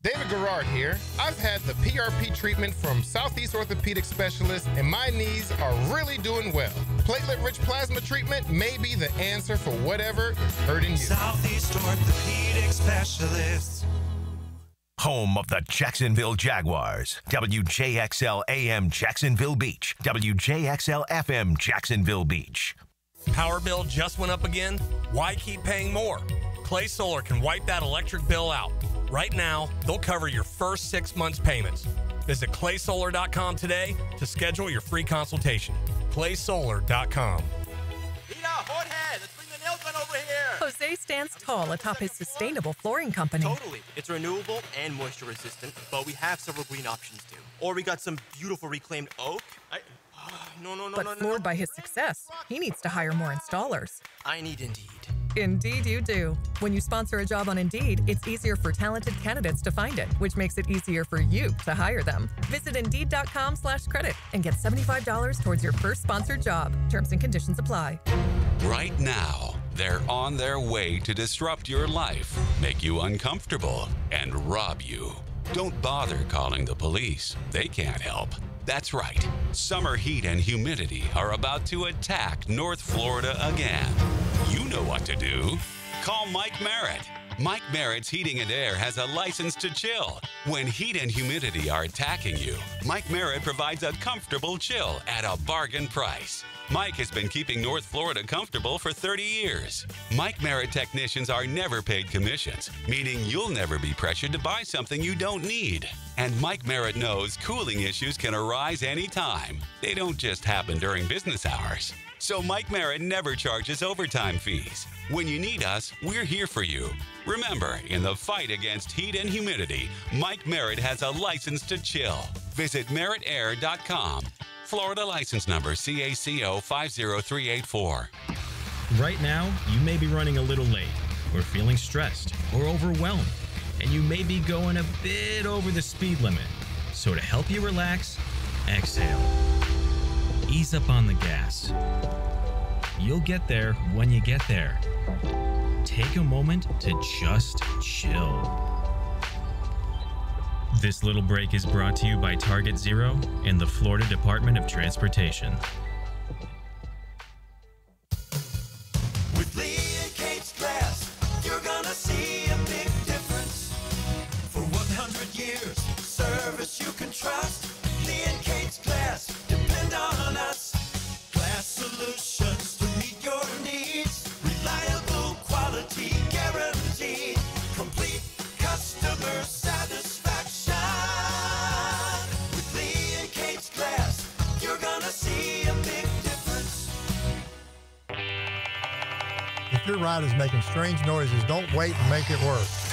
David Garrard here. I've had the PRP treatment from Southeast Orthopedic Specialists, and my knees are really doing well. Platelet-rich plasma treatment may be the answer for whatever is hurting you. Southeast Orthopedic Specialists. Home of the Jacksonville Jaguars. WJXL AM Jacksonville Beach. WJXL FM Jacksonville Beach. Power bill just went up again? Why keep paying more? Clay Solar can wipe that electric bill out. Right now, they'll cover your first 6 months' payments. Visit claysolar.com today to schedule your free consultation. claysolar.com. Let's bring the nail gun over here. Jose stands tall atop his sustainable flooring company. Totally. It's renewable and moisture resistant, but we have several green options too. Or we got some beautiful reclaimed oak. But floored by his success, he needs to hire more installers. I need Indeed. Indeed you do. When you sponsor a job on Indeed, it's easier for talented candidates to find it, which makes it easier for you to hire them. Visit Indeed.com/credit and get $75 towards your first sponsored job. Terms and conditions apply. Right now, they're on their way to disrupt your life, make you uncomfortable, and rob you. Don't bother calling the police. They can't help. That's right. Summer heat and humidity are about to attack North Florida again. You know what to do. Call Mike Merritt. Mike Merritt's Heating and Air has a license to chill. When heat and humidity are attacking you, Mike Merritt provides a comfortable chill at a bargain price. Mike has been keeping North Florida comfortable for 30 years. Mike Merritt technicians are never paid commissions, meaning you'll never be pressured to buy something you don't need. And Mike Merritt knows cooling issues can arise anytime. They don't just happen during business hours. So Mike Merritt never charges overtime fees. When you need us, we're here for you. Remember, in the fight against heat and humidity, Mike Merritt has a license to chill. Visit merrittair.com. Florida license number CACO 50384. Right now, you may be running a little late, or feeling stressed, or overwhelmed, and you may be going a bit over the speed limit. So to help you relax, exhale. Ease up on the gas. You'll get there when you get there. Take a moment to just chill. This little break is brought to you by Target Zero and the Florida Department of Transportation. With Lee and Kate's glass, you're gonna see a big difference. For 100 years, service you can trust. Lee and Kate's glass, depend on us. Glass solutions to meet your needs. Reliable quality guaranteed. Complete customer satisfaction. With Lee and Kate's glass, you're gonna see a big difference. If your ride is making strange noises, don't wait and make it worse.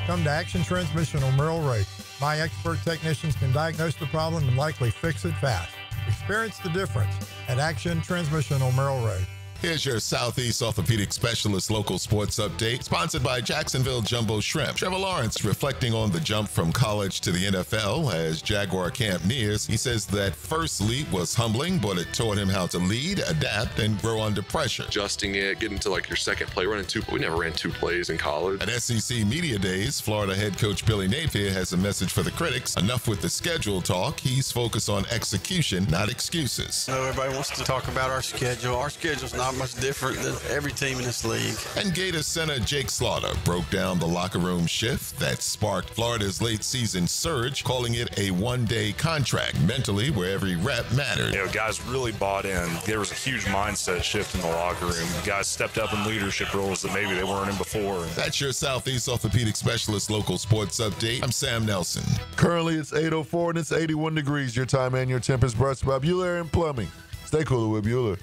Come to Action Transmission on Merrill Road. My expert technicians can diagnose the problem and likely fix it fast. Experience the difference at Action Transmission on Merrill Road. Here's your Southeast Orthopedic Specialist local sports update, sponsored by Jacksonville Jumbo Shrimp. Trevor Lawrence reflecting on the jump from college to the NFL as Jaguar camp nears. He says that first leap was humbling, but it taught him how to lead, adapt, and grow under pressure. Adjusting it, getting to like your second play, running two. We never ran 2 plays in college. At SEC Media Days, Florida head coach Billy Napier has a message for the critics. Enough with the schedule talk. He's focused on execution, not excuses. I know everybody wants to talk about our schedule. Our schedule's not much different than every team in this league. And Gators center Jake Slaughter broke down the locker room shift that sparked Florida's late season surge, calling it a one-day contract, mentally where every rep mattered. You know, guys really bought in. There was a huge mindset shift in the locker room. Guys stepped up in leadership roles that maybe they weren't in before. That's your Southeast Orthopedic Specialist local sports update. I'm Sam Nelson. Currently it's 8:04 and it's 81 degrees. Your time and your temp is brought to you by Bueller and Plumbing. Stay cooler with Bueller.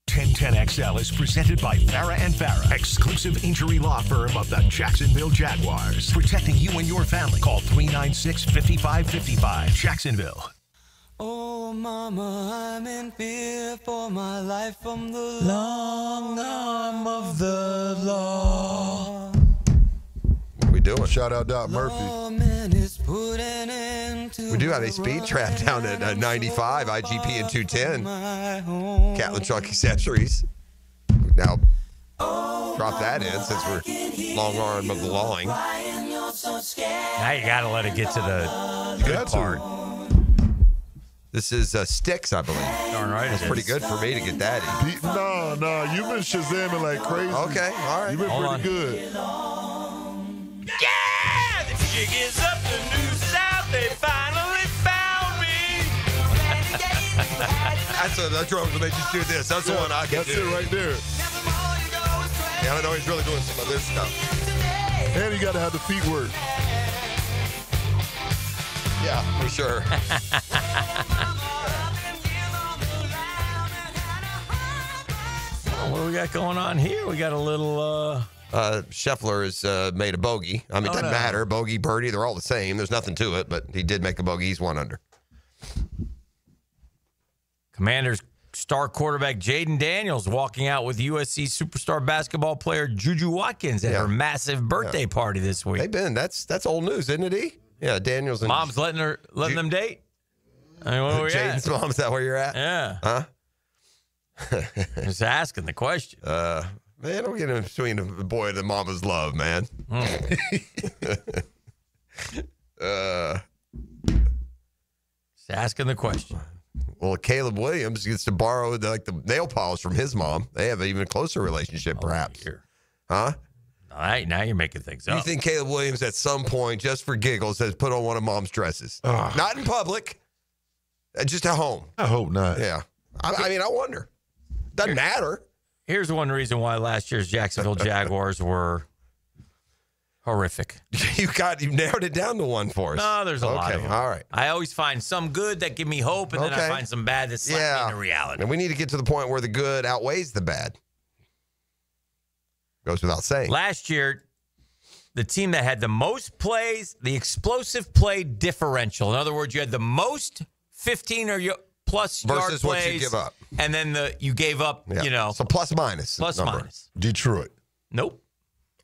1010XL is presented by Farah and Farah, exclusive injury law firm of the Jacksonville Jaguars. Protecting you and your family. Call 396-5555. Jacksonville. Oh, mama, I'm in fear for my life from the long arm of the law. What are we doing? Shout out Doc Murphy. We do have a speed trap down at 95, IGP and 210. Catlin Truck Accessories. Now, drop that in since we're long arm of the lawing. Now you got to let it get to the good part. This is Sticks, I believe. Darn right. It's pretty good for me to get that in. No, you've been Shazamming like crazy. Okay, all right. You've been pretty good. Yeah! The jig is up, the news is out, they finally found me. That's the drums when they just do this. That's the one I can That's do. it right there. Yeah, I know he's really doing some of this stuff. And you got to have the feet work. Yeah, for sure. What do we got going on here? We got a little... Scheffler has made a bogey. I mean, it doesn't matter. Bogey, birdie, they're all the same. There's nothing to it, but he did make a bogey. He's 1 under. Commanders star quarterback Jaden Daniels walking out with USC superstar basketball player Juju Watkins at her massive birthday party this week. They've been. That's old news, isn't it, E? Yeah, Daniels and... Mom's letting them date? I mean, where are we Jaden's at? mom, is that where you're at? Yeah. Huh? Just asking the question. Man, don't get in between the boy and the mama's love, man. Just asking the question. Well, Caleb Williams gets to borrow the nail polish from his mom. They have an even closer relationship, perhaps. Huh? All right, now you're making things up. You think Caleb Williams at some point, just for giggles, has put on one of mom's dresses? Not in public, just at home. I hope not. Yeah. I mean, I wonder. Doesn't matter. Here's one reason why last year's Jacksonville Jaguars were horrific. You narrowed it down to one for us. No, there's a lot of them. All right. I always find some good that give me hope, and then I find some bad that slap me into reality. And we need to get to the point where the good outweighs the bad. Goes without saying. Last year, the team that had the most plays, the explosive play differential. In other words, you had the most 15 or plus versus yard plays, what you give up. And then you gave up, So plus minus. Plus number. minus. Detroit. Nope.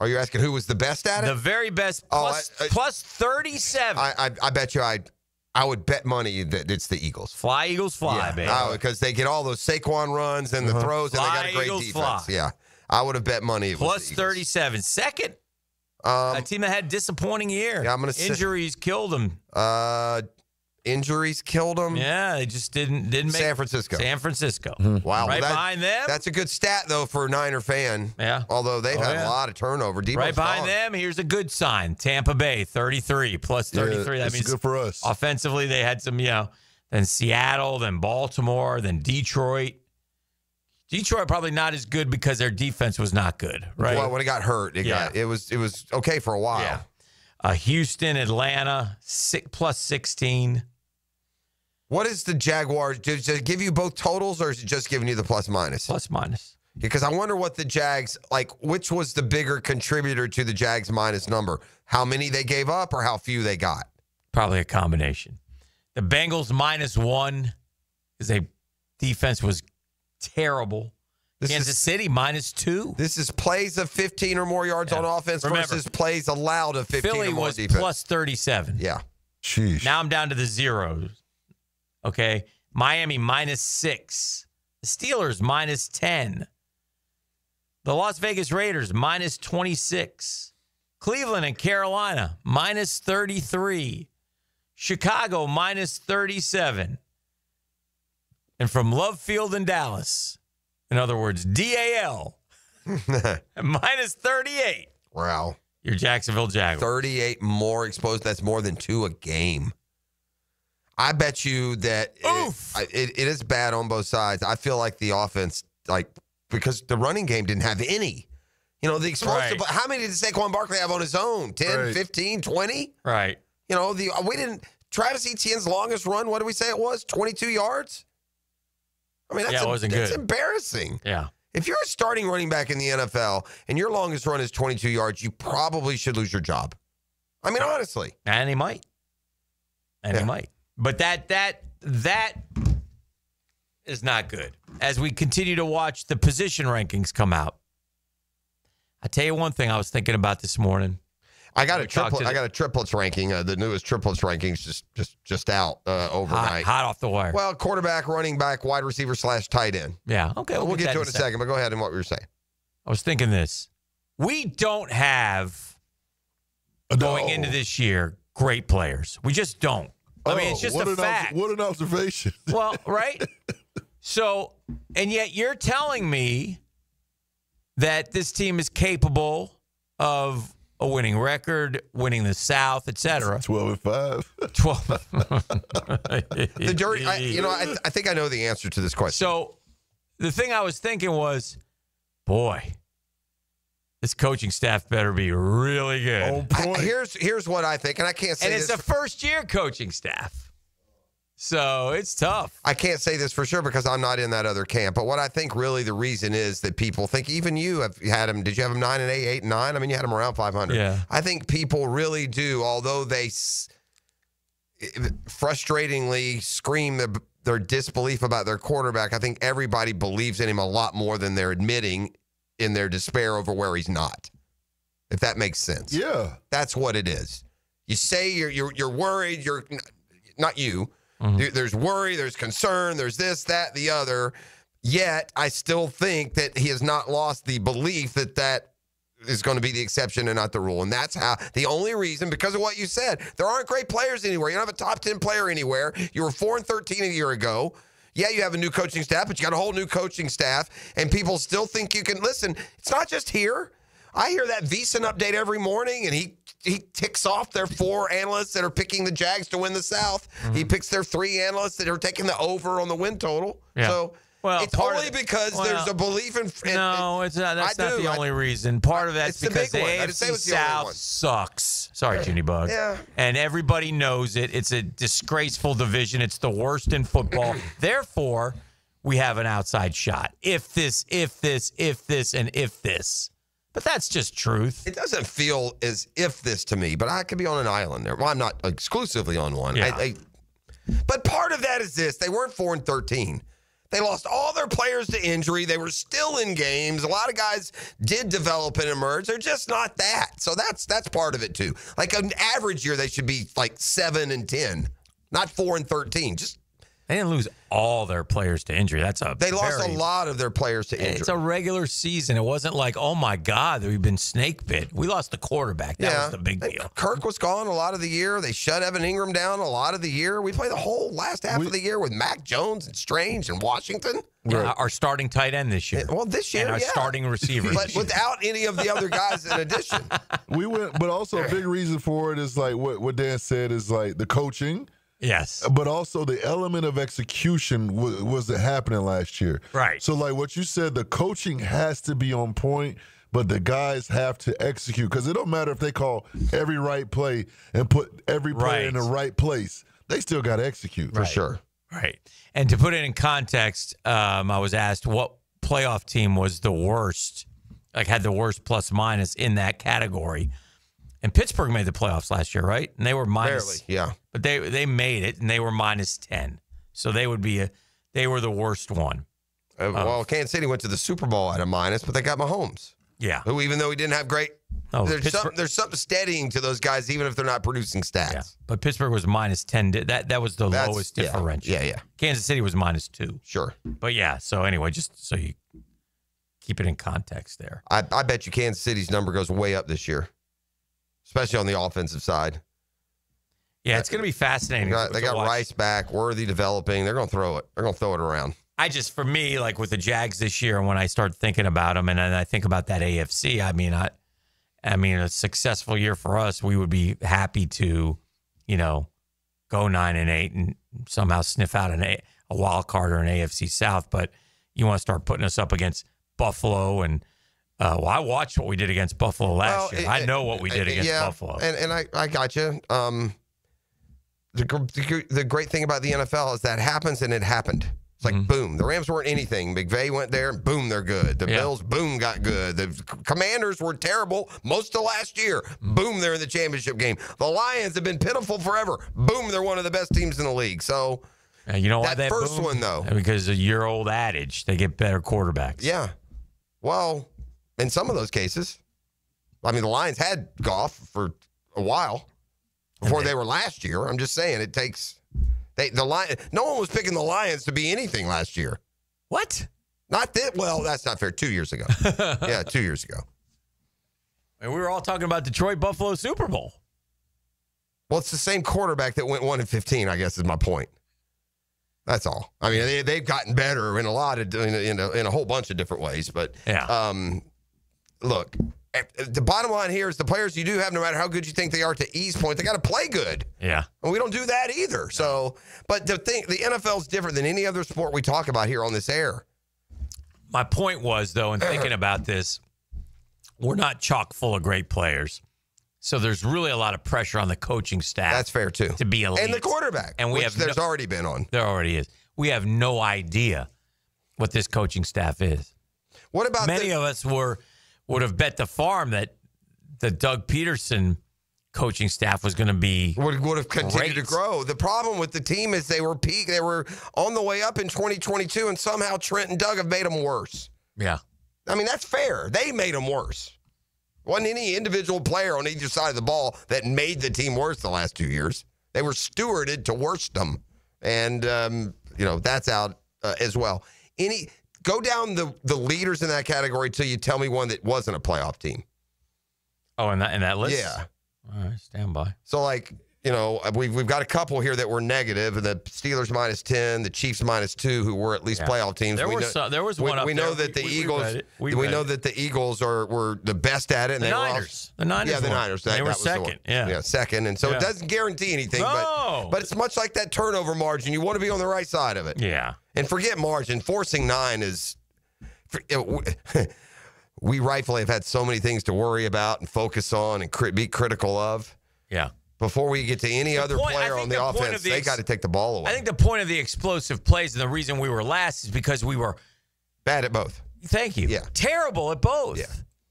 Are you asking who was the best at it? The very best, plus 37. I bet you I would bet money that it's the Eagles. Fly, Eagles, fly, baby. Because they get all those Saquon runs and the throws, and they got a great Eagles, defense. fly. Yeah. I would have bet money. It was Plus the Eagles. 37. Second, a team that had a disappointing year. Yeah, I'm gonna Injuries killed them. Injuries killed them. Yeah, they just didn't make San Francisco. San Francisco. Wow. Right behind them. That's a good stat, though, for a Niner fan. Yeah. Although they've had a lot of turnover. Debo's Right behind gone. them, here's a good sign. Tampa Bay, 33, plus 33. Yeah, that means good for us. Offensively, they had some, then Seattle, then Baltimore, then Detroit. Detroit probably not as good because their defense was not good, right? Well, when it got hurt, it was okay for a while. Yeah. Houston, Atlanta, plus 16. What is the Jaguars? Does it give you both totals, or is it just giving you the plus minus? Plus minus. Because I wonder what the Jags, which was the bigger contributor to the Jags minus number? How many they gave up or how few they got? Probably a combination. The Bengals -1 because their defense was terrible. Kansas City -2. This is plays of 15 or more yards on offense versus plays allowed of 15 Philly or more was defense. plus 37. Yeah. Sheesh. Now I'm down to the zeros. Okay. Miami -6. The Steelers -10. The Las Vegas Raiders -26. Cleveland and Carolina -33. Chicago -37. And from Love Field in Dallas, in other words, DAL, -38. Wow. Your Jacksonville Jaguars. 38 more exposed. That's more than 2 a game. I bet you that it is bad on both sides. I feel like the offense, because the running game didn't have any. The explosive. Right. How many did Saquon Barkley have on his own? 10, 15, 20? Right. We didn't. Travis Etienne's longest run, what did we say it was? 22 yards? I mean, it wasn't good. That's embarrassing. Yeah. If you're a starting running back in the NFL and your longest run is 22 yards, you probably should lose your job. I mean, honestly. And he might. He might. But that is not good. As we continue to watch the position rankings come out, I tell you one thing I was thinking about this morning. I got a triplets ranking. The newest triplets rankings just out overnight. Hot off the wire. Well, quarterback, running back, wide receiver / tight end. Yeah. Okay. We'll get to it in a second. But go ahead and what we were saying. I was thinking this. We don't have going into this year great players. We just don't. I mean, it's just a fact. What an observation. Well, right? So, and yet you're telling me that this team is capable of a winning record, winning the South, etc. 12-5. 12. The jury, I think I know the answer to this question. So the thing I was thinking was, boy, this coaching staff better be really good. Here's what I think, and I can't say and it's this. a first-year coaching staff. So it's tough. I can't say this for sure because I'm not in that other camp. But what I think really the reason is that people think, even you have had them. Did you have them 9-8, 8-9? I mean, you had them around 500. Yeah. I think people really do, although they frustratingly scream their disbelief about their quarterback. I think everybody believes in him a lot more than they're admitting in their despair over where he's not. If that makes sense. Yeah. That's what it is. You say you're worried. You're not you. Mm-hmm. There's worry, there's concern, there's this, that, the other. Yet, I still think that he has not lost the belief that is going to be the exception and not the rule. And that's how, the only reason, because of what you said, there aren't great players anywhere. You don't have a top 10 player anywhere. You were 4-13 a year ago. Yeah, you have a new coaching staff, but you got a whole new coaching staff, and people still think you can listen. It's not just here. I hear that VEASAN update every morning, and he ticks off their 4 analysts that are picking the Jags to win the South. Mm-hmm. He picks their 3 analysts that are taking the over on the win total. Yeah. So it's only because there's a belief in. No, it's not. That's not the only reason. Part of that's because the AFC South sucks. Sorry, Junie Bug. Yeah. And everybody knows it. It's a disgraceful division. It's the worst in football. Therefore, we have an outside shot. If this, and if this. But that's just truth. It doesn't feel as if this to me, but I could be on an island there. Well, I'm not exclusively on one. Yeah. But part of that is this. They weren't 4-13. They lost all their players to injury. They were still in games. A lot of guys did develop and emerge. They're just not that. So that's part of it, too. Like an average year, they should be like 7-10, not 4-13. Just they didn't lose all their players to injury. They lost a lot of their players to injury. It's a regular season. It wasn't like, oh, my God, we've been snake bit. We lost the quarterback. That was the big deal. Kirk was gone a lot of the year. They shut Evan Ingram down a lot of the year. We played the whole last half of the year with Mac Jones and Strange and Washington. Yeah, our starting tight end this year. Well, this year, and our starting receiver. But without any of the other guys in addition. We went, but also a big reason for it is like what Dan said is like the coaching. Yes. But also the element of execution wasn't happening last year. Right. So like what you said, the coaching has to be on point, but the guys have to execute because it don't matter if they call every right play and put every player in the right place. They still got to execute. For sure. Right. And to put it in context, I was asked what playoff team was the worst, like had the worst plus minus in that category. And Pittsburgh made the playoffs last year, right? And they were minus. Barely, yeah. But they made it, and they were minus 10. So they would be they were the worst one. Well, Kansas City went to the Super Bowl at a minus, but they got Mahomes. Yeah. Who, even though he didn't have great, there's something steadying to those guys, even if they're not producing stats. Yeah. But Pittsburgh was minus 10. That was the lowest differential. Yeah. Kansas City was minus 2. Sure. But yeah. So anyway, just so you keep it in context there. I bet you Kansas City's number goes way up this year, especially on the offensive side. Yeah, it's going to be fascinating. They got Rice back, Worthy developing. They're going to throw it. They're going to throw it around. For me, like with the Jags this year, when I start thinking about them and I think about that AFC, I mean, a successful year for us, we would be happy to, go 9-8 and somehow sniff out a wild card or an AFC South. But you want to start putting us up against Buffalo and I watched what we did against Buffalo last year. I know what we did against Buffalo. And I got you. The great thing about the NFL is that happens, and it happened. It's like, boom. The Rams weren't anything. McVay went there, and boom, they're good. The Bills, boom, got good. The Commanders were terrible most of last year. Boom, they're in the championship game. The Lions have been pitiful forever. Boom, they're one of the best teams in the league. So, you know why that first one, though? Because a year-old adage, they get better quarterbacks. Yeah. Well, in some of those cases, I mean, the Lions had Goff for a while before they were last year. I'm just saying it takes no one was picking the Lions to be anything last year. What? Not that. Well, that's not fair. 2 years ago. Yeah, 2 years ago. And we were all talking about Detroit Buffalo Super Bowl. Well, it's the same quarterback that went 1-15, I guess is my point. That's all. I mean, they've gotten better in a lot of in a whole bunch of different ways. But look, the bottom line here is the players you do have, no matter how good you think they are, to E's point, they got to play good. Yeah, and we don't do that either. So, but the NFL is different than any other sport we talk about here on this air. My point was, though, in thinking about this, we're not chock full of great players. So there's really a lot of pressure on the coaching staff. That's fair, too. To be elite. And the quarterback, and which there's already been on. There already is. We have no idea what this coaching staff is. What about many of us would have bet the farm that the Doug Peterson coaching staff was going to be would have continued to grow. The problem with the team is they were on the way up in 2022, and somehow Trent and Doug have made them worse. Yeah. I mean, that's fair. They made them worse. Wasn't any individual player on either side of the ball that made the team worse the last 2 years. They were stewarded to worst them. And, that's out as well. Go down the leaders in that category till you tell me one that wasn't a playoff team. Oh, in that list? Yeah. All right, stand by. So, we've got a couple here that were negative. The Steelers -10, the Chiefs -2, who were at least playoff teams. There was one up we know there. that the Eagles. We know that the Eagles were the best at it. And the they Niners. The Niners. Yeah, the Niners. They were second. Yeah, second. And so it doesn't guarantee anything. No. But it's much like that turnover margin. You want to be on the right side of it. Yeah. And forget margin. Forcing 9 is. We rightfully have had so many things to worry about and focus on and be critical of. Yeah. Before we get to any other player on the offense, they got to take the ball away. I think the point of the explosive plays and the reason we were last is because we were bad at both. Thank you. Yeah. Terrible at both. Yeah.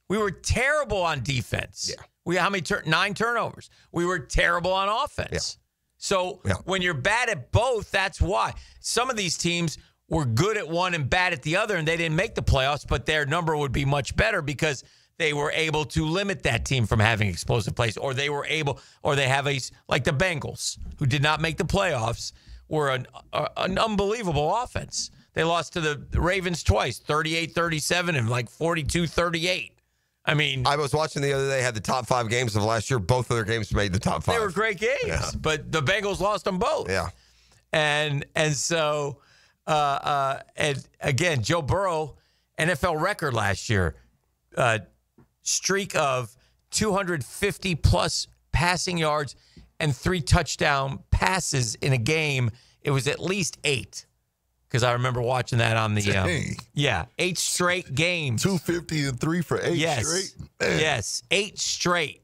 We were terrible on defense. Yeah. How many 9 turnovers? We were terrible on offense. Yeah. So when you're bad at both, that's why. Some of these teams were good at one and bad at the other, and they didn't make the playoffs, but their number would be much better because they were able to limit that team from having explosive plays, or they have like the Bengals, who did not make the playoffs, were an unbelievable offense. They lost to the Ravens twice, 38-37 and 42-38. I mean, I was watching the other day, had the top 5 games of last year. Both of their games made the top 5. They were great games, but the Bengals lost them both. Yeah. And so, and again, Joe Burrow, NFL record last year, streak of 250-plus passing yards and 3 touchdown passes in a game. It was at least 8. Because I remember watching that on the 8 straight games. 250 and 3 for 8 straight. Man. Yes, 8 straight.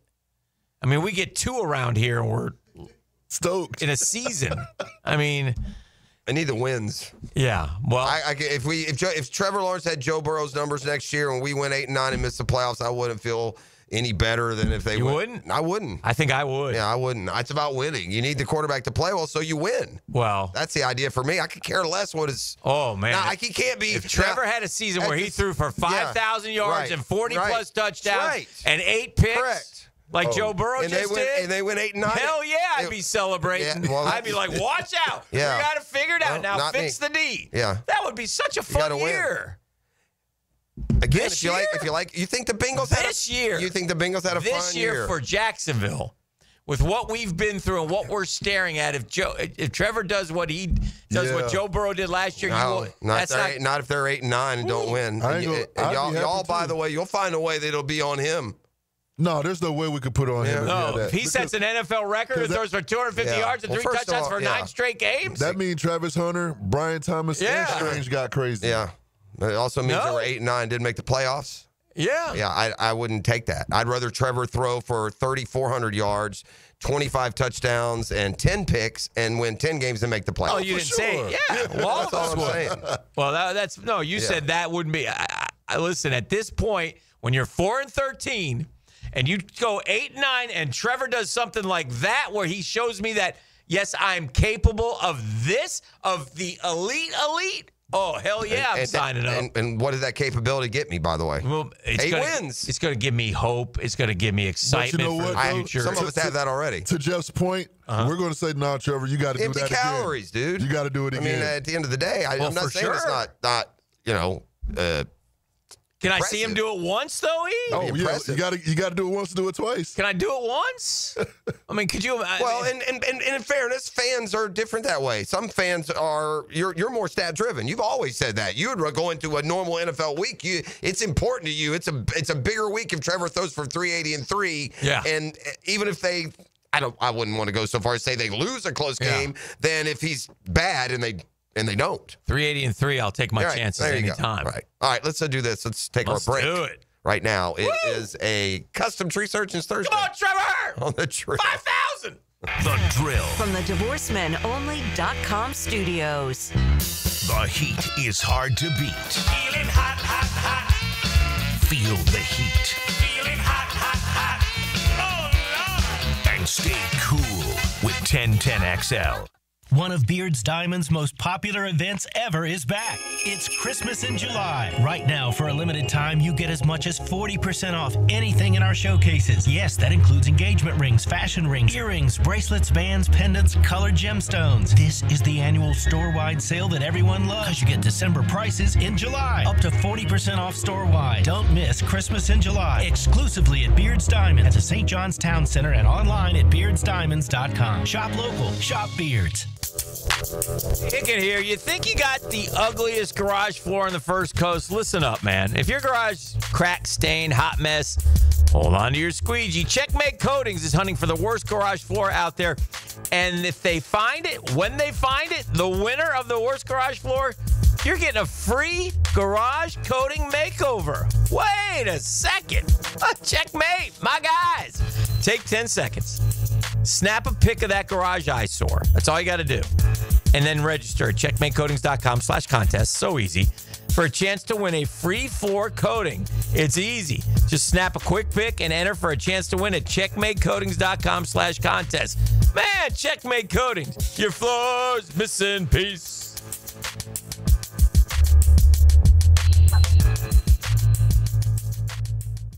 I mean, we get 2 around here and we're stoked in a season. I mean, I need the wins. Yeah, well, if Trevor Lawrence had Joe Burrow's numbers next year and we went 8-9 and missed the playoffs, I wouldn't feel any better than if they wouldn't. I wouldn't. I think I would. Yeah, I wouldn't. It's about winning. You need the quarterback to play well, so you win. Well, that's the idea for me. I could care less what is. Oh man, now, he can't be. If Trevor had a season where he threw for 5,000 yards and 40-plus touchdowns and 8 picks, like Joe Burrow and just did, and they went 8-9. Hell yeah, I'd be celebrating. Yeah, well, I'd be like, watch out. Yeah. We got to figure it out now. Fix me. the D. Yeah, that would be such a fun year. Again, this you think the Bengals had this year? You think the Bengals had a fun year? This year for Jacksonville, with what we've been through and what we're staring at, if Trevor does what he does, what Joe Burrow did last year, not if they're 8-9 and don't win. Y'all, by the way, you'll find a way that it'll be on him. No, there's no way we could put on him. No, if he sets an NFL record and throws for 250 yards and 3 touchdowns for 9 straight games. That means Travis Hunter, Brian Thomas, and Strange got crazy. Yeah. It also means they were 8-9, didn't make the playoffs. Yeah. Yeah, I wouldn't take that. I'd rather Trevor throw for 3,400 yards, 25 touchdowns, and 10 picks and win 10 games and make the playoffs. Oh, you didn't say it. Yeah. Well, that's all I'm saying. Well, you said that wouldn't be. Listen, at this point, when you're 4-13 and you go 8-9 and Trevor does something like that where he shows me that, yes, I'm capable of this, of the elite. Oh, hell yeah, I'm signing up. And what did that capability get me, by the way? Well, 8 wins. It's going to give me hope. It's going to give me excitement for the future. Some of us have that already. To Jeff's point, we're going to say, no, Trevor, you got to do that again. Empty calories, dude. You got to do it again. I mean, at the end of the day, I'm not saying it's not Can I see him do it once, though, E? Oh, yeah. You got to do it once, do it twice. Can I do it once? I mean, could you? Well, and in fairness, fans are different that way. Some fans are you're more stat driven. You've always said that. You would go into a normal NFL week. It's important to you. It's a bigger week if Trevor throws for 380 and 3. Yeah. And even if they, I wouldn't want to go so far as say they lose a close game, than if he's bad and they don't. 380 and 3. I'll take my chances anytime. Right. All right. Let's do this. Let's take our break. Do it. Right now, it is a custom Tree Surgeons Thursday. Come on, Trevor! On the Drill. 5,000! The Drill. From the DivorceMenOnly.com studios. The heat is hard to beat. Feeling hot, hot, hot. Feel the heat. Feeling hot, hot, hot. Oh, Lord. And stay cool with 1010XL. One of Beard's Diamond's most popular events ever is back. It's Christmas in July. Right now, for a limited time, you get as much as 40% off anything in our showcases. Yes, that includes engagement rings, fashion rings, earrings, bracelets, bands, pendants, colored gemstones. This is the annual store-wide sale that everyone loves, because you get December prices in July. Up to 40% off store-wide. Don't miss Christmas in July. Exclusively at Beard's Diamond at the St. John's Town Center and online at beardsdiamonds.com. Shop local. Shop Beards. Hicken here. You think you got the ugliest garage floor on the First Coast? Listen up, man. If your garage cracked, stained, hot mess, hold on to your squeegee. Checkmate Coatings is hunting for the worst garage floor out there. And if they find it, when they find it, the winner of the worst garage floor, you're getting a free garage coating makeover. Wait a second. Checkmate, my guys. Take 10 seconds. Snap a pic of that garage eyesore. That's all you got to do. And then register at checkmatecoatings.com/contest. So easy. For a chance to win a free floor coating. It's easy. Just snap a quick pic and enter for a chance to win at checkmatecoatings.com/contest. Man, Checkmate Coatings. Your floor's missing piece.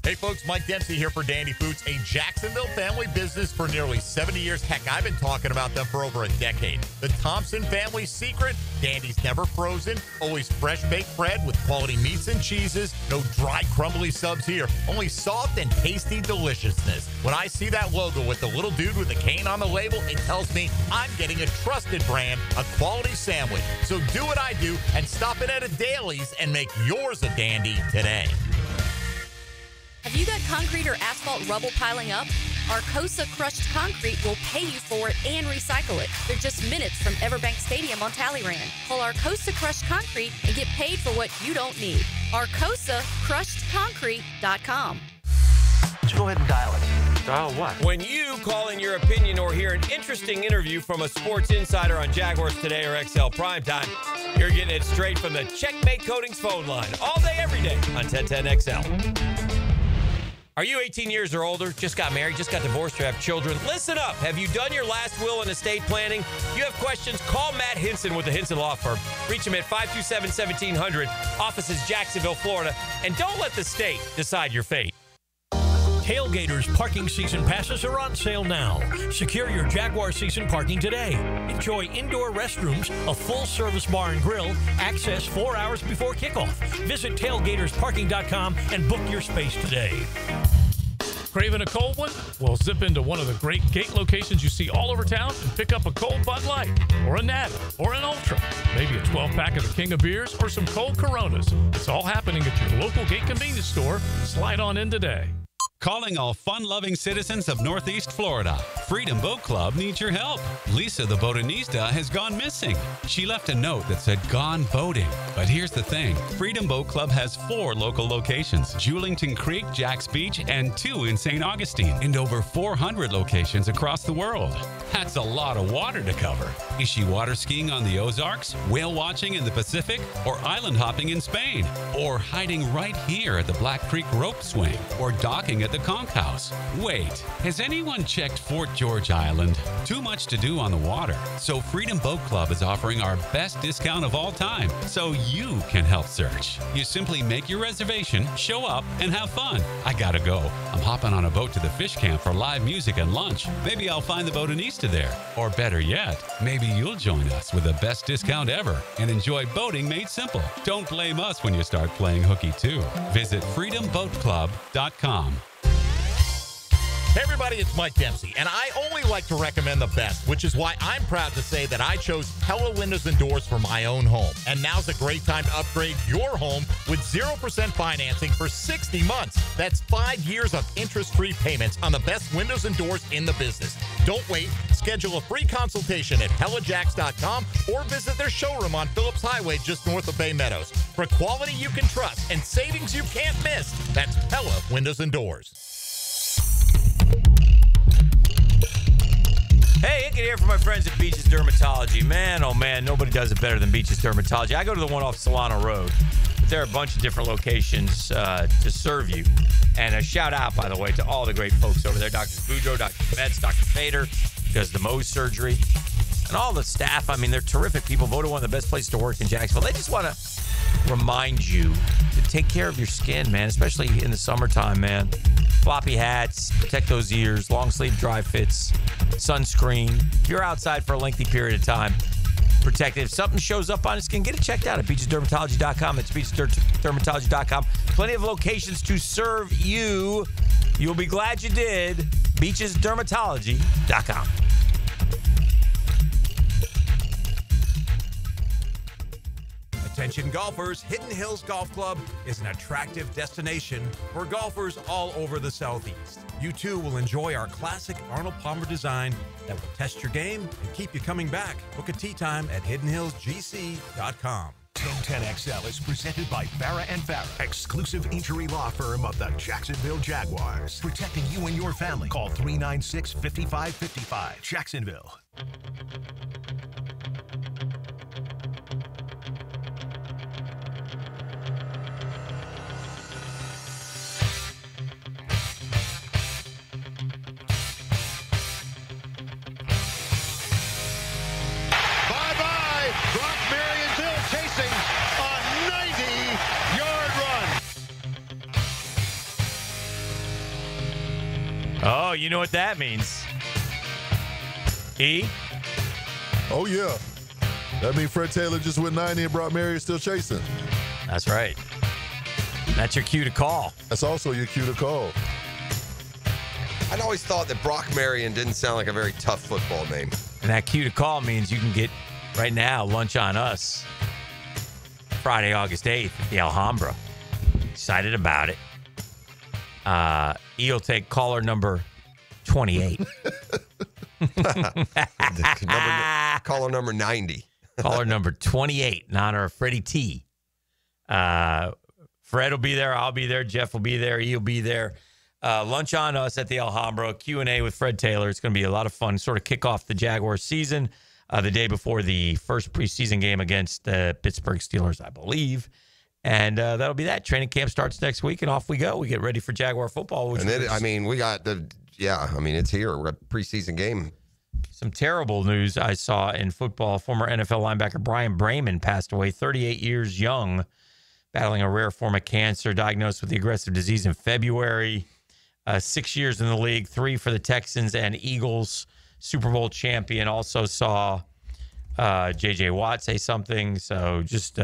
Hey folks, Mike Dempsey here for Dandy Foods, a Jacksonville family business for nearly 70 years. Heck, I've been talking about them for over a decade. The Thompson family secret, Dandy's never frozen, always fresh baked bread with quality meats and cheeses, no dry crumbly subs here, only soft and tasty deliciousness. When I see that logo with the little dude with the cane on the label, it tells me I'm getting a trusted brand, a quality sandwich. So do what I do and stop in at a Daly's and make yours a Dandy today. Have you got concrete or asphalt rubble piling up? Arcosa Crushed Concrete will pay you for it and recycle it. They're just minutes from Everbank Stadium on Talleyrand. Call Arcosa Crushed Concrete and get paid for what you don't need. ArcosaCrushedConcrete.com. Let's go ahead and dial it. Dial what? When you call in your opinion or hear an interesting interview from a sports insider on Jaguars Today or XL Primetime, you're getting it straight from the Checkmate Coatings phone line all day, every day on 1010XL. Are you 18 years or older, just got married, just got divorced, or have children? Listen up. Have you done your last will and estate planning? You have questions? Call Matt Hinson with the Hinson Law Firm. Reach him at 527-1700. Office is Jacksonville, Florida. And don't let the state decide your fate. Tailgaters parking season passes are on sale now. Secure your Jaguar season parking today. Enjoy indoor restrooms, a full-service bar and grill, access 4 hours before kickoff. Visit tailgatorsparking.com and book your space today. Craving a cold one? Well, zip into one of the great gate locations you see all over town and pick up a cold Bud Light, or a Natty, or an Ultra, maybe a 12-pack of the King of Beers, or some cold Coronas. It's all happening at your local gate convenience store. Slide on in today. Calling all fun-loving citizens of Northeast Florida. Freedom Boat Club needs your help. Lisa the Botanista has gone missing. She left a note that said gone boating. But here's the thing. Freedom Boat Club has 4 local locations. Julington Creek, Jack's Beach, and 2 in St. Augustine. And over 400 locations across the world. That's a lot of water to cover. Is she water skiing on the Ozarks, whale watching in the Pacific, or island hopping in Spain? Or hiding right here at the Black Creek Rope Swing? Or docking at the Conch House? Wait, has anyone checked Fort George Island? Too much to do on the water. So Freedom Boat Club is offering our best discount of all time, so you can help search. You simply make your reservation, show up, and have fun. I gotta go. I'm hopping on a boat to the fish camp for live music and lunch. Maybe I'll find the Botanista. listed there. Or better yet, maybe you'll join us with the best discount ever and enjoy boating made simple. Don't blame us when you start playing hooky too. Visit freedomboatclub.com. Hey everybody, it's Mike Dempsey, and I only like to recommend the best, which is why I'm proud to say that I chose Pella Windows and Doors for my own home. And now's a great time to upgrade your home with 0% financing for 60 months. That's 5 years of interest-free payments on the best windows and doors in the business. Don't wait. Schedule a free consultation at PellaJacks.com or visit their showroom on Phillips Highway just north of Bay Meadows. For quality you can trust and savings you can't miss, that's Pella Windows and Doors. Hey, Ian here from my friends at Beaches Dermatology. Man, oh man, nobody does it better than Beaches Dermatology. I go to the one off Solano Road, but there are a bunch of different locations to serve you. And a shout out, by the way, to all the great folks over there. Dr. Boudreaux, Dr. Metz, Dr. Fader, who does the Mohs surgery, and all the staff. I mean, they're terrific people. Voted one of the best places to work in Jacksonville. They just want to remind you to take care of your skin, man, especially in the summertime, man. Floppy hats, protect those ears, long sleeve dry fits, sunscreen. If you're outside for a lengthy period of time, protect it. If something shows up on your skin, get it checked out at beachesdermatology.com. That's beachesdermatology.com. Plenty of locations to serve you. You'll be glad you did. beachesdermatology.com. Attention golfers, Hidden Hills Golf Club is an attractive destination for golfers all over the Southeast. You too will enjoy our classic Arnold Palmer design that will test your game and keep you coming back. Book a tee time at hiddenhillsgc.com. 1010XL is presented by Farah & Farah, exclusive injury law firm of the Jacksonville Jaguars. Protecting you and your family. Call 396-5555. Jacksonville. Oh, you know what that means. E? Oh, yeah. That means Fred Taylor just went 90 and Brock Marion still chasing. That's right. That's your cue to call. That's also your cue to call. I'd always thought that Brock Marion didn't sound like a very tough football name. And that cue to call means you can get, right now, lunch on us. Friday, August 8th at the Alhambra. Excited about it. He'll take caller number 28. Caller number 90. Caller number 28 in honor of Freddie T. Fred will be there. I'll be there. Jeff will be there. He'll be there. Lunch on us at the Alhambra. Q&A with Fred Taylor. It's going to be a lot of fun. Sort of kick off the Jaguars season the day before the first preseason game against the Pittsburgh Steelers, I believe. And that'll be that. Training camp starts next week, and off we go. We get ready for Jaguar football. And then, we got it's here. We're at preseason game. Some terrible news I saw in football. Former NFL linebacker Brian Brayman passed away, 38 years young, battling a rare form of cancer, diagnosed with the aggressive disease in February. 6 years in the league, 3 for the Texans and Eagles. Super Bowl champion. Also saw J.J. Watt say something. So just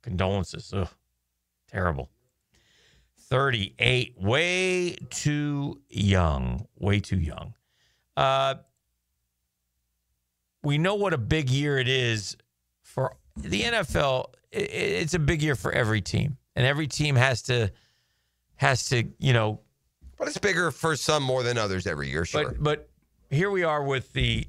condolences. Ugh, terrible. 38, way too young. Way too young. We know what a big year it is for the NFL. It's a big year for every team, and every team has to, But it's bigger for some more than others every year, sure. But here we are with the,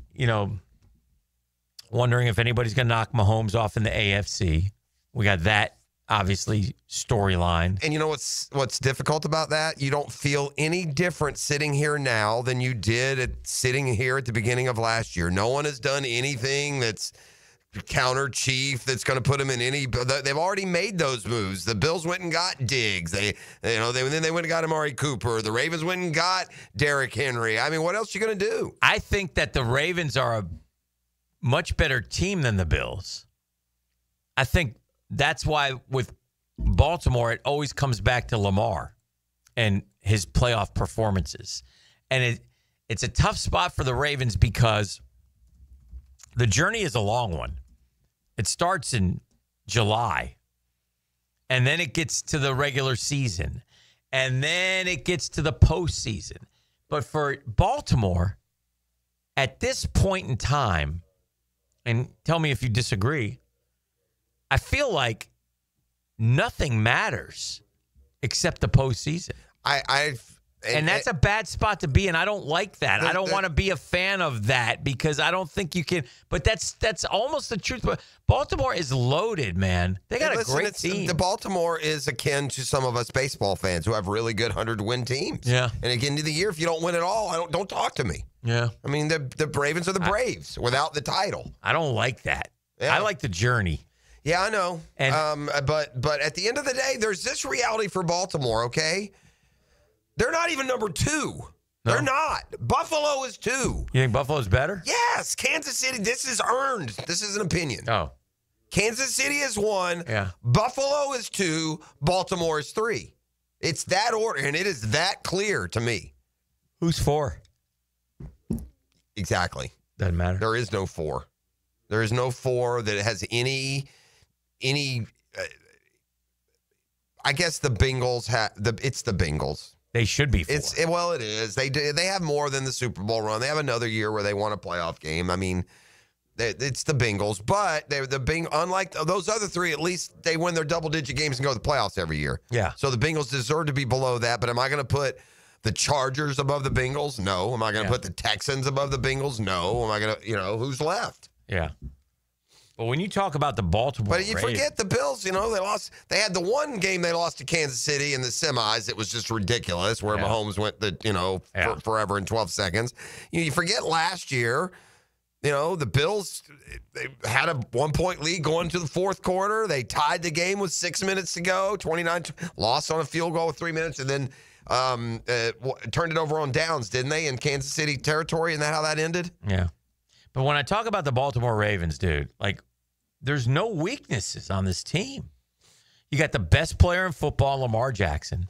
wondering if anybody's going to knock Mahomes off in the AFC. We got that, obviously, storyline. And you know what's difficult about that? You don't feel any different sitting here now than you did sitting here at the beginning of last year. No one has done anything that's counter chief that's going to put them in any. They've already made those moves. The Bills went and got Diggs. Then they went and got Amari Cooper. The Ravens went and got Derrick Henry. I mean, what else are you going to do? I think that the Ravens are a much better team than the Bills. I think that's why with Baltimore, it always comes back to Lamar and his playoff performances. And It's a tough spot for the Ravens because the journey is a long one. It starts in July, and then it gets to the regular season, and then it gets to the postseason. But for Baltimore, at this point in time, and tell me if you disagree, I feel like nothing matters except the postseason. And that's a bad spot to be in. I don't like that. I don't want to be a fan of that because I don't think you can. But that's almost the truth. But Baltimore is loaded, man. They got a great team. The Baltimore is akin to some of us baseball fans who have really good 100-win teams. Yeah. And at the end of the year, if you don't win at all, don't talk to me. Yeah. I mean, the Ravens are the Braves without the title. I don't like that. Yeah. I like the journey. Yeah, I know. And, but at the end of the day, there's this reality for Baltimore, okay? They're not even number 2. No. They're not. Buffalo is 2. You think Buffalo's better? Yes. Kansas City, this is earned. This is an opinion. Oh. Kansas City is 1. Yeah. Buffalo is 2. Baltimore is 3. It's that order, and it is that clear to me. Who's 4? Exactly. Doesn't matter. There is no 4. There is no 4 that has any I guess the Bengals it's the Bengals. They should be 4. It is. They have more than the Super Bowl run. They have another year where they won a playoff game. I mean, it's the Bengals, but unlike those other 3, at least they win their double-digit games and go to the playoffs every year. Yeah. So the Bengals deserve to be below that, but am I going to put the Chargers above the Bengals? No. Am I going to put the Texans above the Bengals? No. Am I going to, who's left? Yeah. But when you talk about the Baltimore But you forget the Bills, they lost. They had the one game they lost to Kansas City in the semis. It was just ridiculous where Mahomes went forever in 12 seconds. You forget last year, the Bills, they had a 1-point lead going to the fourth quarter. They tied the game with 6 minutes to go, 29, lost on a field goal with 3 minutes, and then turned it over on downs, didn't they, in Kansas City territory? Isn't that how that ended? Yeah. But when I talk about the Baltimore Ravens, dude, there's no weaknesses on this team. You got the best player in football, Lamar Jackson.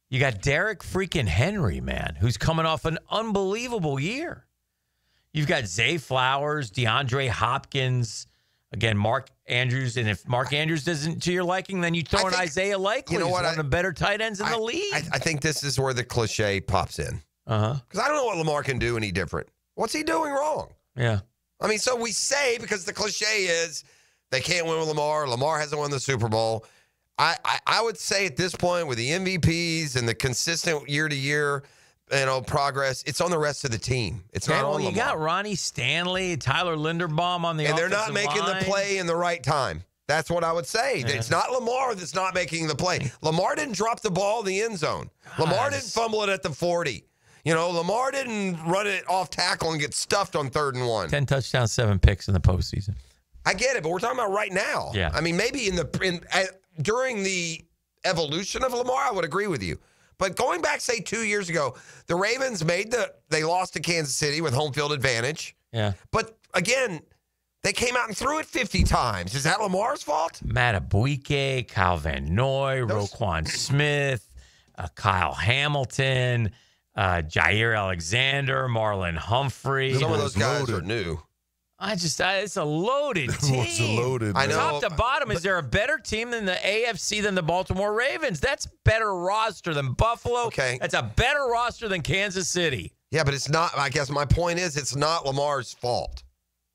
You got Derek freaking Henry, man, who's coming off an unbelievable year. You've got Zay Flowers, DeAndre Hopkins, again, Mark Andrews. And if Mark Andrews isn't to your liking, then you throw in Isaiah Likely. He's one of the better tight ends in the league. I think this is where the cliche pops in. Because I don't know what Lamar can do any different. What's he doing wrong? Yeah. I mean, so we say, because the cliche is they can't win with Lamar. Lamar hasn't won the Super Bowl. I would say at this point, with the MVPs and the consistent year-to-year progress, it's on the rest of the team. It's not on Lamar. You got Ronnie Stanley, Tyler Linderbaum on the offensive line. And they're not making the play in the right time. That's what I would say. Yeah. It's not Lamar that's not making the play. Lamar didn't drop the ball in the end zone. Lamar didn't fumble it at the 40. Lamar didn't run it off tackle and get stuffed on 3rd and 1. 10 touchdowns, 7 picks in the postseason. I get it, but we're talking about right now. Yeah. I mean, maybe during the evolution of Lamar, I would agree with you. But going back, say, 2 years ago, the Ravens they lost to Kansas City with home field advantage. Yeah. But again, they came out and threw it 50 times. Is that Lamar's fault? Matt Abuike, Kyle Van Noy, Roquan Smith, Kyle Hamilton, Jair Alexander, Marlon Humphrey. Some of those guys are new. It's a loaded team. It's a loaded. I know. Top to bottom, is there a better team than the AFC than the Baltimore Ravens? That's better roster than Buffalo. Okay. That's a better roster than Kansas City. Yeah, but it's not. I guess my point is it's not Lamar's fault.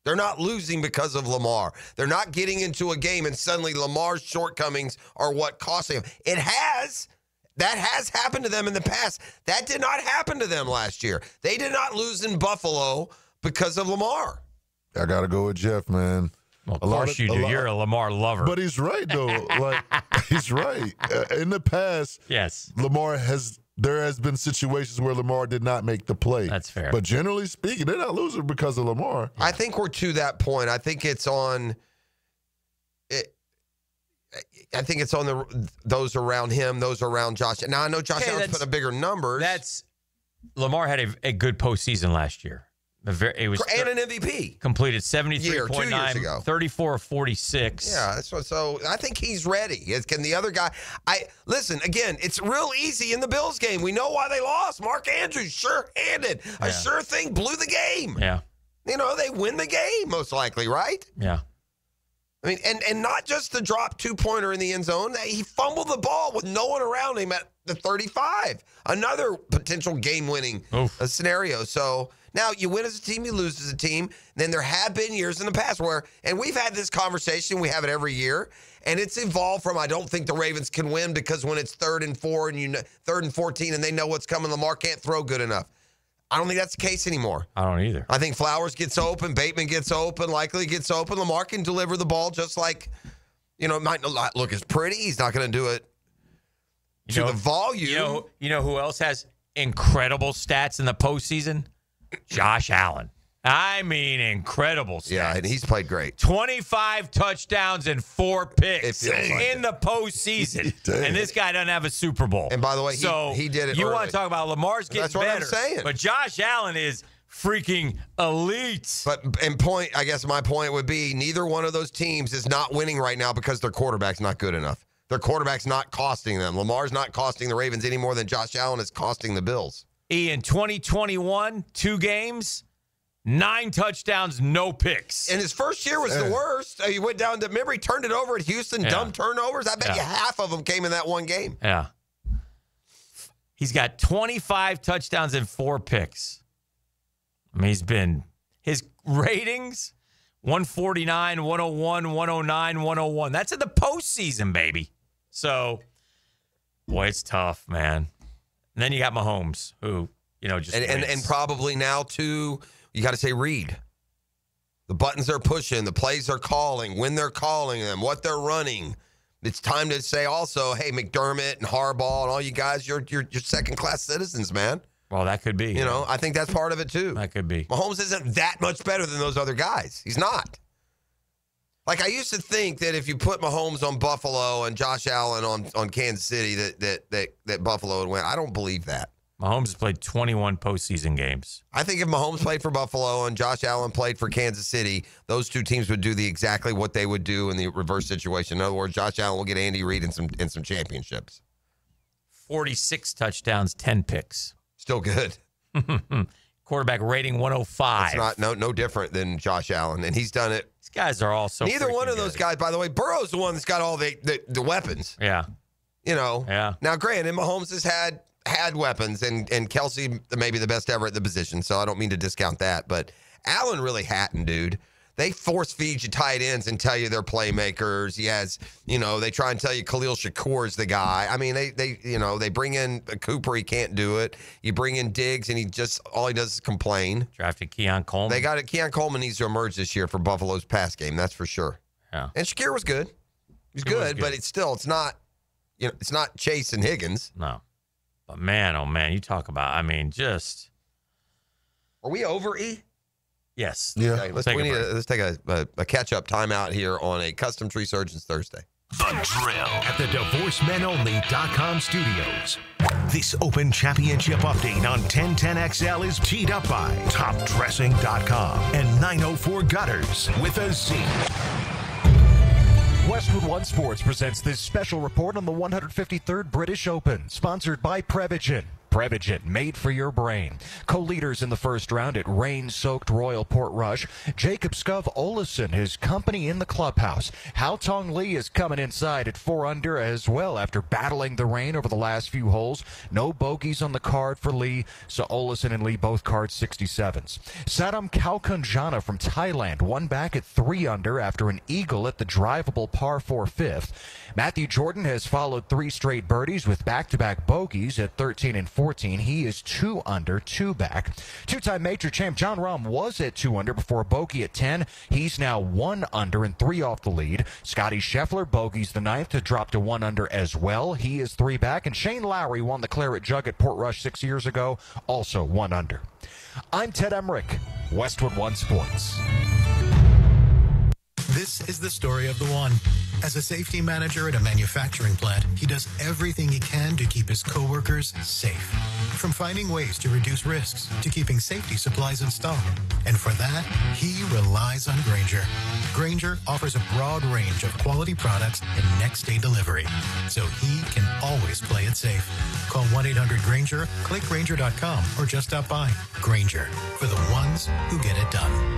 They're not losing because of Lamar. They're not getting into a game and suddenly Lamar's shortcomings are what cost them. It has. That has happened to them in the past. That did not happen to them last year. They did not lose in Buffalo because of Lamar. I got to go with Jeff, man. Well, of course you do. You're a Lamar lover. But he's right, though. He's right. In the past, yes, there has been situations where Lamar did not make the play. That's fair. But generally speaking, they're not losing because of Lamar. I think we're to that point. I think it's on those around him, those around Josh. Now, I know Josh Allen's put a bigger numbers. Lamar had a good postseason last year. It was and an MVP. Completed 2 years 73.9, ago. 34 of 46. Yeah, so I think he's ready. Can the other guy? Listen again. It's real easy in the Bills game. We know why they lost. Mark Andrews, sure-handed, a sure thing, blew the game. Yeah, they win the game most likely, right? Yeah. I mean, and not just the drop 2-pointer in the end zone. He fumbled the ball with no one around him at the 35. Another potential game-winning scenario. So now you win as a team, you lose as a team. Then there have been years in the past where, and we've had this conversation, we have it every year, and it's evolved from I don't think the Ravens can win because when it's 3rd and 4 and 3rd and 14 and they know what's coming, Lamar can't throw good enough. I don't think that's the case anymore. I don't either. I think Flowers gets open, Bateman gets open, likely gets open. Lamar can deliver the ball just like, it might not look as pretty. He's not going to do it to the volume. You know who else has incredible stats in the postseason? Josh Allen. I mean, incredible stats. Yeah, and he's played great. 25 touchdowns and 4 picks in the postseason. Dang. And this guy doesn't have a Super Bowl. And by the way, he did it You early. want to talk about Lamar's getting That's what better. I'm saying. But Josh Allen is freaking elite. I guess my point would be neither one of those teams is not winning right now because their quarterback's not good enough. Their quarterback's not costing them. Lamar's not costing the Ravens any more than Josh Allen is costing the Bills. In 2021, 2 games, 9 touchdowns, no picks. And his first year was the worst. He went down to, remember, he turned it over at Houston, dumb turnovers. I bet you half of them came in that one game. Yeah. He's got 25 touchdowns and 4 picks. I mean, his ratings, 149, 101, 109, 101. That's in the postseason, baby. So, boy, it's tough, man. And then you got Mahomes, who, just and probably now, too, you got to say Reed. The buttons are pushing, the plays are calling, when they're calling them, what they're running. It's time to say also, hey, McDermott and Harbaugh and all you guys, you're second-class citizens, man. Well, that could be. I think that's part of it, too. That could be. Mahomes isn't that much better than those other guys. He's not. Like, I used to think that if you put Mahomes on Buffalo and Josh Allen on Kansas City, that Buffalo would win. I don't believe that. Mahomes has played 21 postseason games. I think if Mahomes played for Buffalo and Josh Allen played for Kansas City, those two teams would do exactly what they would do in the reverse situation. In other words, Josh Allen will get Andy Reid in some championships. 46 touchdowns, 10 picks. Still good. Quarterback rating 105. It's not no different than Josh Allen, and he's done it. These guys are all so Neither one of those good. guys, by the way. Burrow's the one that's got all the weapons. Yeah. Yeah. Now, granted, Mahomes has had weapons, and Kelsey maybe the best ever at the position, so I don't mean to discount that. But Allen really hadn't, dude. They force feed you tight ends and tell you they're playmakers. He has, they try and tell you Khalil Shakur is the guy. I mean, they bring in Cooper, he can't do it. You bring in Diggs, and all he does is complain. Drafted Keon Coleman. They got it. Keon Coleman needs to emerge this year for Buffalo's pass game. That's for sure. Yeah. And Shakir was good. He's good, but it's not, it's not Chase and Higgins. No. But man, oh man, you talk about, Are we over, E? Yes. Yeah. Okay, let's take a catch-up timeout here on a Custom Tree Surgeons Thursday. The Drill at the DivorceMenOnly.com studios. This Open Championship update on 1010XL is teed up by TopDressing.com and 904 Gutters with a Z. Westwood One Sports presents this special report on the 153rd British Open, sponsored by Prevagen. Prevagen, made for your brain. Co-leaders in the first round at rain-soaked Royal Portrush, Jacob Scove Olesen, his company in the clubhouse. Hao Tong Lee is coming inside at 4 under as well after battling the rain over the last few holes. No bogeys on the card for Lee, so Olesen and Lee both card 67s. Saddam Kaukunjana from Thailand won back at 3 under after an eagle at the drivable par 4 fifth. Matthew Jordan has followed 3 straight birdies with back-to-back bogeys at 13 and 14. He is 2 under, 2 back. Two-time major champ John Rahm was at 2 under before a bogey at 10. He's now 1 under and 3 off the lead. Scotty Scheffler bogeys the 9th to drop to 1 under as well. He is 3 back. And Shane Lowry won the Claret Jug at Portrush 6 years ago, also 1 under. I'm Ted Emmerich, Westwood One Sports. This is the story of the one. As a safety manager at a manufacturing plant, he does everything he can to keep his coworkers safe. From finding ways to reduce risks to keeping safety supplies in stock. And for that, he relies on Grainger. Grainger offers a broad range of quality products and next-day delivery, so he can always play it safe. Call 1-800-GRAINGER, click Grainger.com, or just stop by. Grainger, for the ones who get it done.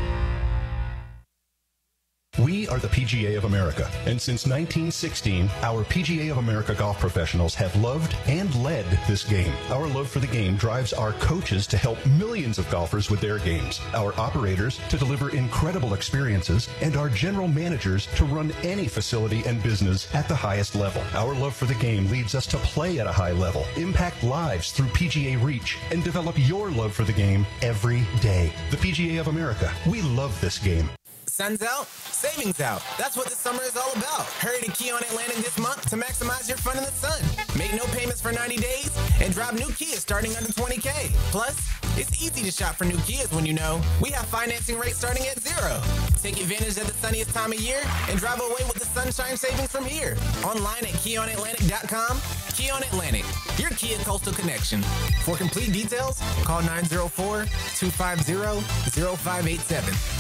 We are the PGA of America, and since 1916, our PGA of America golf professionals have loved and led this game. Our love for the game drives our coaches to help millions of golfers with their games, our operators to deliver incredible experiences, and our general managers to run any facility and business at the highest level. Our love for the game leads us to play at a high level, impact lives through PGA Reach, and develop your love for the game every day. The PGA of America. We love this game. Sun's out, savings out. That's what this summer is all about. Hurry to Kia on Atlantic this month to maximize your fun in the sun. Make no payments for 90 days and drive new Kia starting under $20K. Plus, it's easy to shop for new Kias when you know we have financing rates starting at 0. Take advantage of the sunniest time of year and drive away with the sunshine savings from here. Online at KiaOnAtlantic.com. Kia on Atlantic, your Kia Coastal Connection. For complete details, call 904-250-0587.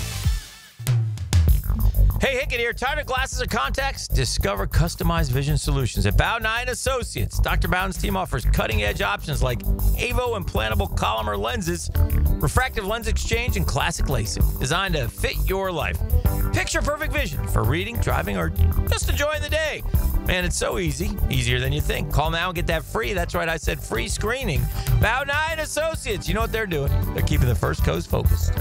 Hey, Hickett here. Tired of glasses or contacts? Discover customized vision solutions at Bow 9 Associates. Dr. Bowden's team offers cutting-edge options like AVO implantable Collamer lenses, refractive lens exchange, and classic LASIK, designed to fit your life. Picture-perfect vision for reading, driving, or just enjoying the day. Man, it's so easy. Easier than you think. Call now and get that free. That's right, I said free screening. Bow 9 Associates. You know what they're doing. They're keeping the First Coast focused.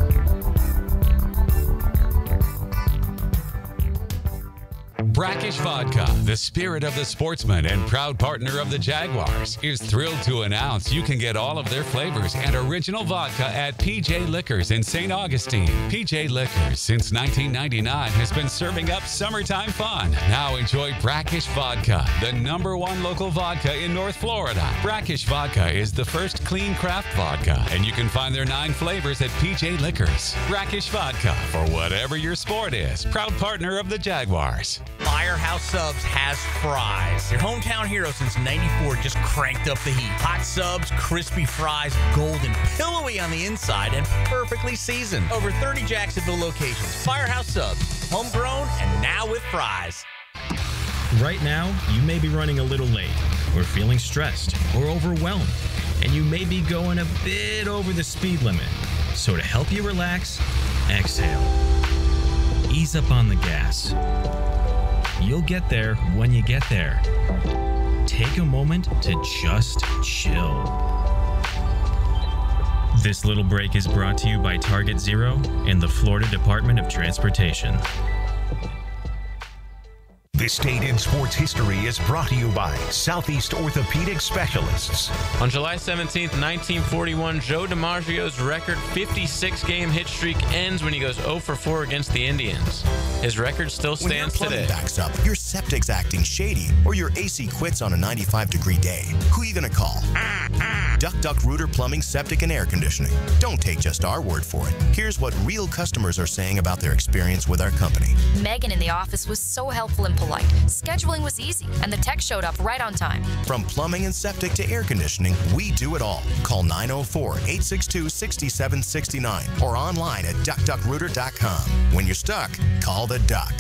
Brackish Vodka, the spirit of the sportsman and proud partner of the Jaguars, is thrilled to announce you can get all of their flavors and original vodka at PJ Liquors in St. Augustine. PJ Liquors, since 1999, has been serving up summertime fun. Now enjoy Brackish Vodka, the #1 local vodka in North Florida. Brackish Vodka is the first clean craft vodka, and you can find their 9 flavors at PJ Liquors. Brackish Vodka, for whatever your sport is. Proud partner of the Jaguars. Firehouse Subs has fries. Their hometown hero since '94 just cranked up the heat. Hot subs, crispy fries, golden, pillowy on the inside, and perfectly seasoned. Over 30 Jacksonville locations. Firehouse Subs, homegrown and now with fries. Right now, you may be running a little late, or feeling stressed, or overwhelmed, and you may be going a bit over the speed limit. So to help you relax, exhale. Ease up on the gas. You'll get there when you get there. Take a moment to just chill. This little break is brought to you by Target Zero and the Florida Department of Transportation. This date in sports history is brought to you by Southeast Orthopedic Specialists. On July 17th, 1941, Joe DiMaggio's record 56-game hit streak ends when he goes 0 for 4 against the Indians. His record still stands when your today. plumbing backs up, your septic's acting shady, or your AC quits on a 95-degree day, who are you going to call? Duck Rooter Plumbing, Septic, and Air Conditioning. Don't take just our word for it. Here's what real customers are saying about their experience with our company. Megan in the office was so helpful and polite. Scheduling was easy, and the tech showed up right on time. From plumbing and septic to air conditioning, we do it all. Call 904-862-6769 or online at duckduckrooter.com. When you're stuck, call the Duck.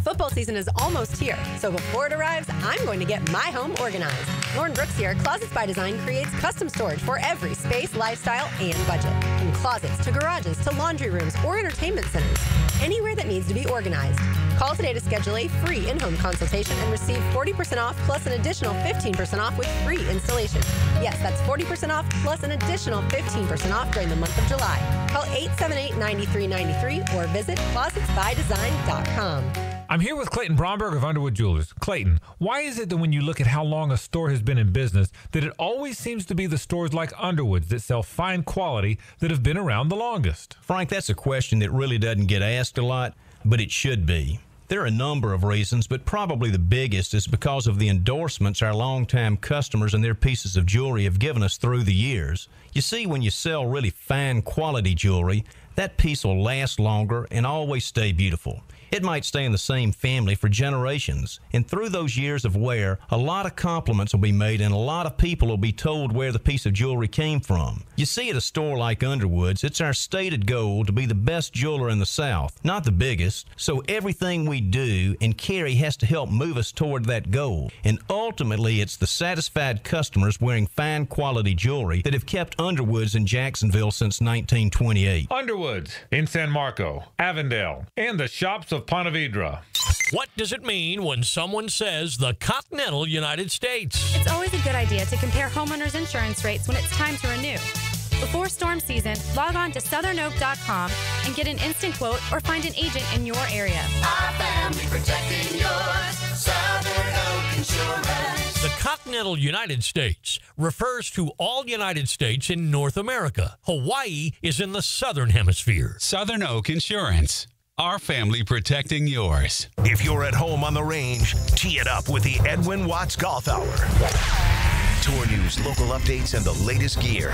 Football season is almost here, so before it arrives, I'm going to get my home organized. Lauren Brooks here. Closets by Design creates custom storage for every space, lifestyle, and budget. From closets to garages to laundry rooms or entertainment centers. Anywhere that needs to be organized. Call today to schedule a free in-home consultation and receive 40% off plus an additional 15% off with free installation. Yes, that's 40% off plus an additional 15% off during the month of July. Call 878-9393 or visit closetsbydesign.com. I'm here with Clayton Bromberg of Underwood Jewelers. Clayton, why is it that when you look at how long a store has been in business, that it always seems to be the stores like Underwood's that sell fine quality that have been around the longest? Frank, that's a question that really doesn't get asked a lot, but it should be. There are a number of reasons, but probably the biggest is because of the endorsements our longtime customers and their pieces of jewelry have given us through the years. You see, when you sell really fine quality jewelry, that piece will last longer and always stay beautiful. It might stay in the same family for generations. And through those years of wear, a lot of compliments will be made and a lot of people will be told where the piece of jewelry came from. You see, at a store like Underwood's, it's our stated goal to be the best jeweler in the South, not the biggest. So everything we do and carry has to help move us toward that goal. And ultimately, it's the satisfied customers wearing fine quality jewelry that have kept Underwood's in Jacksonville since 1928. Underwood's in San Marco, Avondale, and the shops of Ponte Vedra. What does it mean when someone says the continental United States? It's always a good idea to compare homeowners insurance rates when it's time to renew. Before storm season, log on to southernoak.com and get an instant quote or find an agent in your area. Our family protecting yours. Southern Oak Insurance. The continental United States refers to all United States in North America. Hawaii is in the southern hemisphere. Southern Oak Insurance. Our family protecting yours. If you're at home on the range, tee it up with the Edwin Watts Golf Hour. Tour news, local updates, and the latest gear.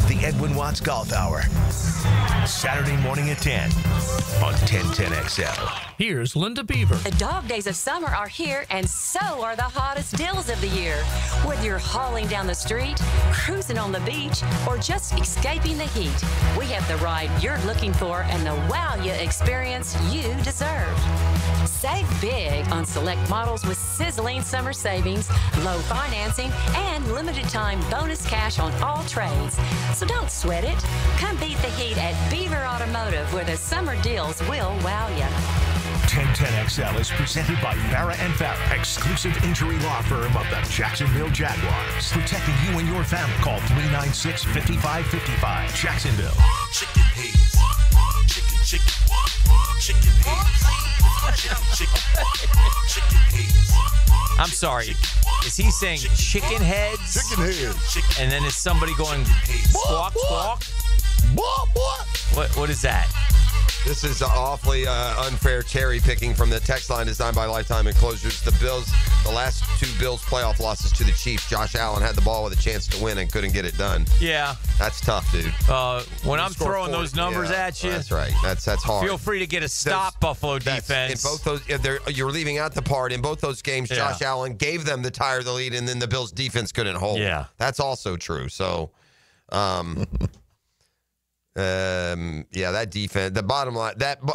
The Edwin Watts Golf Hour. Saturday morning at 10 on 1010XL. Here's Linda Beaver. The dog days of summer are here, and so are the hottest deals of the year. Whether you're hauling down the street, cruising on the beach, or just escaping the heat, we have the ride you're looking for and the wow you experience you deserve. Save big on select models with sizzling summer savings, low financing, and limited time bonus cash on all trades. So don't sweat it. Come beat the heat at Beaver Automotive, where the summer deals will wow you. 1010XL is presented by Farrah & Farrah, exclusive injury law firm of the Jacksonville Jaguars. Protecting you and your family. Call 396-5555. Jacksonville. Chicken heads. Chicken heads. Chicken heads. I'm sorry. Is he saying chicken heads? Chicken heads. And then is somebody going squawk, squawk? What is that? This is awfully unfair cherry picking from the text line designed by Lifetime Enclosures. The last two Bills playoff losses to the Chiefs, Josh Allen had the ball with a chance to win and couldn't get it done. Yeah. That's tough, dude. When I'm throwing those numbers at you. That's right. That's hard. Feel free to get a stop, Buffalo defense. In both those, you're leaving out the part. In both those games, Josh Allen gave them the tire the lead, and then the Bills defense couldn't hold. Yeah. That's also true. So, that defense, the bottom line,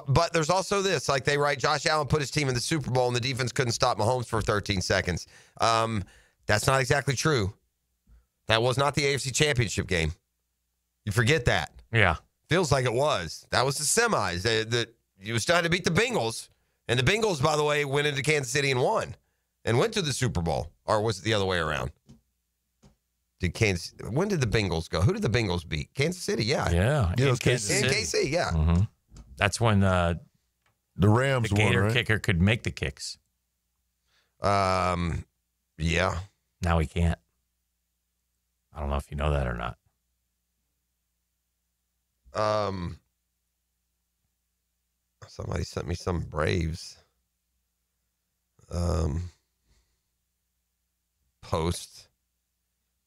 but there's also this, like they write, Josh Allen put his team in the Super Bowl and the defense couldn't stop Mahomes for 13 seconds. That's not exactly true. That was not the AFC Championship game. You forget that. Yeah. Feels like it was. That was the semis. You still had to beat the Bengals. And the Bengals, by the way, went into Kansas City and won and went to the Super Bowl. Or was it the other way around? When did the Bengals go? Who did the Bengals beat? Kansas City, yeah. Yeah. It was KC, yeah. Mm-hmm. That's when the Rams Gator won, right? kicker could make the kicks. Yeah. Now he can't. I don't know if you know that or not. Somebody sent me some Braves post.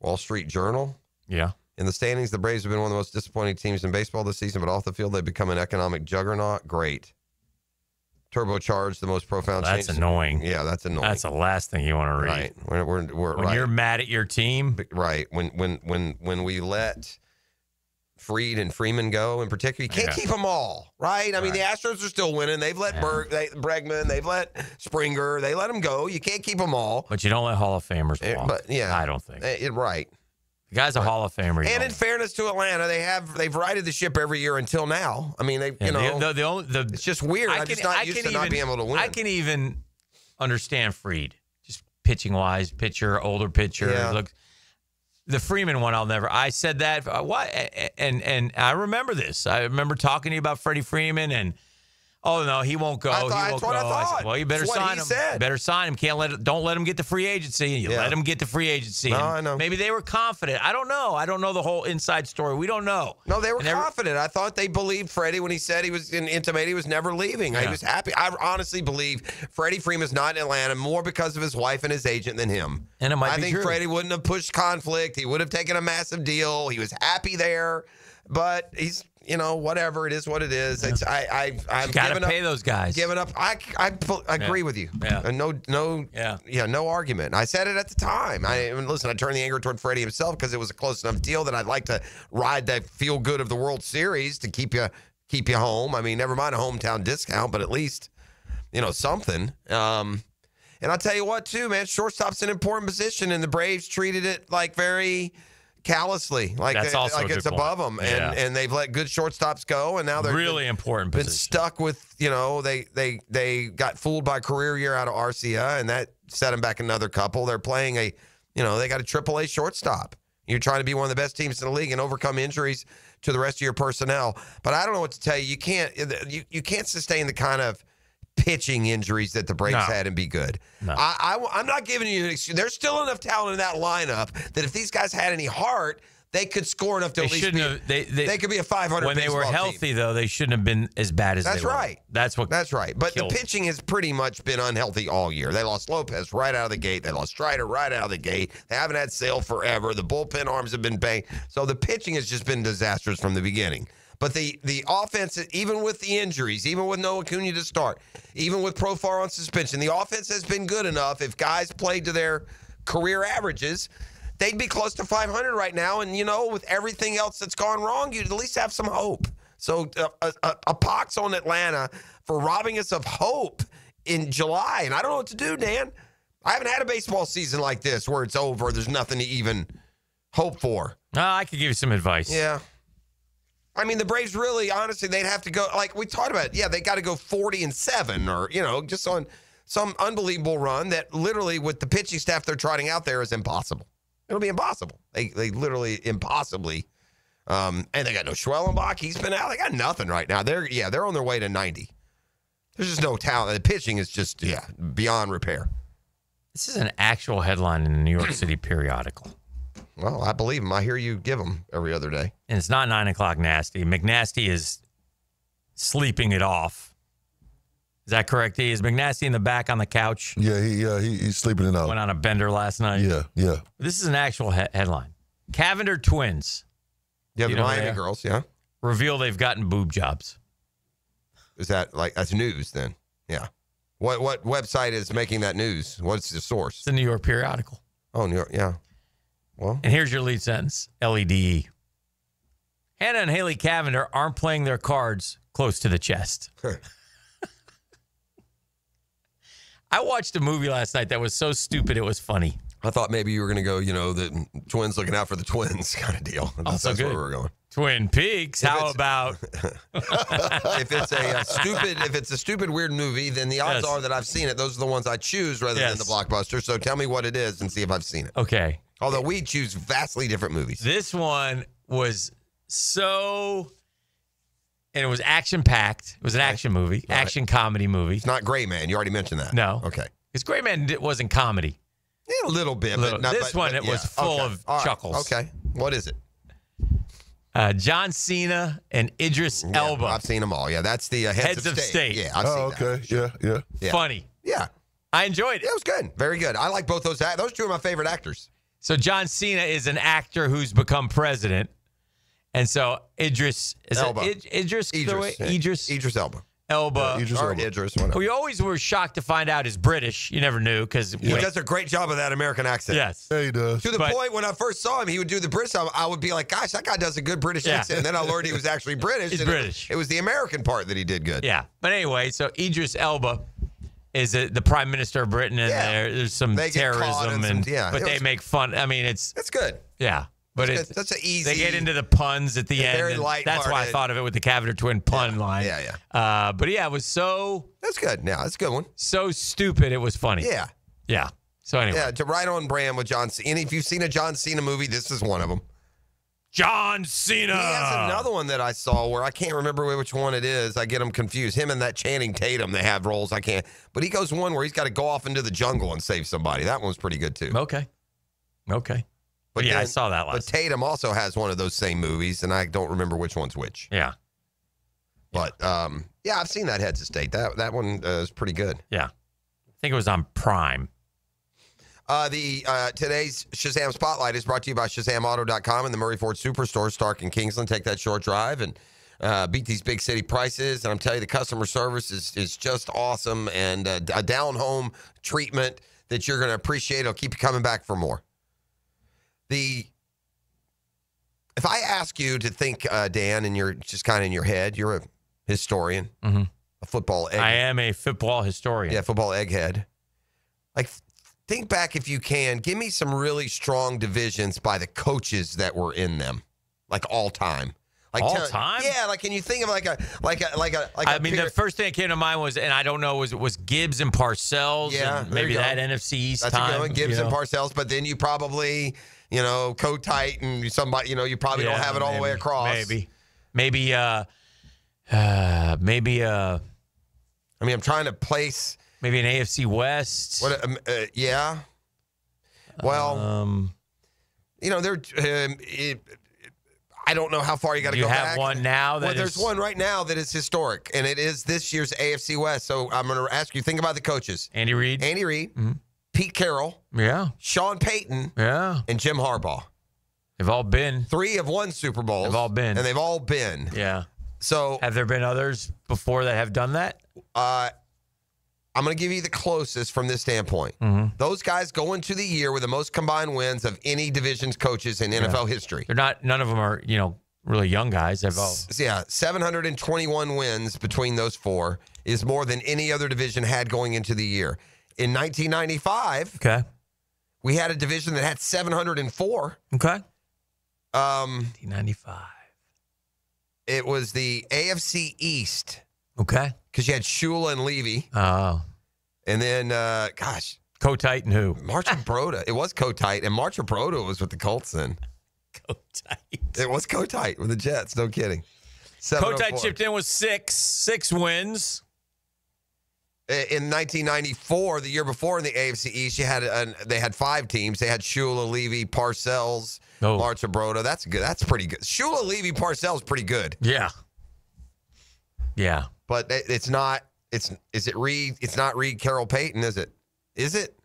Wall Street Journal. Yeah. In the standings, the Braves have been one of the most disappointing teams in baseball this season, but off the field, they've become an economic juggernaut. Great. Turbocharged, the most profound change. That's annoying. Yeah, that's annoying. That's the last thing you want to read. Right. We're when right. you're mad at your team. Right. When we let Fried and Freeman go in particular, you can't keep them all, right? I mean, the Astros are still winning. They've let Bregman, they've let Springer, they let them go. You can't keep them all. But you don't let Hall of Famers walk. But yeah, I don't think. Right. The guy's a Hall of Famer. And in fairness to Atlanta, they've righted the ship every year until now. I mean, it's just weird. I'm just not used to not being able to win. I can even understand Fried, just pitching wise, older pitcher. Yeah. Look, the Freeman one, I said that. And I remember this. I remember talking to you about Freddie Freeman and. Oh no, he won't go. That's what I thought. I said, well, you better sign him. Better sign him. Don't let him get to free agency. You let him get to free agency. No, I know. Maybe they were confident. I don't know. I don't know the whole inside story. We don't know. No, they were confident. I thought they believed Freddie when he said he was intimated he was never leaving. Yeah. He was happy. I honestly believe Freddie Freeman's not in Atlanta more because of his wife and his agent than him. And it might be I think true. Freddie wouldn't have pushed conflict. He would have taken a massive deal. He was happy there. But he's whatever it is, what it is. It's I'm got to giving pay up, those guys. Giving up. I agree with you. Yeah. No argument. I said it at the time. I turned the anger toward Freddie himself because it was a close enough deal that I'd like to ride that feel good of the World Series to keep you home. I mean, never mind a hometown discount, but at least something. And I'll tell you what, too, man, shortstop's an important position, and the Braves treated it like very callously, like it's above them, and they've let good shortstops go, and now they're really important been position. Stuck with they got fooled by career year out of Arcia, and that set them back another couple. They're playing they got a AAA shortstop. You're trying to be one of the best teams in the league and overcome injuries to the rest of your personnel. But I don't know what to tell you. You can't sustain the kind of pitching injuries that the Braves had and be good. No. I'm not giving you an excuse. There's still enough talent in that lineup that if these guys had any heart, they could score enough to at least they could be a 500 when they were healthy team. Though they shouldn't have been as bad as that's they were. Right. That's right. But killed. the pitching has pretty much been unhealthy all year. They lost Lopez right out of the gate. They lost Strider right out of the gate. They haven't had Sale forever. The bullpen arms have been banged. So the pitching has just been disastrous from the beginning. But the offense, even with the injuries, even with no Acuna to start, even with Profar on suspension, the offense has been good enough. If guys played to their career averages, they'd be close to 500 right now. And, with everything else that's gone wrong, you'd at least have some hope. So a pox on Atlanta for robbing us of hope in July. And I don't know what to do, Dan. I haven't had a baseball season like this where it's over. There's nothing to even hope for. I could give you some advice. Yeah. I mean, the Braves really, honestly, they'd have to go, like we talked about, they got to go 40-7 or, just on some unbelievable run that literally with the pitching staff they're trotting out there is impossible. It'll be impossible. They literally impossibly, and they got no Schwellenbach. He's been out. They got nothing right now. They're on their way to 90. There's just no talent. The pitching is just, beyond repair. This is an actual headline in the New York City periodical. Well, I believe him. I hear you give them every other day. And it's not 9 o'clock nasty. McNasty is sleeping it off. Is that correct? Is McNasty in the back on the couch? Yeah, he's sleeping it out. Went on a bender last night. Yeah. This is an actual headline. Cavender twins. Yeah, the Miami girls, yeah. Reveal they've gotten boob jobs. Is that that's news then? Yeah. What website is making that news? What's the source? It's the New York periodical. Oh, New York, yeah. Well, and here's your lead sentence, LEDE. Hannah and Haley Cavender aren't playing their cards close to the chest. I watched a movie last night that was so stupid it was funny. I thought maybe you were going to go, the twins looking out for the twins kind of deal. That's good. where we were going. Twin Peaks. How about if it's a stupid weird movie, then the odds are that I've seen it. Those are the ones I choose rather than the blockbuster. So tell me what it is and see if I've seen it. Okay. Although we choose vastly different movies. This one was and it was action-packed. It was an action movie, action comedy movie. It's not Gray Man. You already mentioned that. No. Okay. Because Gray Man wasn't comedy. Yeah, a little bit. But this one was full of chuckles. Okay. What is it? John Cena and Idris Elba. I've seen them all. Yeah, that's the Heads of State. Yeah, I've seen that. Okay. Yeah. Funny. Yeah. I enjoyed it. It was good. Very good. I like both those. Those two are my favorite actors. So John Cena is an actor who's become president. And so Idris Elba. Idris Elba. Idris, whatever. We always were shocked to find out is British. You never knew because he does a great job of that American accent. Yes, yeah, he does. To the point when I first saw him, he would do the British. I would be like, "Gosh, that guy does a good British accent." And then I learned he was actually British. He's British. It was the American part that he did good. Yeah, but anyway, so Idris Elba is the Prime Minister of Britain, and there's some terrorism, but they make fun. I mean, it's good. Yeah. But that's an easy. They get into the puns at the end. Very light. That's why I thought of it with the Cavender twin pun line. Yeah. But yeah, it was so. That's good. Yeah, that's a good one. So stupid, it was funny. Yeah. Yeah. So anyway. Yeah, to right on brand with John Cena. And if you've seen a John Cena movie, this is one of them. John Cena. He has another one that I saw where I can't remember which one it is. I get them confused. Him and that Channing Tatum, they have roles. I can't. But he goes one where he's got to go off into the jungle and save somebody. That one's pretty good too. Okay. But yeah, I saw that last. But Tatum also has one of those same movies, and I don't remember which one's which. Yeah. But I've seen that Heads of State. That one is pretty good. Yeah. I think it was on Prime. Today's Shazam Spotlight is brought to you by ShazamAuto.com and the Murray Ford Superstore, Stark and Kingsland. Take that short drive and beat these big city prices. And I'm telling you, the customer service is just awesome, and a down-home treatment that you're going to appreciate. It'll keep you coming back for more. If I ask you to think, Dan, and you're just kind of in your head, you're a historian, a football egghead. I am a football historian. Yeah, football egghead. Like, think back if you can. Give me some really strong divisions by the coaches that were in them, like all time. Like all time? Yeah, like can you think of like a the first thing that came to mind was, and I don't know, was Gibbs and Parcells. Yeah, and maybe that NFC East That's time. a good one, Gibbs and Parcells, but then you probably, Kotite and somebody, you probably don't have it all the way across. Maybe I'm trying to place maybe an AFC West. Yeah. Well, I don't know how far you got to go back. You have one now there's one right now that is historic, and it is this year's AFC West. So I'm going to ask you, think about the coaches. Andy Reid. Mm-hmm. Pete Carroll. Yeah. Sean Payton. Yeah. And Jim Harbaugh. They've all been. 3 have won Super Bowls. They've all been. And they've all been. Yeah. So have there been others before that have done that? I'm going to give you the closest from this standpoint. Those guys go into the year with the most combined wins of any division's coaches in NFL history. None of them are, really young guys. They've all 721 wins between those 4 is more than any other division had going into the year. In 1995, we had a division that had 704. Okay. 1995. It was the AFC East. Okay. Because you had Shula and Levy. Oh. And then, Kotite and who? Marchibroda. It was Kotite, and Marchibroda was with the Colts then. Kotite. It was Kotite with the Jets. No kidding. Kotite chipped in with 6 wins. In 1994, the year before in the AFC East, they had 5 teams. They had Shula, Levy, Parcells, Marchibroda. That's good. That's pretty good. Shula, Levy, Parcells, pretty good. Yeah. Yeah. But it's not. Is it Reed? It's not Reed, Carroll, Payton, is it? Is it?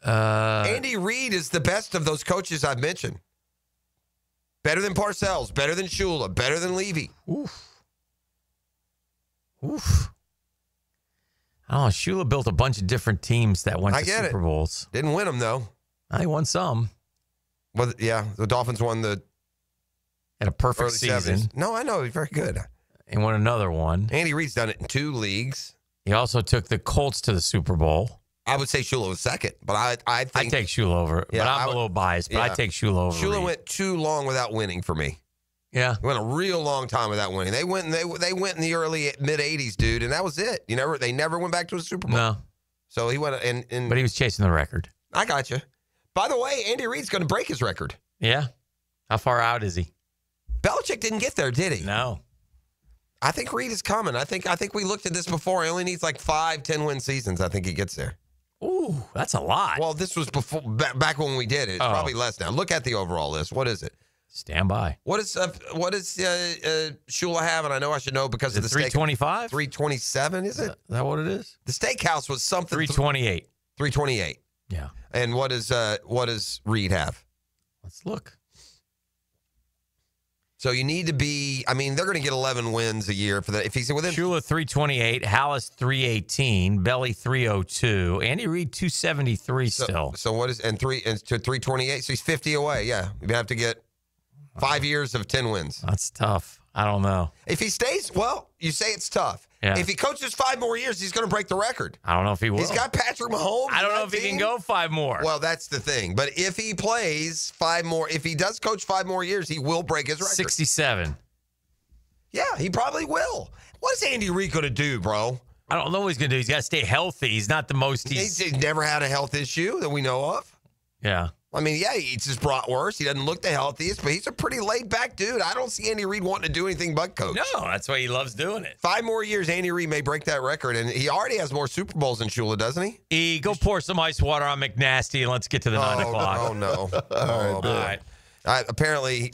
Andy Reid is the best of those coaches I've mentioned. Better than Parcells, better than Shula, better than Levy. Oof. Oh, Shula built a bunch of different teams that went to Super Bowls. Didn't win them, though. He won some. Well, yeah, the Dolphins won the Had a perfect season. 70s. No, I know. He's very good. He won another one. Andy Reid's done it in 2 leagues. He also took the Colts to the Super Bowl. I would say Shula was second, but I think I take Shula over. Yeah, but I'm a little biased, but I take Shula over. Shula went too long without winning for me. Yeah, he went a real long time without winning. They went in the early mid '80s, dude, and that was it. They never went back to a Super Bowl. No. So he went and but he was chasing the record. I got you. By the way, Andy Reid's going to break his record. Yeah. How far out is he? Belichick didn't get there, did he? No. I think Reid is coming. I think we looked at this before. He only needs like 5 10-win seasons. I think he gets there. Ooh, that's a lot. Well, this was before back when we did it. It's probably less now. Look at the overall list. What is it? Stand by. What does Shula have? And I know I should know because of the 325? 327, is it? Is that what it is? The steakhouse was something 328. 328. Yeah. And what does Reid have? Let's look. So you need to be. I mean, they're going to get 11 wins a year for that. If he's within Shula 328, Hallis 318, Belly 302, Andy Reid 273 still. So what is and 328? So he's 50 away. Yeah, you have to get 5 years of 10 wins. That's tough. I don't know. If he stays, well, you say it's tough. Yeah. If he coaches 5 more years, he's going to break the record. I don't know if he will. He's got Patrick Mahomes. I don't know if he can go 5 more. Well, that's the thing. But if he plays 5 more, if he does coach 5 more years, he will break his record. 67. Yeah, he probably will. What is Andy Reid going to do, bro? I don't know what he's going to do. He's got to stay healthy. He's not the most. He's never had a health issue that we know of. Yeah. I mean, yeah, he eats his bratwurst. He doesn't look the healthiest, but he's a pretty laid-back dude. I don't see Andy Reid wanting to do anything but coach. No, that's why he loves doing it. 5 more years, Andy Reid may break that record, and he already has more Super Bowls than Shula, doesn't he? Go pour some ice water on McNasty, and let's get to the 9 o'clock. Oh, no. All right. Apparently,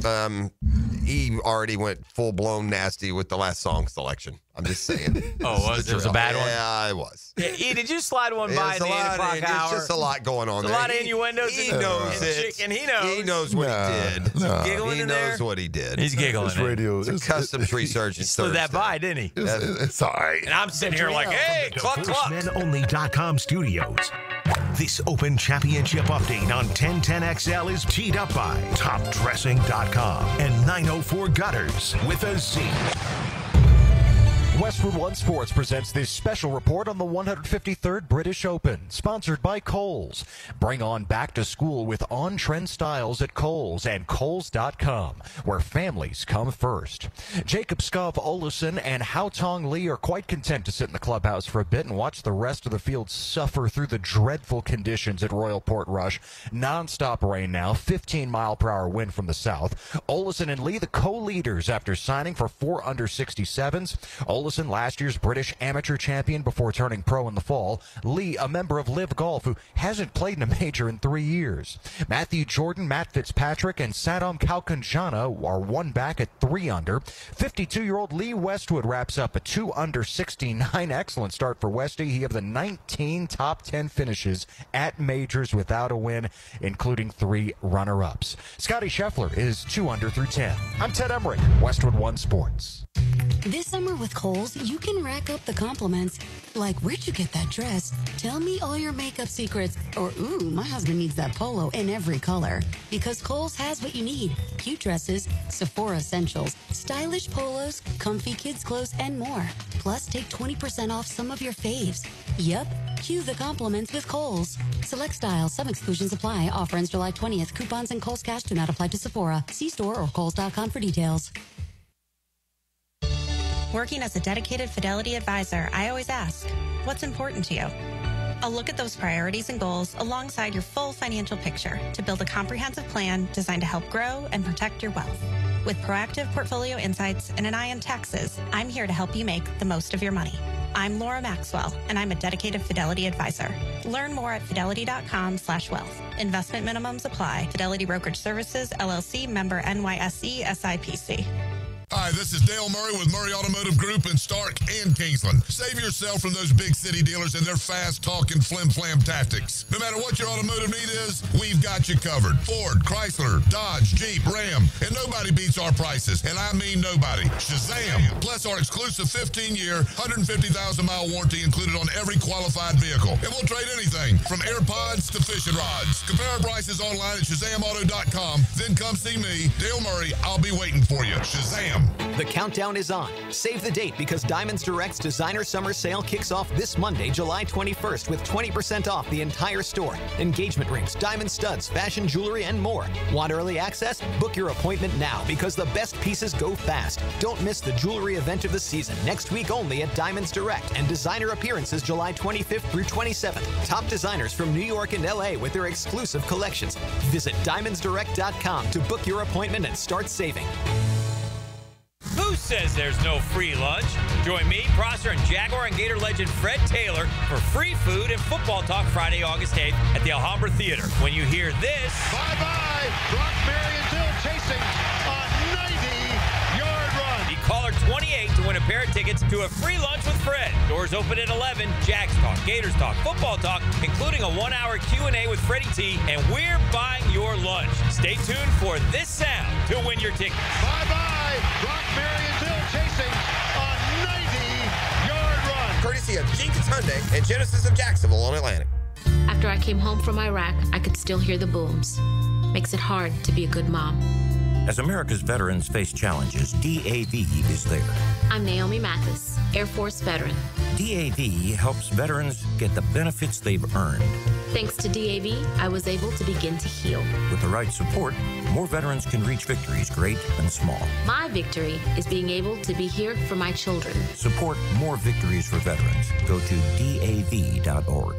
he already went full-blown nasty with the last song selection. I'm just saying. Oh, it was a bad one? Yeah, it was. Yeah, E, did you slide one by It's the 8 o'clock hour? There's just a lot going on There's there. a lot of innuendos. He knows it. And he knows. He knows what he did. Giggling he in knows there? what he did. He's giggling. It's radio. It's a customs research. He slid that by, didn't he? It's all right. And I'm sitting here like, hey, cluck, cluck. DivorceMenOnly.com studios. This Open Championship update on 1010XL is teed up by TopDressing.com and 904 Gutters with a Z. Westwood One Sports presents this special report on the 153rd British Open, sponsored by Kohl's. Bring on back to school with on-trend styles at Kohl's and Kohl's.com, where families come first. Jacob Skov-Olesen and Haotong Lee are quite content to sit in the clubhouse for a bit and watch the rest of the field suffer through the dreadful conditions at Royal Portrush. Non-stop rain now, 15-mile-per-hour wind from the south. Olesen and Lee, the co-leaders after signing for 4 under 67s. Olesen, last year's British amateur champion before turning pro in the fall. Lee, a member of Live Golf, who hasn't played in a major in 3 years. Matthew Jordan, Matt Fitzpatrick, and Sadam Kalkanjana are one back at 3 under. 52-year-old Lee Westwood wraps up a 2 under 69. Excellent start for Westy. He has the 19 top 10 finishes at majors without a win, including 3 runner-ups. Scotty Scheffler is 2 under through 10. I'm Ted Emmerich, Westwood One Sports. This summer with Kohl's, you can rack up the compliments. Like, where'd you get that dress? Tell me all your makeup secrets. Or, ooh, my husband needs that polo in every color. Because Kohl's has what you need. Cute dresses, Sephora essentials, stylish polos, comfy kids clothes, and more. Plus, take 20% off some of your faves. Yep, cue the compliments with Kohl's. Select styles, some exclusions apply. Offer ends July 20th. Coupons and Kohl's Cash do not apply to Sephora. See store or Kohl's.com for details. Working as a dedicated Fidelity advisor, I always ask, what's important to you? I'll look at those priorities and goals alongside your full financial picture to build a comprehensive plan designed to help grow and protect your wealth. With proactive portfolio insights and an eye on taxes, I'm here to help you make the most of your money. I'm Laura Maxwell, and I'm a dedicated Fidelity advisor. Learn more at fidelity.com/wealth. Investment minimums apply. Fidelity Brokerage Services, LLC, member NYSE, SIPC. Hi, this is Dale Murray with Murray Automotive Group in Stark and Kingsland. Save yourself from those big city dealers and their fast-talking flim-flam tactics. No matter what your automotive need is, we've got you covered. Ford, Chrysler, Dodge, Jeep, Ram, and nobody beats our prices, and I mean nobody. Shazam! Plus our exclusive 15-year, 150,000-mile warranty included on every qualified vehicle. And we'll trade anything from AirPods to fishing rods. Compare our prices online at ShazamAuto.com. Then come see me, Dale Murray. I'll be waiting for you. Shazam! The countdown is on. Save the date because Diamonds Direct's Designer Summer Sale kicks off this Monday, July 21st with 20% off the entire store. Engagement rings, diamond studs, fashion jewelry, and more. Want early access? Book your appointment now because the best pieces go fast. Don't miss the jewelry event of the season next week only at Diamonds Direct and designer appearances July 25th through 27th. Top designers from New York and LA with their exclusive collections. Visit diamondsdirect.com to book your appointment and start saving. Who says there's no free lunch? Join me, Prosser, and Jaguar and Gator legend Fred Taylor for free food and football talk Friday, August 8th at the Alhambra Theater. When you hear this... Bye-bye! Brock Marion Dill chasing a 90-yard run. Be caller 28 to win a pair of tickets to a free lunch with Fred. Doors open at 11. Jags talk, Gators talk, football talk, including a 1-hour Q&A with Freddie T, and we're buying your lunch. Stay tuned for this sound to win your tickets. Bye-bye! Brock Marion Dill chasing a 90-yard run. Courtesy of Jenkins Hyundai and Genesis of Jacksonville on Atlantic. After I came home from Iraq, I could still hear the booms. Makes it hard to be a good mom. As America's veterans face challenges, DAV is there. I'm Naomi Mathis, Air Force veteran. DAV helps veterans get the benefits they've earned. Thanks to DAV, I was able to begin to heal. With the right support, more veterans can reach victories, great and small. My victory is being able to be here for my children. Support more victories for veterans. Go to DAV.org.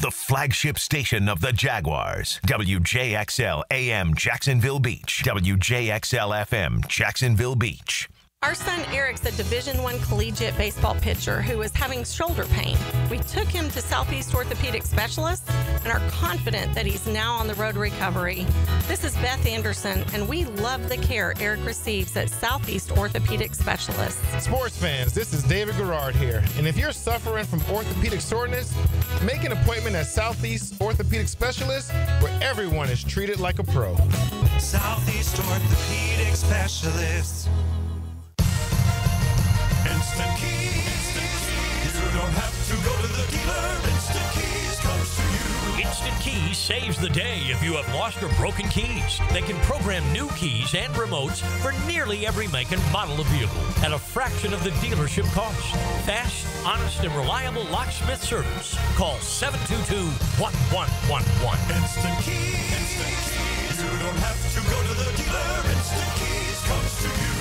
The flagship station of the Jaguars. WJXL AM Jacksonville Beach. WJXL FM Jacksonville Beach. Our son Eric's a Division I collegiate baseball pitcher who is having shoulder pain. We took him to Southeast Orthopedic Specialists and are confident that he's now on the road to recovery. This is Beth Anderson, and we love the care Eric receives at Southeast Orthopedic Specialists. Sports fans, this is David Garrard here, and if you're suffering from orthopedic soreness, make an appointment at Southeast Orthopedic Specialists, where everyone is treated like a pro. Southeast Orthopedic Specialists. Instant Keys. You don't have to go to the dealer. Instant Keys comes to you. Instant Keys saves the day if you have lost or broken keys. They can program new keys and remotes for nearly every make and model of vehicle at a fraction of the dealership cost. Fast, honest, and reliable locksmith service. Call 722-1111. Instant Keys. Instant Keys. You don't have to go to the dealer. Instant Keys comes to you.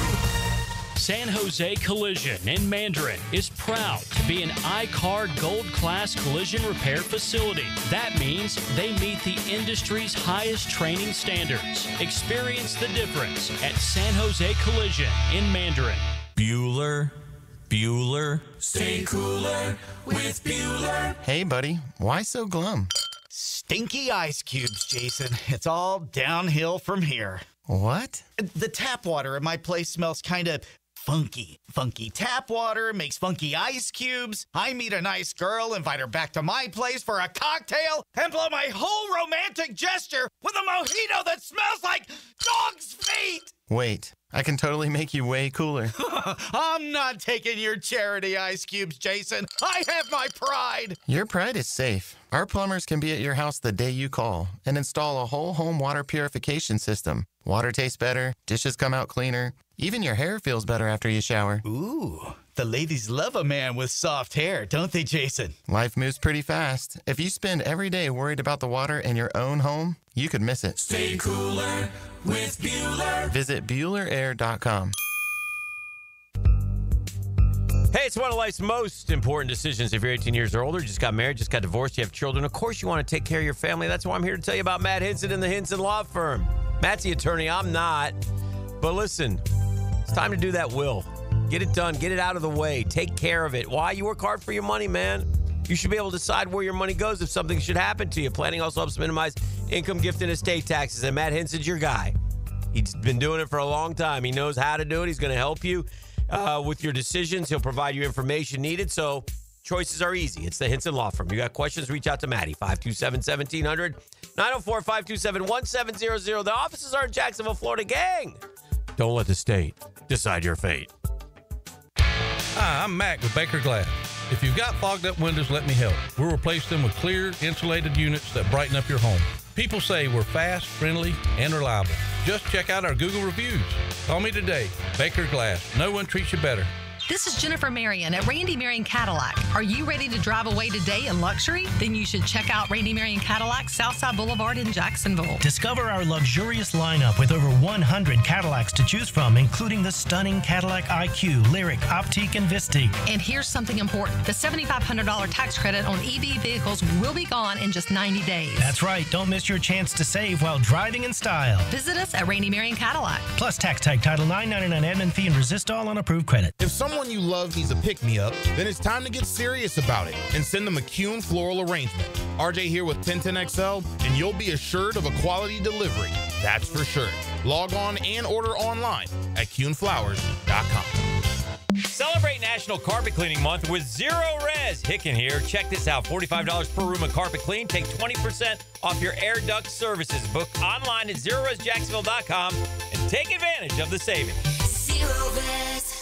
San Jose Collision in Mandarin is proud to be an I-CARD Gold Class collision repair facility. That means they meet the industry's highest training standards. Experience the difference at San Jose Collision in Mandarin. Bueller. Stay cooler with Bueller. Hey, buddy. Why so glum? Stinky ice cubes, Jason. It's all downhill from here. What? The tap water at my place smells kind of funky. Funky tap water makes funky ice cubes. I meet a nice girl, invite her back to my place for a cocktail, and blow my whole romantic gesture with a mojito that smells like dog's feet. Wait, I can totally make you way cooler. I'm not taking your charity ice cubes, Jason. I have my pride. Your pride is safe. Our plumbers can be at your house the day you call and install a whole home water purification system. Water tastes better, dishes come out cleaner, even your hair feels better after you shower. Ooh, the ladies love a man with soft hair, don't they, Jason? Life moves pretty fast. If you spend every day worried about the water in your own home, you could miss it. Stay cooler with Bueller. Visit BuellerAir.com. Hey, it's one of life's most important decisions. If you're 18 years or older, just got married, just got divorced, you have children. Of course, you want to take care of your family. That's why I'm here to tell you about Matt Hinson and the Hinson Law Firm. Matt's the attorney. I'm not. But listen, it's time to do that will. Get it done. Get it out of the way. Take care of it. Why? You work hard for your money, man. You should be able to decide where your money goes if something should happen to you. Planning also helps minimize income, gift, and estate taxes. And Matt Hinson's your guy. He's been doing it for a long time. He knows how to do it. He's going to help you with your decisions. He'll provide you information needed. So choices are easy. It's the Hinson Law Firm. You got questions, reach out to Maddie, 527-1700, 904-527-1700. The offices are in Jacksonville, Florida. Gang, don't let the state decide your fate. Hi, I'm Mac with Baker Glass. If you've got fogged up windows, let me help. We'll replace them with clear, insulated units that brighten up your home. People say we're fast, friendly, and reliable. Just check out our Google reviews. Call me today. Baker Glass. No one treats you better. This is Jennifer Marion at Randy Marion Cadillac. Are you ready to drive away today in luxury? Then you should check out Randy Marion Cadillac, Southside Boulevard in Jacksonville. Discover our luxurious lineup with over 100 Cadillacs to choose from, including the stunning Cadillac IQ, Lyric, Optique, and Vistique. And here's something important. The $7,500 tax credit on EV vehicles will be gone in just 90 days. That's right. Don't miss your chance to save while driving in style. Visit us at Randy Marion Cadillac. Plus tax tag, Title $9.99 admin fee, and resist all on approved credit. If someone you love needs a pick-me-up, then it's time to get serious about it and send them a Kuhn floral arrangement. RJ here with 1010XL, and you'll be assured of a quality delivery. That's for sure. Log on and order online at KuhnFlowers.com. Celebrate National Carpet Cleaning Month with Zero Res. Hicken here. Check this out. $45 per room of carpet clean. Take 20% off your air duct services. Book online at ZeroResJacksonville.com and take advantage of the savings. Zero Res.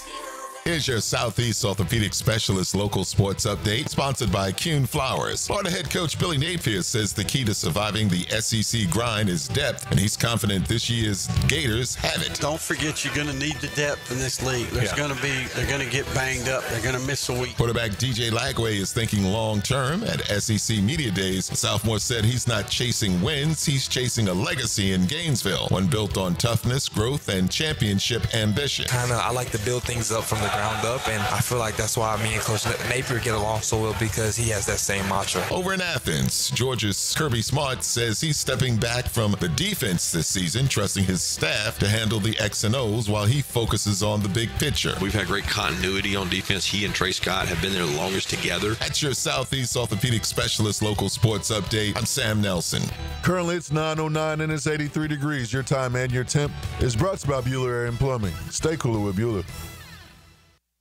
Here's your Southeast Orthopedic Specialist local sports update, sponsored by Kuhn Flowers. Florida head coach Billy Napier says the key to surviving the SEC grind is depth, and he's confident this year's Gators have it. Don't forget you're going to need the depth in this league. They're going to get banged up. They're going to miss a week. Quarterback DJ Lagway is thinking long-term. At SEC Media Days, the sophomore said he's not chasing wins, he's chasing a legacy in Gainesville, one built on toughness, growth, and championship ambition. I like to build things up from the ground round up, and I feel like that's why me and Coach Napier get along so well, because he has that same mantra. Over in Athens, Georgia's Kirby Smart says he's stepping back from the defense this season, trusting his staff to handle the X and O's while he focuses on the big picture. We've had great continuity on defense. He and Trey Scott have been there the longest together. That's your Southeast Orthopedic Specialist local sports update. I'm Sam Nelson. Currently, it's 9:09 and it's 83 degrees. Your time and your temp is brought to you by Bueller Air and Plumbing. Stay cooler with Bueller.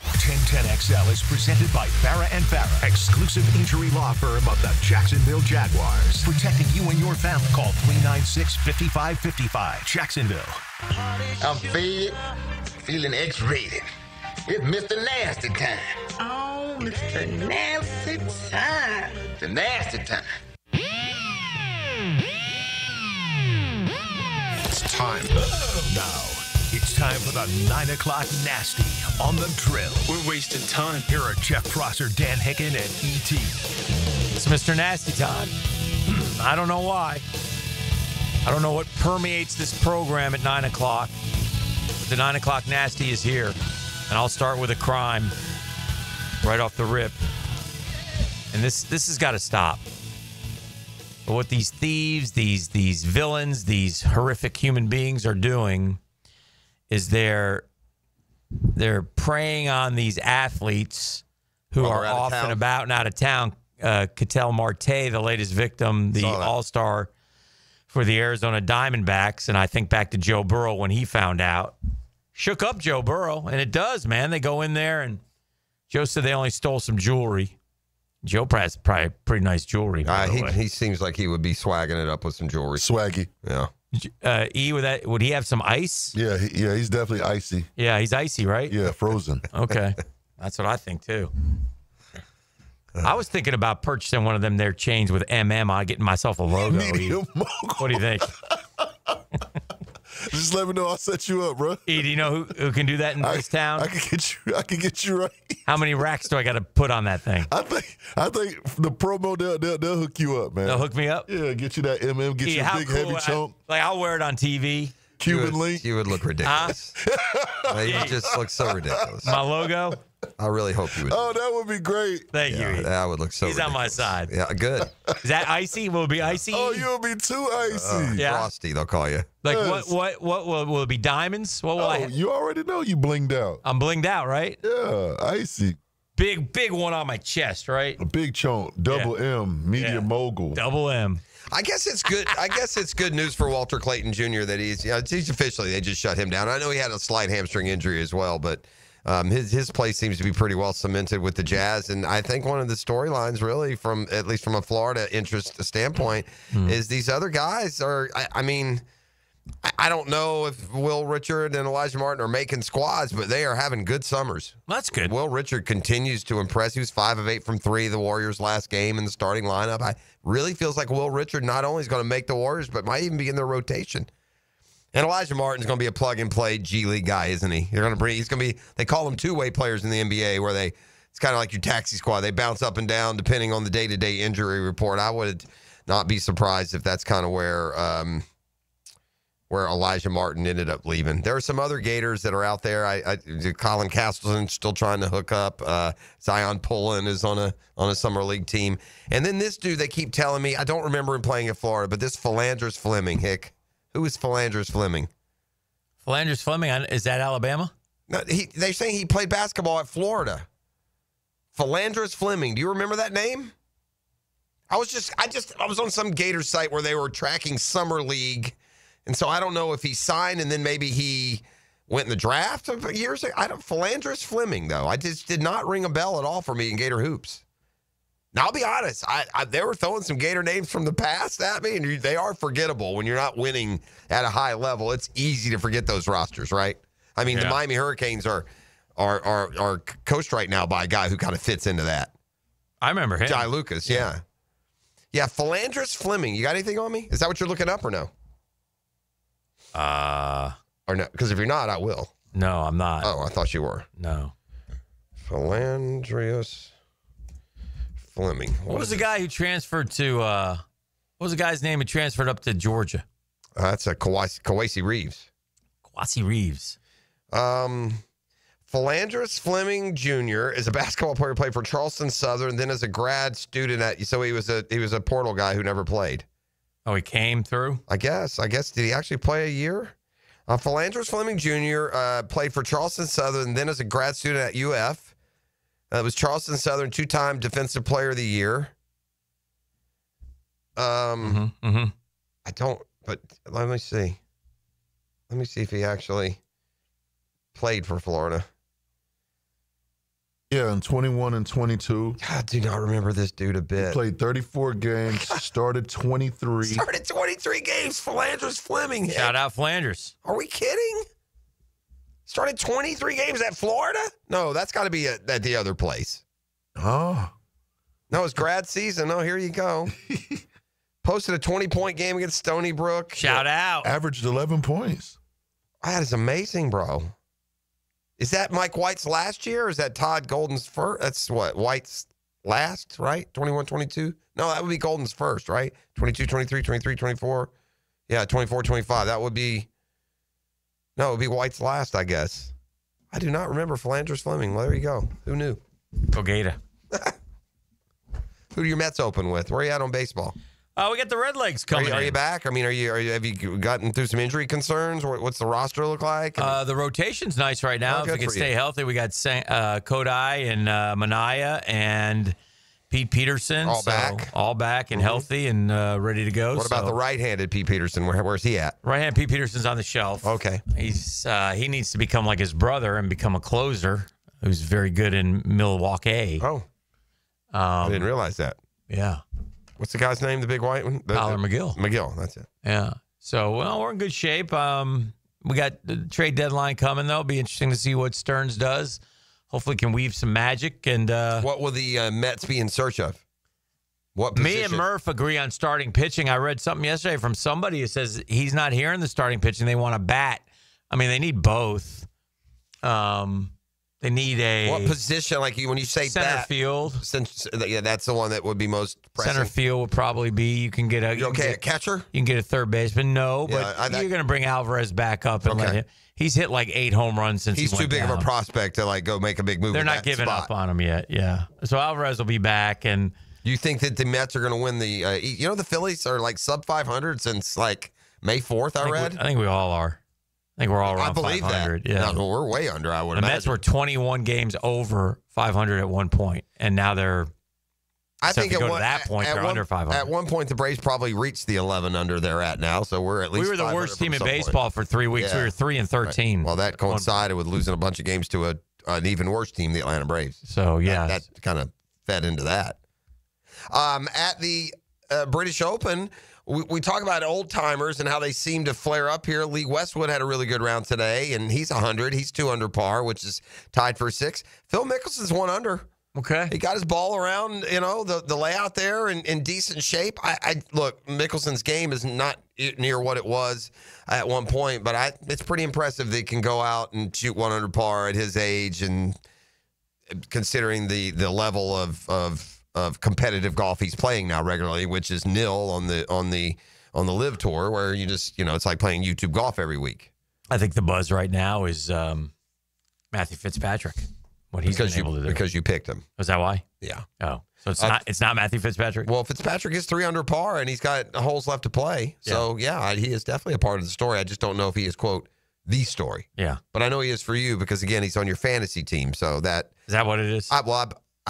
1010XL is presented by Farrah & Farrah, exclusive injury law firm of the Jacksonville Jaguars. Protecting you and your family. Call 396-5555. Jacksonville. I'm faded, feeling X-rated. It's Mr. Nasty time. Oh, Mr. Nasty time. The nasty time. It's time. Now, it's time for the 9 o'clock nasty on the drill. We're wasting time. Here are Jeff Prosser, Dan Hicken, and E.T. It's Mr. Nasty time. I don't know why. I don't know what permeates this program at 9 o'clock. The 9 o'clock nasty is here. And I'll start with a crime right off the rip. And this has got to stop. But what these thieves, these villains, these horrific human beings are doing is they're preying on these athletes who are off and about and out of town. Cattell Marte, the latest victim, the all-star for the Arizona Diamondbacks. And I think back to Joe Burrow when he found out. Shook up Joe Burrow, and it does, man. They go in there, and Joe said they only stole some jewelry. Joe has probably pretty nice jewelry. He seems like he would be swagging it up with some jewelry. Swaggy. Yeah. Would he have some ice? Yeah, he's definitely icy. Yeah, he's icy, right? Yeah, frozen. Okay. That's what I think, too. I was thinking about purchasing one of them their chains with MM on, getting myself a logo. What do you think? Just let me know. I'll set you up, bro. E, do you know who can do that in this town? I can get you right. How many racks do I got to put on that thing? I think the promo they'll hook you up, man. They'll hook me up. Yeah, get you that MM, get you a big heavy chunk. I'll wear it on TV. Cuban link. You would look ridiculous. You just look so ridiculous. My logo. I really hope you would. Oh, that would be great. Thank you. That would look so He's ridiculous. on my side. Yeah, good. Is that icy? Will it be icy? Oh, you'll be too icy. Frosty, they'll call you. Like what will it be? Diamonds? What will I have? You already know you blinged out. I'm blinged out, right? Yeah, icy. Big one on my chest, right? A big chunk, double M, media mogul. Double M. I guess it's good. I guess it's good news for Walter Clayton Jr. that he's officially, they just shut him down. I know he had a slight hamstring injury as well, but his place seems to be pretty well cemented with the Jazz. And I think one of the storylines, really, at least from a Florida interest standpoint, is these other guys are. I don't know if Will Richard and Elijah Martin are making squads, but they are having good summers. That's good. Will Richard continues to impress. He was 5 of 8 from 3 the Warriors last game in the starting lineup. I really feels like Will Richard not only is going to make the Warriors, but might even be in their rotation. And Elijah Martin's going to be a plug-and-play G League guy, isn't he? He's going to be. They call them two-way players in the NBA, where it's kind of like your taxi squad. They bounce up and down depending on the day-to-day injury report. I would not be surprised if that's kind of where Elijah Martin ended up leaving. There are some other Gators that are out there. Colin Castleton's still trying to hook up. Zion Pullen is on a summer league team. And then this dude, they keep telling me, I don't remember him playing at Florida, but this Philandros Fleming, Hick. Who is Philandros Fleming? Philandros Fleming, is that Alabama? No, they're saying he played basketball at Florida. Philandros Fleming. Do you remember that name? I was on some Gator site where they were tracking summer league. And so I don't know if he signed and then maybe he went in the draft years ago. Philandros Fleming, though. I just did not ring a bell at all for me in Gator hoops. Now, I'll be honest. They were throwing some Gator names from the past at me, and they are forgettable when you're not winning at a high level. It's easy to forget those rosters, right? I mean, the Miami Hurricanes are coached right now by a guy who kind of fits into that. I remember him. Jai Lucas, yeah. Yeah, Philandros Fleming. You got anything on me? Is that what you're looking up or no? Or no? Because if you're not, I will. No, I'm not. Oh, I thought you were. No. Philandros Fleming. What was the guy who transferred to? What was the guy's name who transferred up to Georgia? That's Kawasi Reeves. Kawasi Reeves. Philandris Fleming Jr. is a basketball player who played for Charleston Southern, then as a grad student so he was a portal guy who never played. Oh, he came through? I guess. Did he actually play a year? Philandris Fleming Jr. Played for Charleston Southern, then as a grad student at UF. It was Charleston Southern 2-time Defensive Player of the Year. I don't, but let me see. Let me see if he actually played for Florida. Yeah, in 21 and 22. I do not remember this dude a bit. He played 34 games, started 23. Started 23 games, Philandris Fleming. Shout out Philandris. Are we kidding? Started 23 games at Florida? No, that's got to be at the other place. Oh. No, it's grad season. Oh, here you go. Posted a 20-point game against Stony Brook. Shout out. Averaged 11 points. That is amazing, bro. Is that Mike White's last year or is that Todd Golden's first? That's what, White's last, right? 21, 22? No, that would be Golden's first, right? 22, 23, 23, 24. Yeah, 24, 25. That would be, no, it would be White's last, I guess. I do not remember Philandris Fleming. Well, there you go. Who knew? Go Gator. Who do your Mets open with? Where are you at on baseball? We got the Redlegs coming. Are you back? I mean, have you gotten through some injury concerns? What's the roster look like? The rotation's nice right now. If we can stay healthy, we got Kodai and Manaya and Pete Peterson. All back and healthy and ready to go. What about the right-handed Pete Peterson? Where's he at? Right-handed Pete Peterson's on the shelf. Okay. He needs to become like his brother and become a closer who's very good in Milwaukee. Oh. I didn't realize that. Yeah. What's the guy's name, the big white one? Tyler McGill. McGill, that's it. Yeah. So, we're in good shape. We got the trade deadline coming, though. It'll be interesting to see what Stearns does. Hopefully can weave some magic. And what will the Mets be in search of? What position? Me and Murph agree on starting pitching. I read something yesterday from somebody who says he's not hearing the starting pitching. They want a bat. I mean, they need both. They need a... What position? Like when you say center field. Yeah, that's the one that would be most pressing. Center field would probably be. You can get a... You okay at catcher? You can get a third baseman. No, but you're going to bring Alvarez back up and let him... He's hit like 8 home runs since he's too big of a prospect to like go make a big move. They're not giving up on him yet. Yeah. So Alvarez will be back. And you think that the Mets are going to win the... the Phillies are like sub 500 since like May 4th, I read? I think we all are. I think we're all around 500. That. Yeah. No, we're way under, I would imagine. The Mets were 21 games over 500 at one point, and now they're... I think at that point, they're under 500. At one point, the Braves probably reached the 11 under they're at now, so we're at least... We were the worst team in baseball for 3 weeks. Yeah. We were 3-13. Right. Well, that coincided with losing a bunch of games to an even worse team, the Atlanta Braves. So, yeah. That kind of fed into that. At the British Open... We talk about old-timers and how they seem to flare up here. Lee Westwood had a really good round today, and he's 100. He's 2 under par, which is tied for 6. Phil Mickelson's 1 under. Okay. He got his ball around, the layout there in decent shape. Look, Mickelson's game is not near what it was at one point, but it's pretty impressive that he can go out and shoot 1 under par at his age, and considering the level of competitive golf he's playing now regularly, which is nil on the Live Tour, where you just it's like playing YouTube golf every week. I think the buzz right now is Matthew Fitzpatrick. What he's been able to do because you picked him. Is that why? Yeah. Oh, so it's not Matthew Fitzpatrick. Well, Fitzpatrick is 3 under par and he's got holes left to play. So yeah, he is definitely a part of the story. I just don't know if he is quote the story. Yeah, but I know he is for you because again he's on your fantasy team. So is that what it is?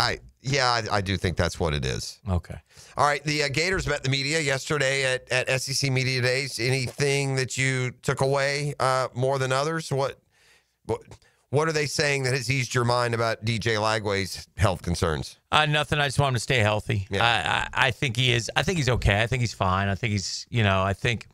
I do think that's what it is. Okay. All right. The Gators met the media yesterday at SEC Media Days. Anything that you took away more than others? What are they saying that has eased your mind about DJ Lagway's health concerns? Nothing. I just want him to stay healthy. Yeah. I think he is. I think he's okay. I think he's fine. I think he's, I think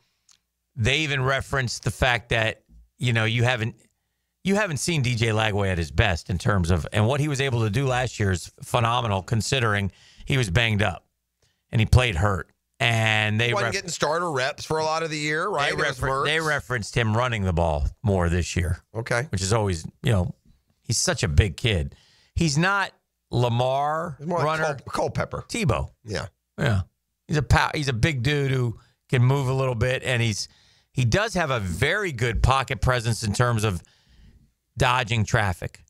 they even referenced the fact that, you haven't seen DJ Lagway at his best in terms of, and what he was able to do last year is phenomenal considering he was banged up and he played hurt. And they wasn't getting starter reps for a lot of the year, right? They referenced him running the ball more this year. Okay. Which is always, he's such a big kid. He's not Lamar runner. Like Culpepper. Tebow. Yeah. Yeah. He's a big dude who can move a little bit, and he does have a very good pocket presence in terms of dodging traffic.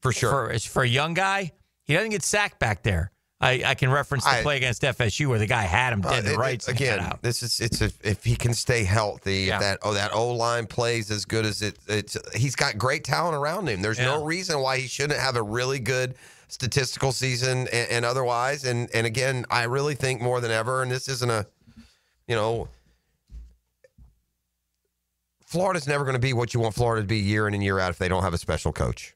For sure. For a young guy, he doesn't get sacked back there. I can reference the play against FSU where the guy had him dead to rights. Again, if he can stay healthy, if that O-line plays as good as he's got great talent around him. There's no reason why he shouldn't have a really good statistical season and otherwise. And again, I really think more than ever, and this isn't Florida's never going to be what you want Florida to be year in and year out if they don't have a special coach.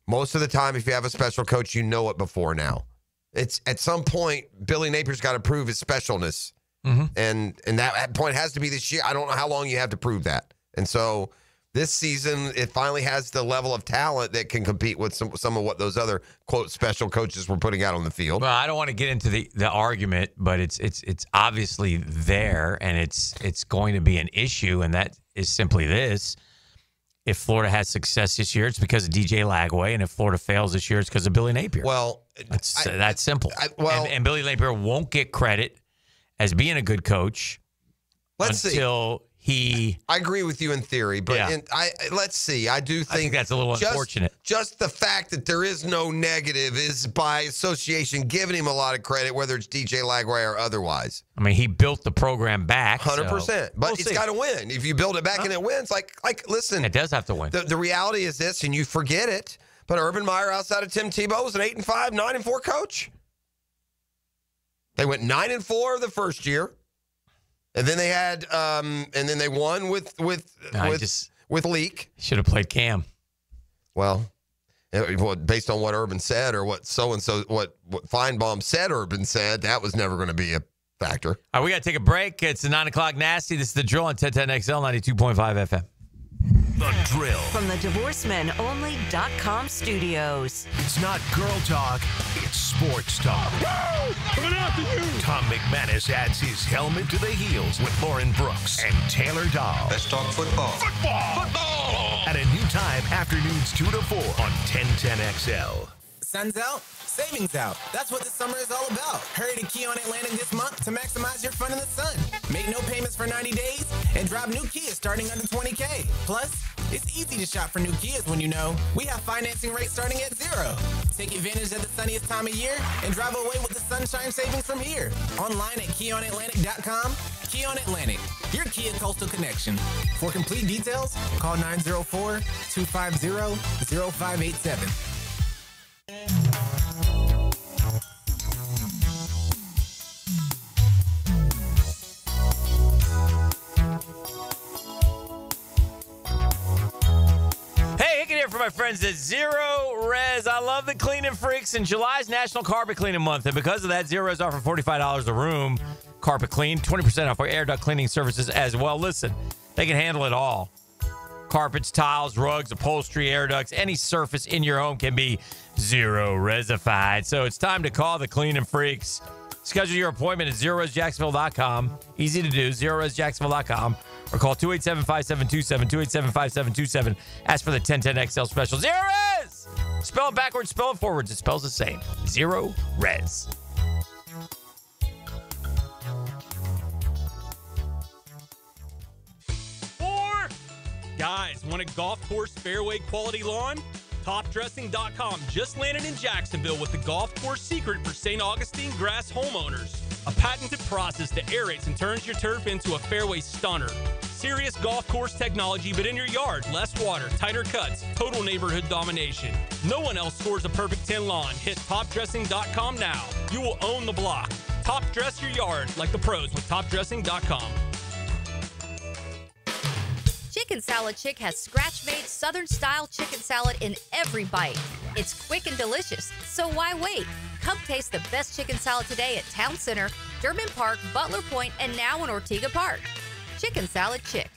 Most of the time, if you have a special coach, you know it before now. It's at some point, Billy Napier's got to prove his specialness. And that point has to be this year. I don't know how long you have to prove that. And so this season, it finally has the level of talent that can compete with some of what those other, quote, special coaches were putting out on the field. Well, I don't want to get into the argument, but it's obviously there, and it's going to be an issue, and that is simply this. If Florida has success this year, it's because of DJ Lagway, and if Florida fails this year, it's because of Billy Napier. Well, it's that simple. And Billy Napier won't get credit as being a good coach until he. I agree with you in theory, but let's see. I do think that's a little unfortunate. Just the fact that there is no negative is by association giving him a lot of credit, whether it's DJ Lagway or otherwise. I mean, he built the program back 100%, but it's got to win. If you build it back and it wins, like listen, it does have to win. The reality is this, and you forget it, but Urban Meyer, outside of Tim Tebow, was an 8-5, 9-4 coach. They went 9-4 the first year. And then they had, and then they won with Leak. Should have played Cam. Well, based on what Urban said, or what what Feinbaum said, Urban said, that was never going to be a factor. All right, we got to take a break. It's the 9 o'clock nasty. This is the Drill on 1010XL 92.5 FM. The Drill. From the DivorceMenOnly.com studios. It's not girl talk, it's sports talk. Woo! Coming after you! Tom McManus adds his helmet to the heels with Lauren Brooks and Taylor Dahl. Let's talk football. Football! At a new time, afternoons 2 to 4 on 1010XL. Sun's out, savings out. That's what this summer is all about. Hurry to Kia on Atlantic this month to maximize your fun in the sun. Make no payments for 90 days and drive new Kia starting under $20K. Plus, it's easy to shop for new Kias when you know we have financing rates starting at 0. Take advantage of the sunniest time of year and drive away with the sunshine savings from here. Online at KiaOnAtlantic.com. Kia on Atlantic, your Kia Coastal Connection. For complete details, call 904-250-0587. Hey, Hickett here for my friends at Zero Res. I love the cleaning freaks, and July's National Carpet Cleaning Month, and because of that, Zero Res offer $45 a room carpet clean, 20% off for air duct cleaning services as well. Listen, they can handle it all. Carpets, tiles, rugs, upholstery, air ducts, any surface in your home can be Zero Resified. So it's time to call the cleaning freaks. Schedule your appointment at ZeroResJacksonville.com. Easy to do, ZeroResJacksonville.com. Or call 287-5727, 287-5727. Ask for the 1010XL special. Zero Res! Spell it backwards, spell it forwards. It spells the same. Zero Res. Guys, want a golf course fairway quality lawn? TopDressing.com just landed in Jacksonville with the golf course secret for St. Augustine grass homeowners. A patented process that aerates and turns your turf into a fairway stunner. Serious golf course technology, but in your yard. Less water, tighter cuts, total neighborhood domination. No one else scores a perfect 10 lawn. Hit TopDressing.com now. You will own the block. Top dress your yard like the pros with TopDressing.com. Chicken Salad Chick has scratch-made Southern-style chicken salad in every bite. It's quick and delicious, so why wait? Come taste the best chicken salad today at Town Center, Durban Park, Butler Point, and now in Ortega Park. Chicken Salad Chick.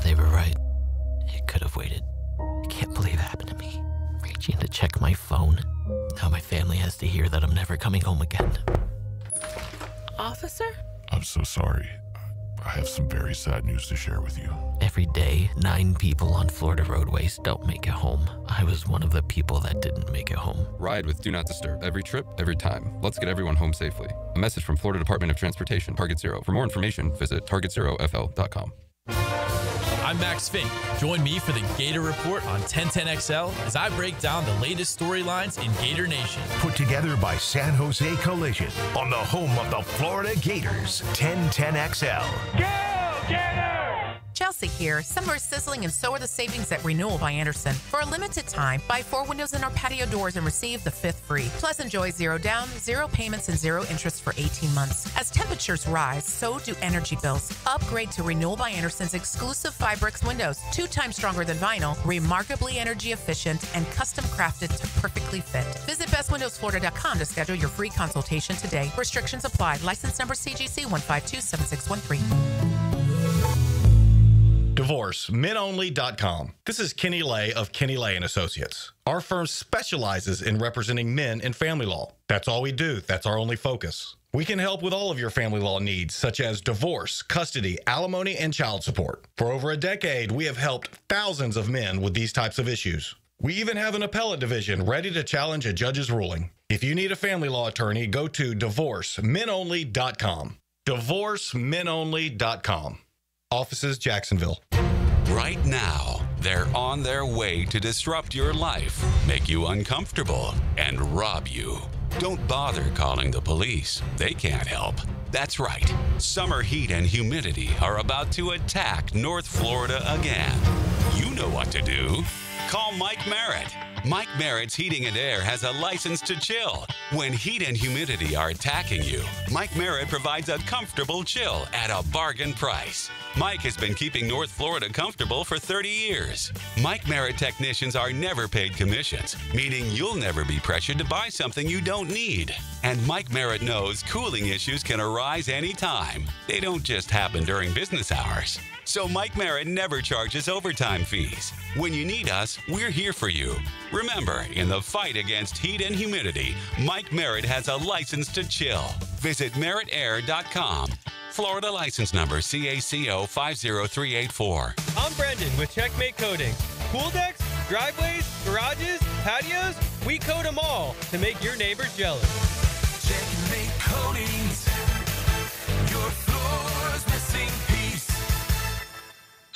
They were right. It could have waited. I can't believe it happened to me. Reaching to check my phone. Now my family has to hear that I'm never coming home again. Officer? I'm so sorry. I have some very sad news to share with you. Every day, 9 people on Florida roadways don't make it home. I was one of the people that didn't make it home. Ride with Do Not Disturb. Every trip, every time. Let's get everyone home safely. A message from Florida Department of Transportation, Target Zero. For more information, visit targetzerofl.com. I I'm Max Fink. Join me for the Gator Report on 1010XL as I break down the latest storylines in Gator Nation. Put together by San Jose Collision on the home of the Florida Gators, 1010XL. Go, Gators! Chelsea here. Summer is sizzling and so are the savings at Renewal by Anderson. For a limited time, buy 4 windows in our patio doors and receive the 5th free. Plus enjoy 0 down, 0 payments, and 0 interest for 18 months. As temperatures rise, so do energy bills. Upgrade to Renewal by Anderson's exclusive Fibrix windows. 2 times stronger than vinyl, remarkably energy efficient, and custom crafted to perfectly fit. Visit bestwindowsflorida.com to schedule your free consultation today. Restrictions apply. License number CGC 1527613. DivorceMenOnly.com. This is Kenny Lay of Kenny Lay & Associates. Our firm specializes in representing men in family law. That's all we do. That's our only focus. We can help with all of your family law needs, such as divorce, custody, alimony, and child support. For over a decade, we have helped thousands of men with these types of issues. We even have an appellate division ready to challenge a judge's ruling. If you need a family law attorney, go to DivorceMenOnly.com. DivorceMenOnly.com. Offices, Jacksonville. Right now, they're on their way to disrupt your life, make you uncomfortable, and rob you. Don't bother calling the police. They can't help. That's right. Summer heat and humidity are about to attack North Florida again. You know what to do. Call Mike Merritt. Mike Merritt's Heating and Air has a license to chill. When heat and humidity are attacking you, Mike Merritt provides a comfortable chill at a bargain price. Mike has been keeping North Florida comfortable for 30 years. Mike Merritt technicians are never paid commissions, meaning you'll never be pressured to buy something you don't need. And Mike Merritt knows cooling issues can arise anytime. They don't just happen during business hours. So Mike Merritt never charges overtime fees. When you need us, we're here for you. Remember, in the fight against heat and humidity, Mike Merritt has a license to chill. Visit merrittair.com. Florida license number CACO 50384. I'm Brendan with Checkmate Coatings. Pool decks, driveways, garages, patios, we coat them all to make your neighbors jealous. Checkmate Coatings. Your floor's missing piece.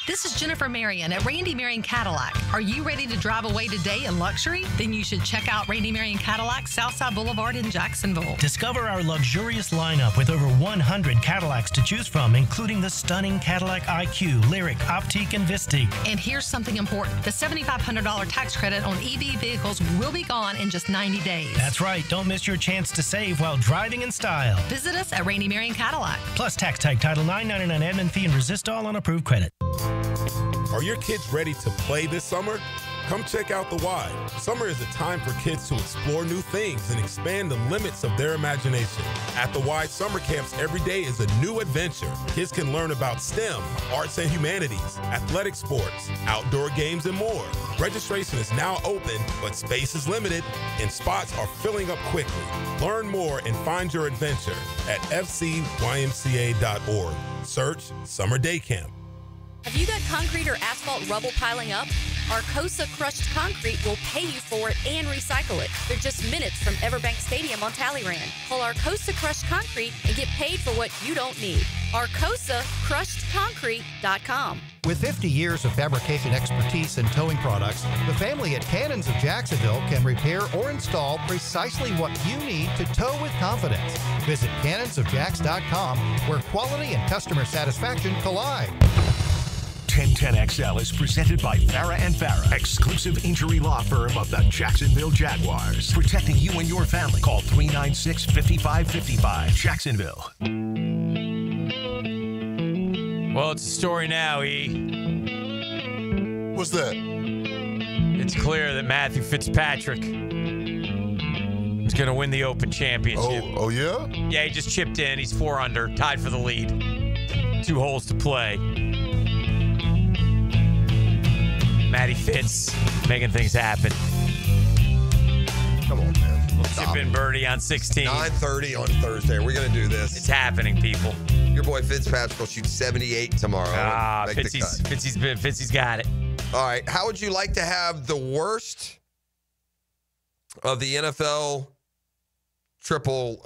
This is Jennifer Marion at Randy Marion Cadillac. Are you ready to drive away today in luxury? Then you should check out Randy Marion Cadillac, Southside Boulevard in Jacksonville. Discover our luxurious lineup with over 100 Cadillacs to choose from, including the stunning Cadillac IQ, Lyriq, Optique, and Vistique. And here's something important. The $7,500 tax credit on EV vehicles will be gone in just 90 days. That's right. Don't miss your chance to save while driving in style. Visit us at Randy Marion Cadillac. Plus tax tag Title IX, $9.99 admin fee, and resist all on approved credit. Are your kids ready to play this summer? Come check out The Y. Summer is a time for kids to explore new things and expand the limits of their imagination. At The Y, summer camps every day is a new adventure. Kids can learn about STEM, arts and humanities, athletic sports, outdoor games, and more. Registration is now open, but space is limited, and spots are filling up quickly. Learn more and find your adventure at fcymca.org. Search Summer Day Camp. Have you got concrete or asphalt rubble piling up? Arcosa Crushed Concrete will pay you for it and recycle it. They're just minutes from Everbank Stadium on Talleyrand. Call Arcosa Crushed Concrete and get paid for what you don't need. ArcosaCrushedConcrete.com. With 50 years of fabrication expertise and towing products, the family at Cannons of Jacksonville can repair or install precisely what you need to tow with confidence. Visit cannonsofjacks.com, where quality and customer satisfaction collide. 1010XL is presented by Farah and Farah, exclusive injury law firm of the Jacksonville Jaguars. Protecting you and your family. Call 396-5555. Jacksonville. Well, it's a story now, E. What's that? It's clear that Matthew Fitzpatrick is going to win the Open Championship. Oh, yeah? Yeah, he just chipped in. He's 4 under, tied for the lead. 2 holes to play. Matty Fitz making things happen. Come on, man. Chip in birdie on 16. 9:30 on Thursday. We're going to do this. It's happening, people. Your boy Fitzpatrick will shoot 78 tomorrow. Fitzy's got it. All right. How would you like to have the worst of the NFL triple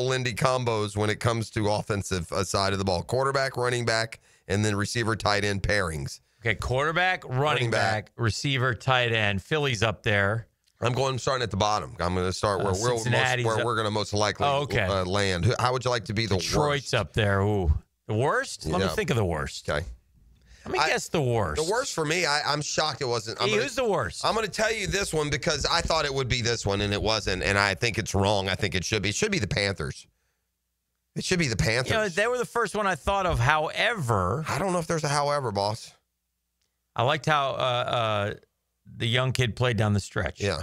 Lindy combos when it comes to offensive side of the ball? Quarterback, running back, and then receiver tight end pairings. Okay, quarterback, running back, receiver, tight end. Philly's up there. I'm starting at the bottom. I'm going to start where we're going to most likely land. How would you like to be the worst? Detroit's up there. Ooh, the worst? Let me think of the worst. Okay. Let me guess the worst. The worst for me, I'm shocked it wasn't. Who's the worst? I'm going to tell you this one because I thought it would be this one, and it wasn't, and I think it's wrong. I think it should be. It should be the Panthers. It should be the Panthers. You know, they were the first one I thought of. However, I don't know if there's a however, boss. I liked how the young kid played down the stretch. Yeah.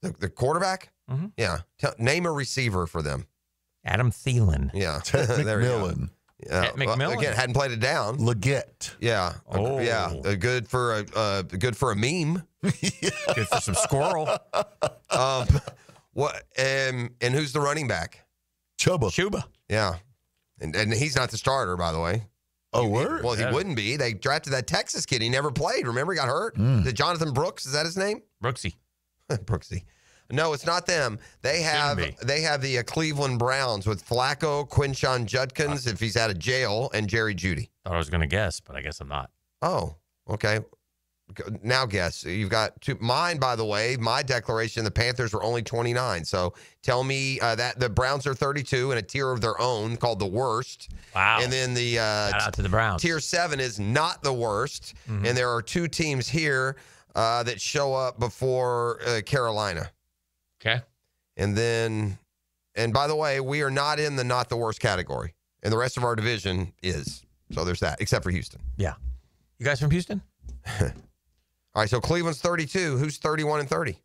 The quarterback? Mm-hmm. Yeah. Name a receiver for them. Adam Thielen. Yeah. Ted McMillan. Yeah. McMillan. Again, hadn't played it down. Leggett. Yeah. Oh. Yeah. Good for a meme. Good for some squirrel. What? And who's the running back? Chuba. Yeah. And he's not the starter, by the way. Oh, word? Well, he wouldn't be. They drafted that Texas kid. He never played. Remember, he got hurt. The Jonathan Brooks, is that his name? Brooksy. Brooksy. No, it's not them. They have the Cleveland Browns with Flacco, Quinshon Judkins, if he's out of jail, and Jerry Jeudy. Thought I was going to guess, but I guess I'm not. Oh, okay. Now guess. You've got two. Mine, by the way, my declaration, the Panthers were only 29. So tell me that the Browns are 32 in a tier of their own called the worst. Wow. And then the shout out to the Browns. Tier 7 is not the worst. Mm-hmm. And there are two teams here that show up before Carolina. Okay. And by the way, we are not in the not the worst category. And the rest of our division is. So there's that, except for Houston. Yeah. You guys from Houston? All right, so Cleveland's 32. Who's 31 and 30?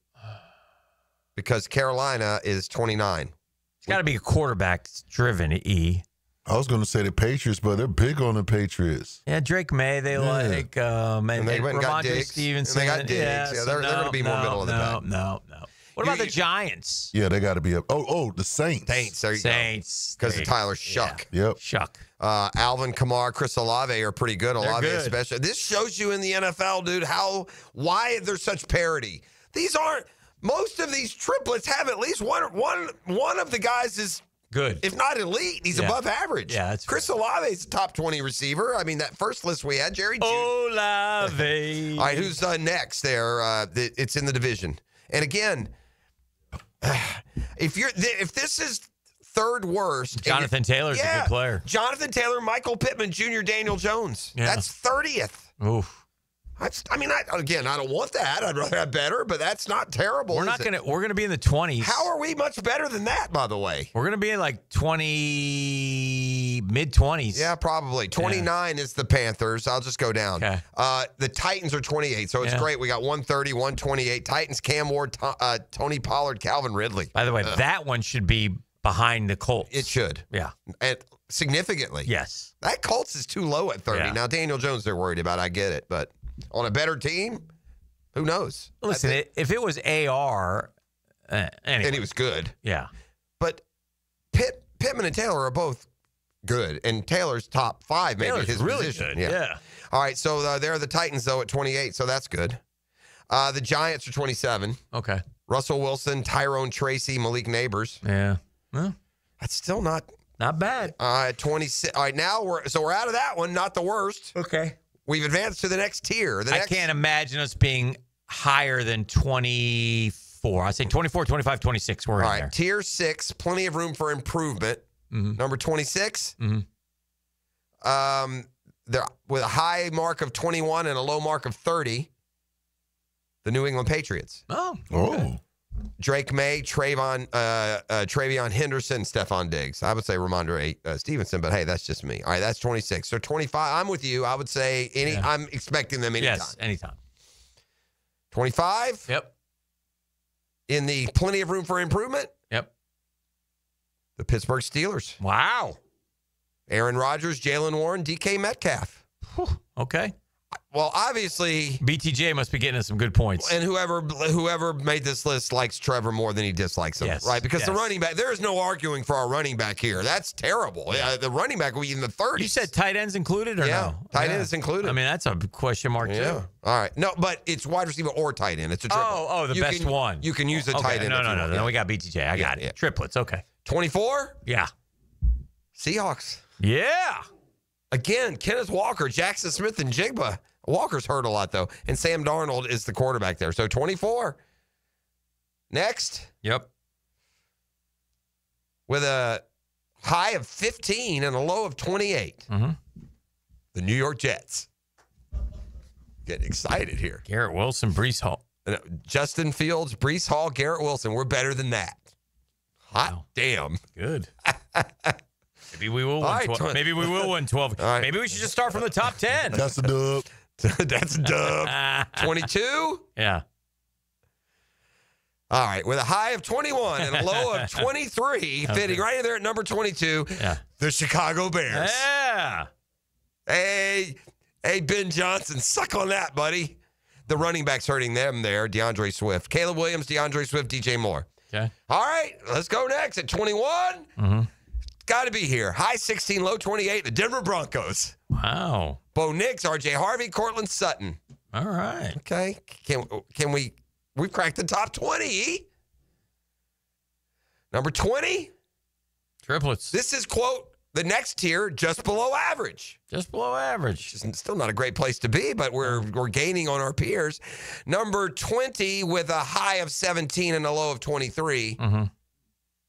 Because Carolina is 29. It's got to be a quarterback-driven, E. I was going to say the Patriots, but they're big on the Patriots. Yeah, Drake May, they like. And they went and got Ramondre Diggs. Stevenson. And they got Diggs. Yeah, they're going to be more middle of the pack. No. What about the Giants? Yeah, they got to be up. Oh, the Saints. There you Saints. Because of Tyler Shuck. Yeah. Yep. Shuck. Alvin Kamara, Chris Olave are pretty good. Olave good. especially. This shows you in the NFL, dude, why there's such parity. Most of these triplets have at least one of the guys is good. If not elite, he's above average. Yeah, that's Chris Olave is a top 20 receiver. I mean, that first list we had, Jerry Jeudy. Olave. All right, who's next there? It's in the division. And again, if this is third worst, Jonathan Taylor's a good player. Jonathan Taylor, Michael Pittman Jr., Daniel Jones. Yeah. That's 30th. Oof. I don't want that. I'd rather have better, but that's not terrible. We're gonna be in the 20s. How are we much better than that, by the way? We're gonna be in like 20, mid-20s. Yeah, probably. 29 is the Panthers. I'll just go down. Okay. The Titans are 28, so it's great. We got 130, 128. Titans, Cam Ward, Tony Pollard, Calvin Ridley. By the way, that one should be behind the Colts. It should. Yeah. And significantly. Yes. That Colts is too low at 30. Yeah. Now, Daniel Jones they're worried about. I get it, but on a better team, who knows? Listen, if it was AR, anyway. And he was good. Yeah. But Pittman and Taylor are both good, and Taylor's top 5 maybe Taylor's his really position. good. Yeah. All right, so there are the Titans, though, at 28, so that's good. The Giants are 27. Okay. Russell Wilson, Tyrone Tracy, Malik Neighbors. Yeah. Well, that's still not bad. 26. All right, now we're out of that one, not the worst. Okay. We've advanced to the next tier. I can't imagine us being higher than 24. I say 24, 25, 26. We're in there. Tier 6, plenty of room for improvement. Mm-hmm. Number 26. Mm-hmm. They're with a high mark of 21 and a low mark of 30. The New England Patriots. Oh. Okay. Drake May, Travion Henderson, Stephon Diggs. I would say Ramondre Stevenson, but hey, that's just me. All right, that's 26. So 25, I'm with you. I would say I'm expecting them anytime. Yes, anytime. 25? Yep. In the plenty of room for improvement? Yep. The Pittsburgh Steelers. Wow. Aaron Rodgers, Jalen Warren, DK Metcalf. Whew. Okay. Well, obviously, BTJ must be getting us some good points. And whoever made this list likes Trevor more than he dislikes him, right? Because the running back, there is no arguing for our running back here. That's terrible. Yeah. The running back will be in the 30s. You said tight ends included or no? Tight ends included. I mean, that's a question mark, too. All right. No, but it's wide receiver or tight end. It's a triple. Oh, the best one. You can use a tight end. No. Then we got BTJ. I got it. Yeah. Triplets. Okay. 24? Yeah. Seahawks. Yeah. Again, Kenneth Walker, Jackson Smith, and Jigba. Walker's hurt a lot, though. And Sam Darnold is the quarterback there. So 24. Next. Yep. With a high of 15 and a low of 28. Mm-hmm. The New York Jets. Getting excited here. Garrett Wilson, Breece Hall. Justin Fields, Breece Hall, Garrett Wilson. We're better than that. Hot damn. Good. Maybe we will win 12. Maybe we will win 12. Right. Maybe we should just start from the top 10. That's a dub. That's a dub. 22? Yeah. All right. With a high of 21 and a low of 23, fitting right in there at number 22, the Chicago Bears. Yeah. Hey, Ben Johnson, suck on that, buddy. The running backs hurting them there. DeAndre Swift. Caleb Williams, DeAndre Swift, DJ Moore. Okay. All right. Let's go next at 21. Mm-hmm. Got to be here. High 16, low 28, the Denver Broncos. Wow. Bo Nix, RJ Harvey, Cortland Sutton. All right. Okay. Can we've cracked the top 20. Number 20. Triplets. This is, quote, the next tier, just below average. Just below average. Still not a great place to be, but we're gaining on our peers. Number 20 with a high of 17 and a low of 23. Mm-hmm.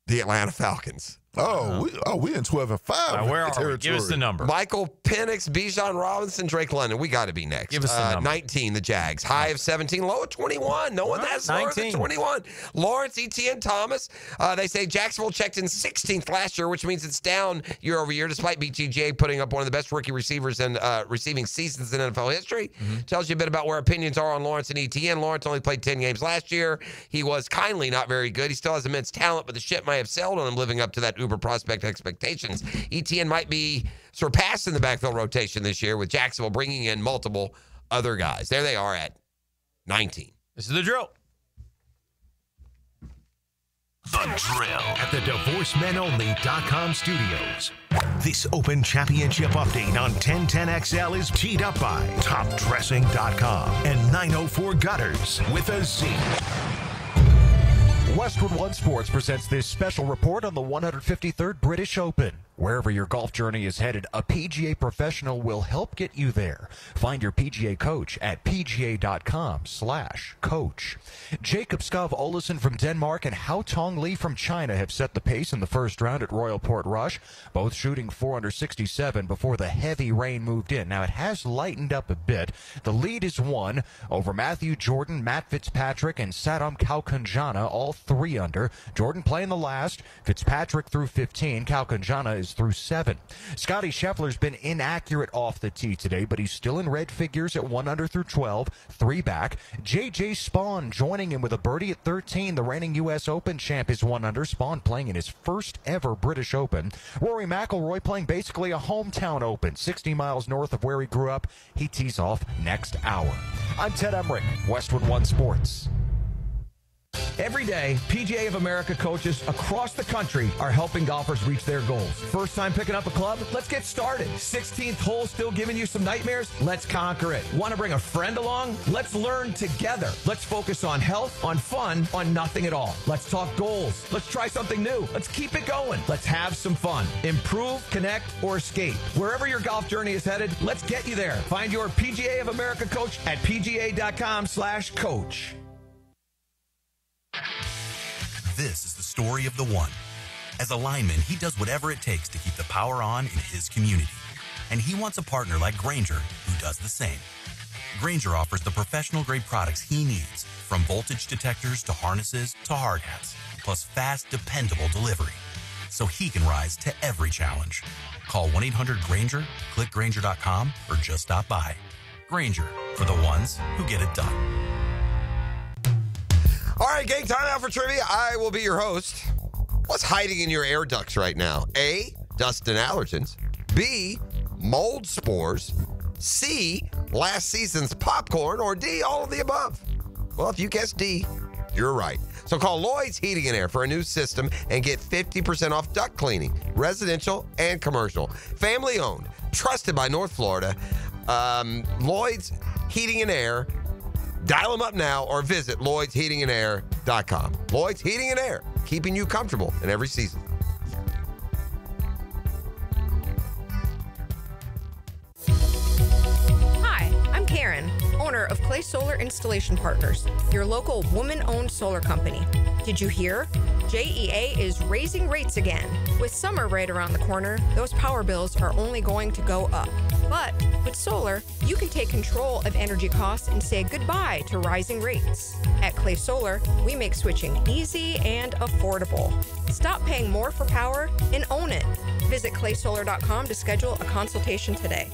The Atlanta Falcons. We in 12 and 5. Where are we? Give us the number. Michael Penix, Bijan Robinson, Drake London. We got to be next. Give us the number. 19, the Jags. High of 17, low of 21. No one has lower than 21. Lawrence Etienne Thomas. They say Jacksonville checked in 16th last year, which means it's down year over year, despite BTJ putting up one of the best rookie receivers in receiving seasons in NFL history. Mm-hmm. Tells you a bit about where opinions are on Lawrence and Etienne. Lawrence only played 10 games last year. He was kindly not very good. He still has immense talent, but the ship may have sailed on him living up to that uber prospect expectations. Etienne might be surpassed in the backfield rotation this year with Jacksonville bringing in multiple other guys. There they are at 19. This is the drill. The Drill at the DivorceMenOnly.com studios. This Open Championship update on 1010XL is teed up by TopDressing.com and 904 Gutters with a Z. Westwood One Sports presents this special report on the 153rd British Open. Wherever your golf journey is headed, a PGA professional will help get you there. Find your PGA coach at pga.com/coach. Jacob Skov Olesen from Denmark and Hao Tong Lee from China have set the pace in the first round at Royal Port Rush, both shooting 467 before the heavy rain moved in. Now, it has lightened up a bit. The lead is one over Matthew Jordan, Matt Fitzpatrick, and Sadam Kaukanjana, all 3 under. Jordan playing the last. Fitzpatrick through 15. Kaukanjana is through 7. Scotty Scheffler's been inaccurate off the tee today, but he's still in red figures at 1 under through 12, 3 back. J.J. Spawn joining him with a birdie at 13. The reigning U.S. Open champ is 1 under. Spawn playing in his first ever British Open. Rory McIlroy playing basically a hometown Open, 60 miles north of where he grew up. He tees off next hour. I'm Ted Emmerich, Westwood One Sports. Every day, PGA of America coaches across the country are helping golfers reach their goals. First time picking up a club? Let's get started. 16th hole still giving you some nightmares? Let's conquer it. Want to bring a friend along? Let's learn together. Let's focus on health, on fun, on nothing at all. Let's talk goals. Let's try something new. Let's keep it going. Let's have some fun. Improve, connect, or escape. Wherever your golf journey is headed, let's get you there. Find your PGA of America coach at pga.com/coach. This is the story of the one. As a lineman, he does whatever it takes to keep the power on in his community. And he wants a partner like Grainger who does the same. Grainger offers the professional-grade products he needs, from voltage detectors to harnesses to hard hats, plus fast, dependable delivery, so he can rise to every challenge. Call 1-800-GRAINGER, click Grainger.com, or just stop by. Grainger, for the ones who get it done. All right, gang, time out for trivia. I will be your host. What's hiding in your air ducts right now? A, dust and allergens. B, mold spores. C, last season's popcorn. Or D, all of the above. Well, if you guessed D, you're right. So call Lloyd's Heating and Air for a new system and get 50% off duct cleaning, residential and commercial. Family owned, trusted by North Florida. Lloyd's Heating and Air. Dial them up now or visit LloydsHeatingandAir.com. Lloyd's Heating and Air, keeping you comfortable in every season. Karen, owner of Clay Solar Installation Partners, your local woman-owned solar company. Did you hear? JEA is raising rates again. With summer right around the corner, those power bills are only going to go up. But with solar, you can take control of energy costs and say goodbye to rising rates. At Clay Solar, we make switching easy and affordable. Stop paying more for power and own it. Visit claysolar.com to schedule a consultation today.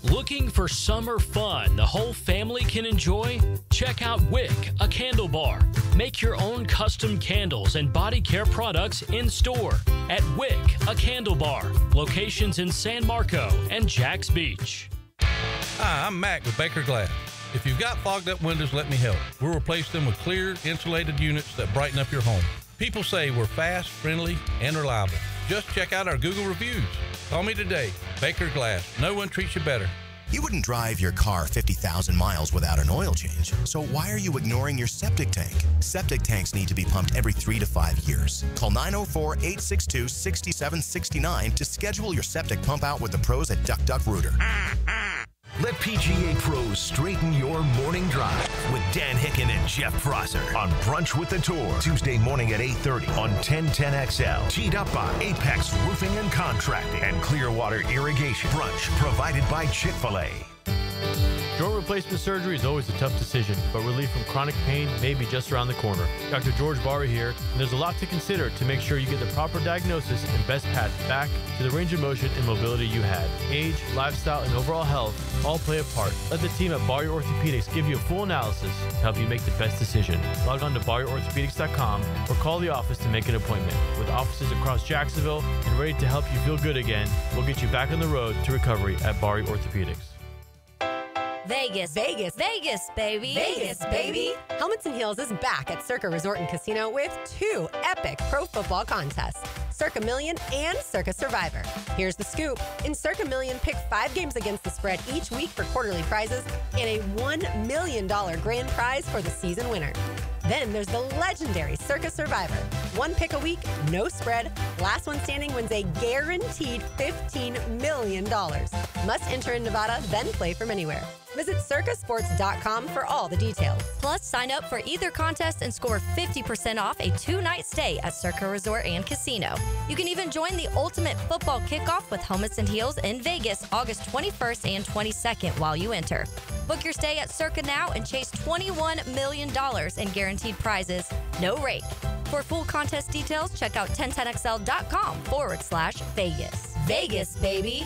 Looking for summer fun the whole family can enjoy? Check out Wick, a candle bar. Make your own custom candles and body care products in store at Wick, a candle bar. Locations in San Marco and Jacks Beach. Hi, I'm Mac with Baker Glass. If you've got fogged up windows, let me help. We'll replace them with clear, insulated units that brighten up your home. People say we're fast, friendly, and reliable. Just check out our Google reviews. Call me today. Baker Glass. No one treats you better. You wouldn't drive your car 50,000 miles without an oil change, so why are you ignoring your septic tank? Septic tanks need to be pumped every 3 to 5 years. Call 904-862-6769 to schedule your septic pump out with the pros at Duck Duck Rooter. Let PGA pros straighten your morning drive with Dan Hicken and Jeff Prosser on Brunch with the Tour, Tuesday morning at 8:30 on 1010XL. Teed up by Apex Roofing and Contracting and Clearwater Irrigation. Brunch provided by Chick-fil-A. Joint replacement surgery is always a tough decision, but relief from chronic pain may be just around the corner. Dr. George Barry here, and there's a lot to consider to make sure you get the proper diagnosis and best path back to the range of motion and mobility you had. Age, lifestyle, and overall health all play a part. Let the team at Barry Orthopedics give you a full analysis to help you make the best decision. Log on to BarryOrthopedics.com or call the office to make an appointment. With offices across Jacksonville and ready to help you feel good again, we'll get you back on the road to recovery at Barry Orthopedics. Vegas, Vegas, Vegas, baby. Vegas, baby. Helmets and Heels is back at Circa Resort and Casino with 2 epic pro football contests, Circa Million and Circa Survivor. Here's the scoop. In Circa Million, pick 5 games against the spread each week for quarterly prizes and a $1 million grand prize for the season winner. Then there's the legendary Circa Survivor. 1 pick a week, no spread. Last one standing wins a guaranteed $15 million. Must enter in Nevada, then play from anywhere. Visit circasports.com for all the details. Plus, sign up for either contest and score 50% off a 2-night stay at Circa Resort and Casino. You can even join the ultimate football kickoff with Helmets and Heels in Vegas, August 21st and 22nd while you enter. Book your stay at Circa now and chase $21 million in guaranteed prizes. No rake. For full contest details, check out 1010XL.com/Vegas. Vegas, baby.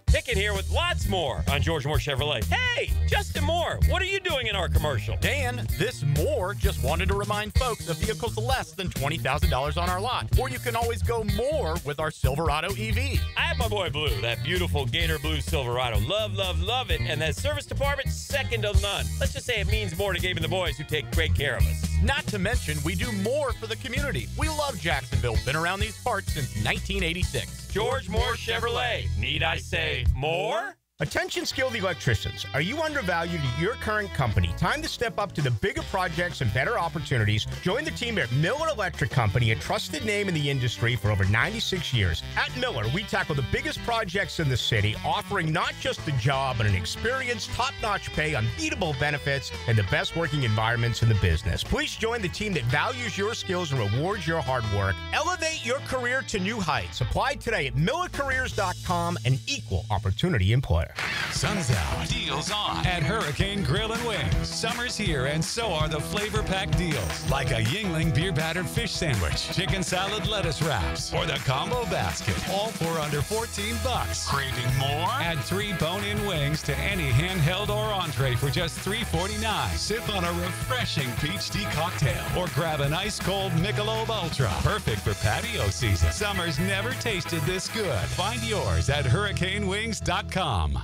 Hicken here with lots more on George Moore Chevrolet. Hey, Justin Moore, what are you doing in our commercial? Dan, this Moore just wanted to remind folks of vehicles less than $20,000 on our lot. Or you can always go more with our Silverado EV. I have my boy Blue, that beautiful Gator Blue Silverado. Love, love, love it. And that service department, second to none. Let's just say it means more to Gabe and the boys who take great care of us. Not to mention, we do more for the community. We love Jacksonville. Been around these parts since 1986. George Moore Chevrolet. Need I say more? Attention skilled electricians. Are you undervalued at your current company? Time to step up to the bigger projects and better opportunities. Join the team at Miller Electric Company, a trusted name in the industry for over 96 years. At Miller, we tackle the biggest projects in the city, offering not just a job, but an experienced, top-notch pay, unbeatable benefits, and the best working environments in the business. Please join the team that values your skills and rewards your hard work. Elevate your career to new heights. Apply today at millercareers.com, an equal opportunity employer. Sun's out. Deals on at Hurricane Grill and Wings. Summer's here, and so are the flavor-packed deals, like a Yingling beer-battered fish sandwich, chicken salad lettuce wraps, or the combo basket, all for under $14. Craving more? Add 3 bone-in wings to any handheld or entree for just $3.49. Sip on a refreshing peach tea cocktail, or grab an ice-cold Michelob Ultra. Perfect for patio season. Summer's never tasted this good. Find yours at hurricanewings.com.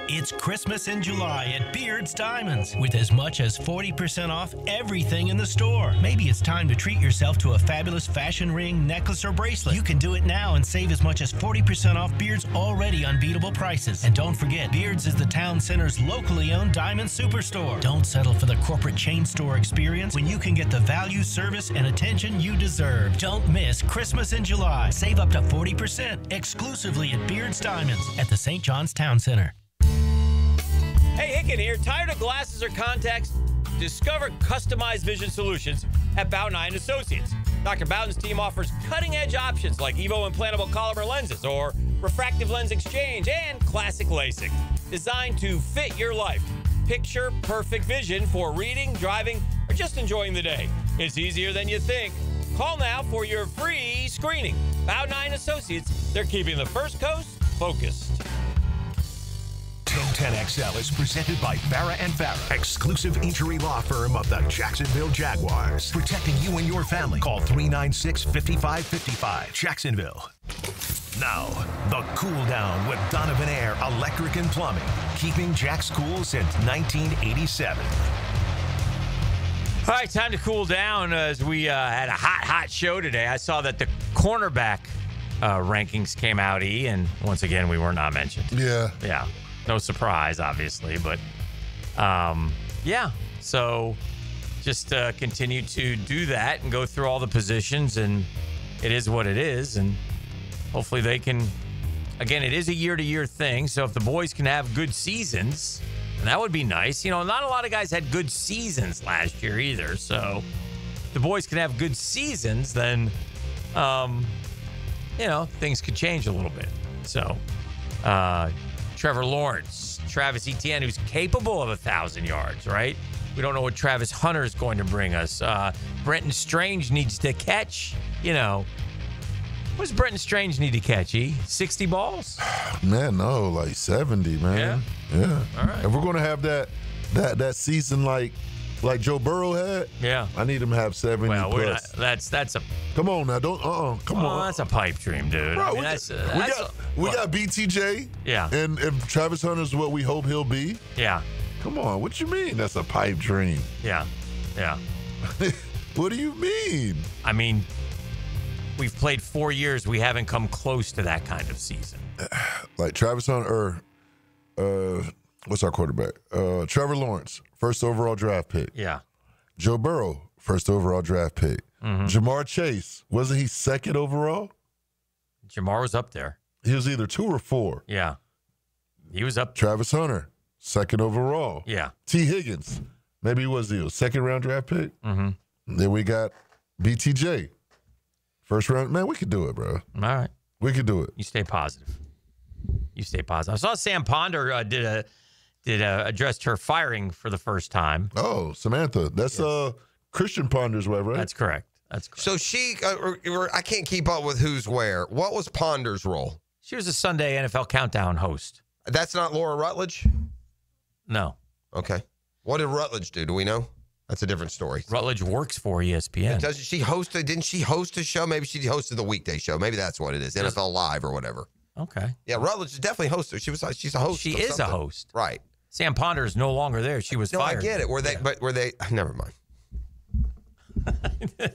It's Christmas in July at Beard's Diamonds with as much as 40% off everything in the store. Maybe it's time to treat yourself to a fabulous fashion ring, necklace, or bracelet. You can do it now and save as much as 40% off Beard's already unbeatable prices. And don't forget, Beard's is the town center's locally owned diamond superstore. Don't settle for the corporate chain store experience when you can get the value, service, and attention you deserve. Don't miss Christmas in July. Save up to 40% exclusively at Beard's Diamonds at the St. John's Town Center. Hey, Hicken here. Tired of glasses or contacts? Discover customized vision solutions at Bowden Eye & Associates. Dr. Bowden's team offers cutting-edge options like EVO implantable Collamer lenses or refractive lens exchange and classic LASIK, designed to fit your life. Picture perfect vision for reading, driving, or just enjoying the day. It's easier than you think. Call now for your free screening. Bowden Eye & Associates, they're keeping the First Coast focused. 1010XL is presented by Farah & Farah, exclusive injury law firm of the Jacksonville Jaguars. Protecting you and your family. Call 396-5555. Jacksonville. Now, the Cool Down with Donovan Air Electric and Plumbing. Keeping Jack's cool since 1987. All right, time to cool down as we had a hot show today. I saw that the cornerback rankings came out, and once again, we were not mentioned. Yeah. Yeah. No surprise, obviously, but yeah. So just continue to do that and go through all the positions, and it is what it is. And hopefully they can, again, it is a year-to-year thing. So if the boys can have good seasons, and that would be nice. You know, not a lot of guys had good seasons last year either. So if the boys can have good seasons, then, you know, things could change a little bit. So, Trevor Lawrence, Travis Etienne, who's capable of 1,000 yards, right? We don't know what Travis Hunter is going to bring us. Brenton Strange needs to catch, you know. What does Brenton Strange need to catch, 60 balls? Man, no, like 70, man. Yeah. All right. If we're going to have that season like Joe Burrow had, yeah, I need him to have 70 well, plus. That's a... Come on now, don't, come on. That's a pipe dream, dude. Bro, I mean, we got BTJ. Yeah. And if Travis Hunter's what we hope he'll be. Yeah. Come on, what you mean that's a pipe dream? Yeah. Yeah. What do you mean? I mean, we've played 4 years. We haven't come close to that kind of season. Like Travis Hunter, what's our quarterback? Trevor Lawrence, first overall draft pick. Yeah. Joe Burrow, first overall draft pick. Mm-hmm. Jamar Chase, wasn't he second overall? Jamar was up there. He was either 2 or 4. Yeah. He was up. Travis Hunter, second overall. Yeah. T. Higgins, maybe he was the second round draft pick. Mm-hmm. Then we got BTJ, first round. Man, we could do it, bro. All right. We could do it. You stay positive. You stay positive. I saw Sam Ponder addressed her firing for the first time. Oh, Samantha. That's Christian Ponder's wife, right? That's correct. That's correct. So she, I can't keep up with who's where. What was Ponder's role? She was a Sunday NFL Countdown host. That's not Laura Rutledge? No. Okay. What did Rutledge do? Do we know? That's a different story. Rutledge works for ESPN. Didn't she host a show? Maybe she hosted the weekday show. Maybe that's what it is. NFL Live or whatever. Okay. Yeah, Rutledge is definitely hosted. She's a host. She is a host. Right. Sam Ponder is no longer there. She was fired. I get it. Were they never mind.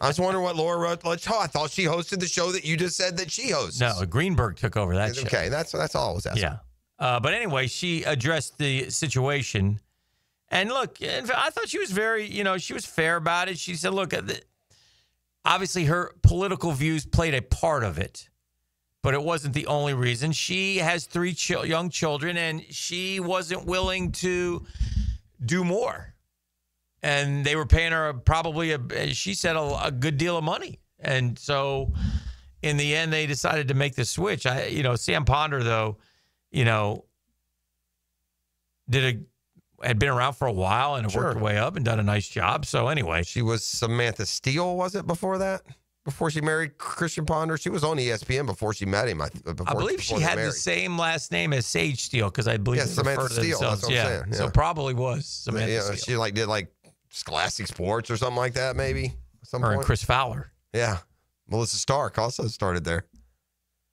I was wondering what Laura Rutledge. Oh, I thought she hosted the show that you just said that she hosts. No, Greenberg took over that show. Okay, that's all I was asking. Yeah. But anyway, she addressed the situation. And look, I thought she was very, she was fair about it. She said, look, obviously her political views played a part of it, but it wasn't the only reason. She has 3 young children, and she wasn't willing to do more. And they were paying her probably, she said, a good deal of money. And so in the end, they decided to make the switch. Sam Ponder, though, had been around for a while and worked her way up and done a nice job. So anyway. She was Samantha Steele, was it, before that? Before she married Christian Ponder? She was on ESPN before she met him. I believe she had the same last name as Sage Steele, because I believe they Samantha refer to Steele, themselves. that's what I'm saying. Yeah. So probably was Samantha Steele. She did Scholastic Sports or something like that, maybe. And Chris Fowler. Yeah. Melissa Stark also started there.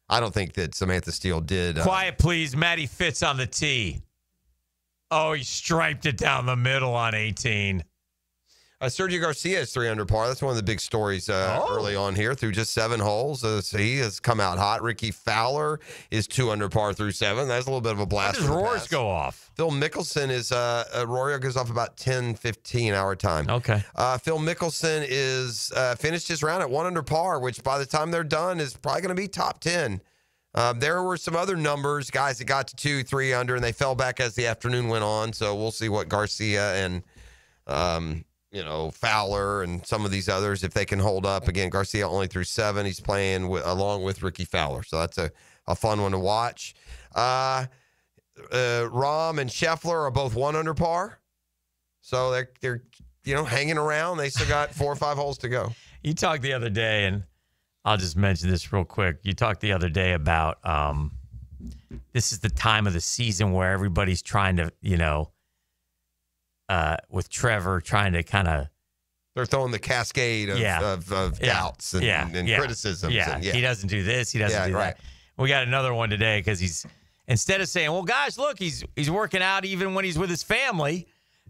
I don't think that Samantha Steele did. Quiet, please. Matty Fitz on the tee. Oh, he striped it down the middle on 18. Sergio Garcia is 3 under par. That's one of the big stories early on here through just 7 holes. So he has come out hot. Ricky Fowler is 2 under par through 7. That's a little bit of a blast. When does Roars go off? Phil Mickelson is Rory goes off about 10:15 our time. Okay. Phil Mickelson is finished his round at 1 under par, which by the time they're done is probably going to be top 10. There were some other numbers, guys that got to 2, 3 under, and they fell back as the afternoon went on. So we'll see what Garcia and, Fowler and some of these others, if they can hold up. Again, Garcia only threw 7. He's playing along with Ricky Fowler. So that's a fun one to watch. Rahm and Scheffler are both 1 under par. So they're hanging around. They still got 4 or 5 holes to go. You talked the other day, and I'll just mention this real quick. You talked the other day about this is the time of the season where everybody's trying to, with Trevor trying to kind of. They're throwing the cascade of doubts and criticisms. Yeah. He doesn't do this. He doesn't do that. Right. We got another one today because instead of saying, well, guys, look, he's working out even when he's with his family.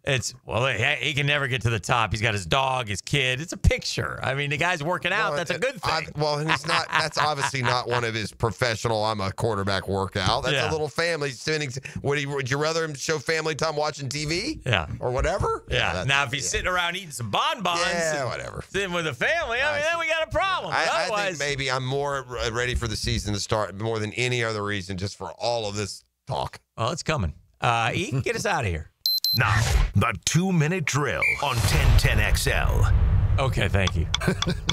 He can never get to the top. He's got his dog, his kid. It's a picture. I mean, the guy's working out. That's a good thing. He's not. That's obviously not one of his professional. I'm a quarterback workout. That's a little family spending. Would you rather him show family time watching TV? Yeah, or whatever. Yeah. Now, if he's sitting around eating some bonbons, whatever, sitting with the family, then we got a problem. I think maybe I'm more ready for the season to start more than any other reason, just for all of this talk. Well, it's coming. E, get us out of here. Now, the 2-minute drill on 1010XL. Okay, thank you.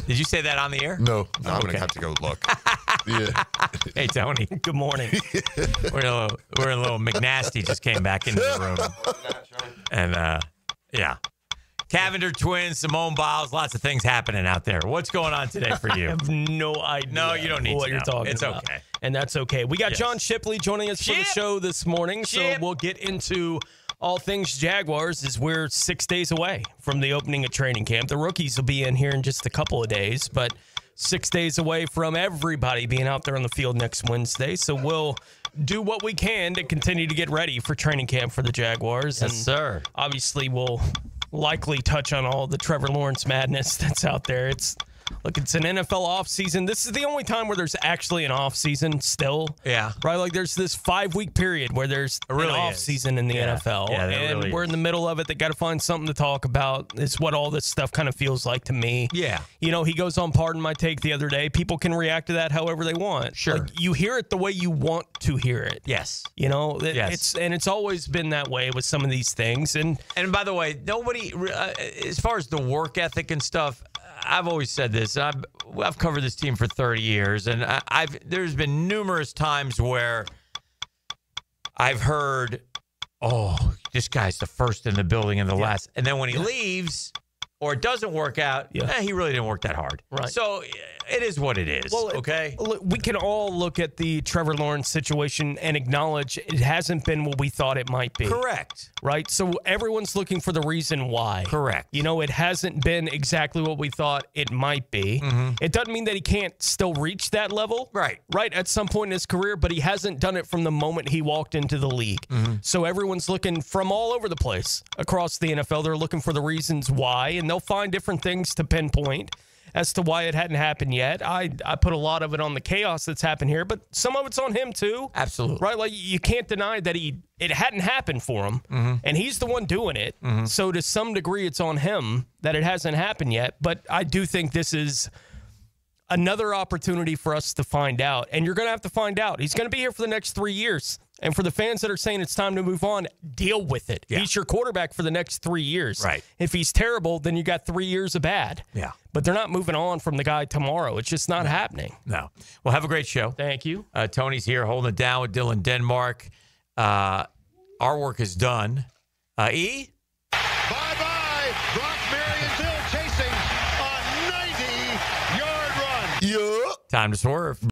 Did you say that on the air? No. I'm going to have to go look. Yeah. Hey, Tony. Good morning. We're a little McNasty just came back into the room. And, Cavender twins, Simone Biles, lots of things happening out there. What's going on today for you? I have no idea. No, you don't need what to you're know. talking It's about. okay. And that's okay. We got John Shipley joining us for the show this morning, so we'll get into all things Jaguars as we're 6 days away from the opening of training camp. The rookies will be in here in just a couple of days, but 6 days away from everybody being out there on the field next Wednesday. So we'll do what we can to continue to get ready for training camp for the Jaguars. Yes, sir. Obviously, we'll likely touch on all the Trevor Lawrence madness that's out there. It's an NFL offseason. This is the only time where there's actually an offseason still. Yeah. Right? Like there's this 5-week period where there's really an offseason in the NFL. Yeah, and really we're in the middle of it. They got to find something to talk about. It's what all this stuff kind of feels like to me. Yeah. He goes on Pardon My Take the other day. People can react to that however they want. Sure. Like, you hear it the way you want to hear it. Yes. Yes. It's always been that way with some of these things. And by the way, nobody, as far as the work ethic and stuff, I've always said this. I've covered this team for 30 years, and there's been numerous times where I've heard, "Oh, this guy's the first in the building and the last," and then when he leaves or it doesn't work out, he really didn't work that hard. Right. So it is what it is. Well, okay. We can all look at the Trevor Lawrence situation and acknowledge it hasn't been what we thought it might be. Correct. Right? So everyone's looking for the reason why. Correct. It hasn't been exactly what we thought it might be. Mm-hmm. It doesn't mean that he can't still reach that level. Right. Right, at some point in his career, but he hasn't done it from the moment he walked into the league. Mm-hmm. So everyone's looking from all over the place across the NFL. They're looking for the reasons why, and they'll find different things to pinpoint as to why it hadn't happened yet. I put a lot of it on the chaos that's happened here, but some of it's on him too. Absolutely. Right? Like, you can't deny that it hadn't happened for him, and he's the one doing it. So to some degree, it's on him that it hasn't happened yet. But I do think this is another opportunity for us to find out, and you're going to have to find out. He's going to be here for the next 3 years. And for the fans that are saying it's time to move on, deal with it. Yeah. He's your quarterback for the next 3 years. Right. If he's terrible, then you got 3 years of bad. Yeah. But they're not moving on from the guy tomorrow. It's just not happening. No. Well, have a great show. Thank you. Tony's here holding it down with Dylan Denmark. Our work is done. E? Bye-bye. Brock Marionville chasing a 90-yard run. Yeah. Time to swerve.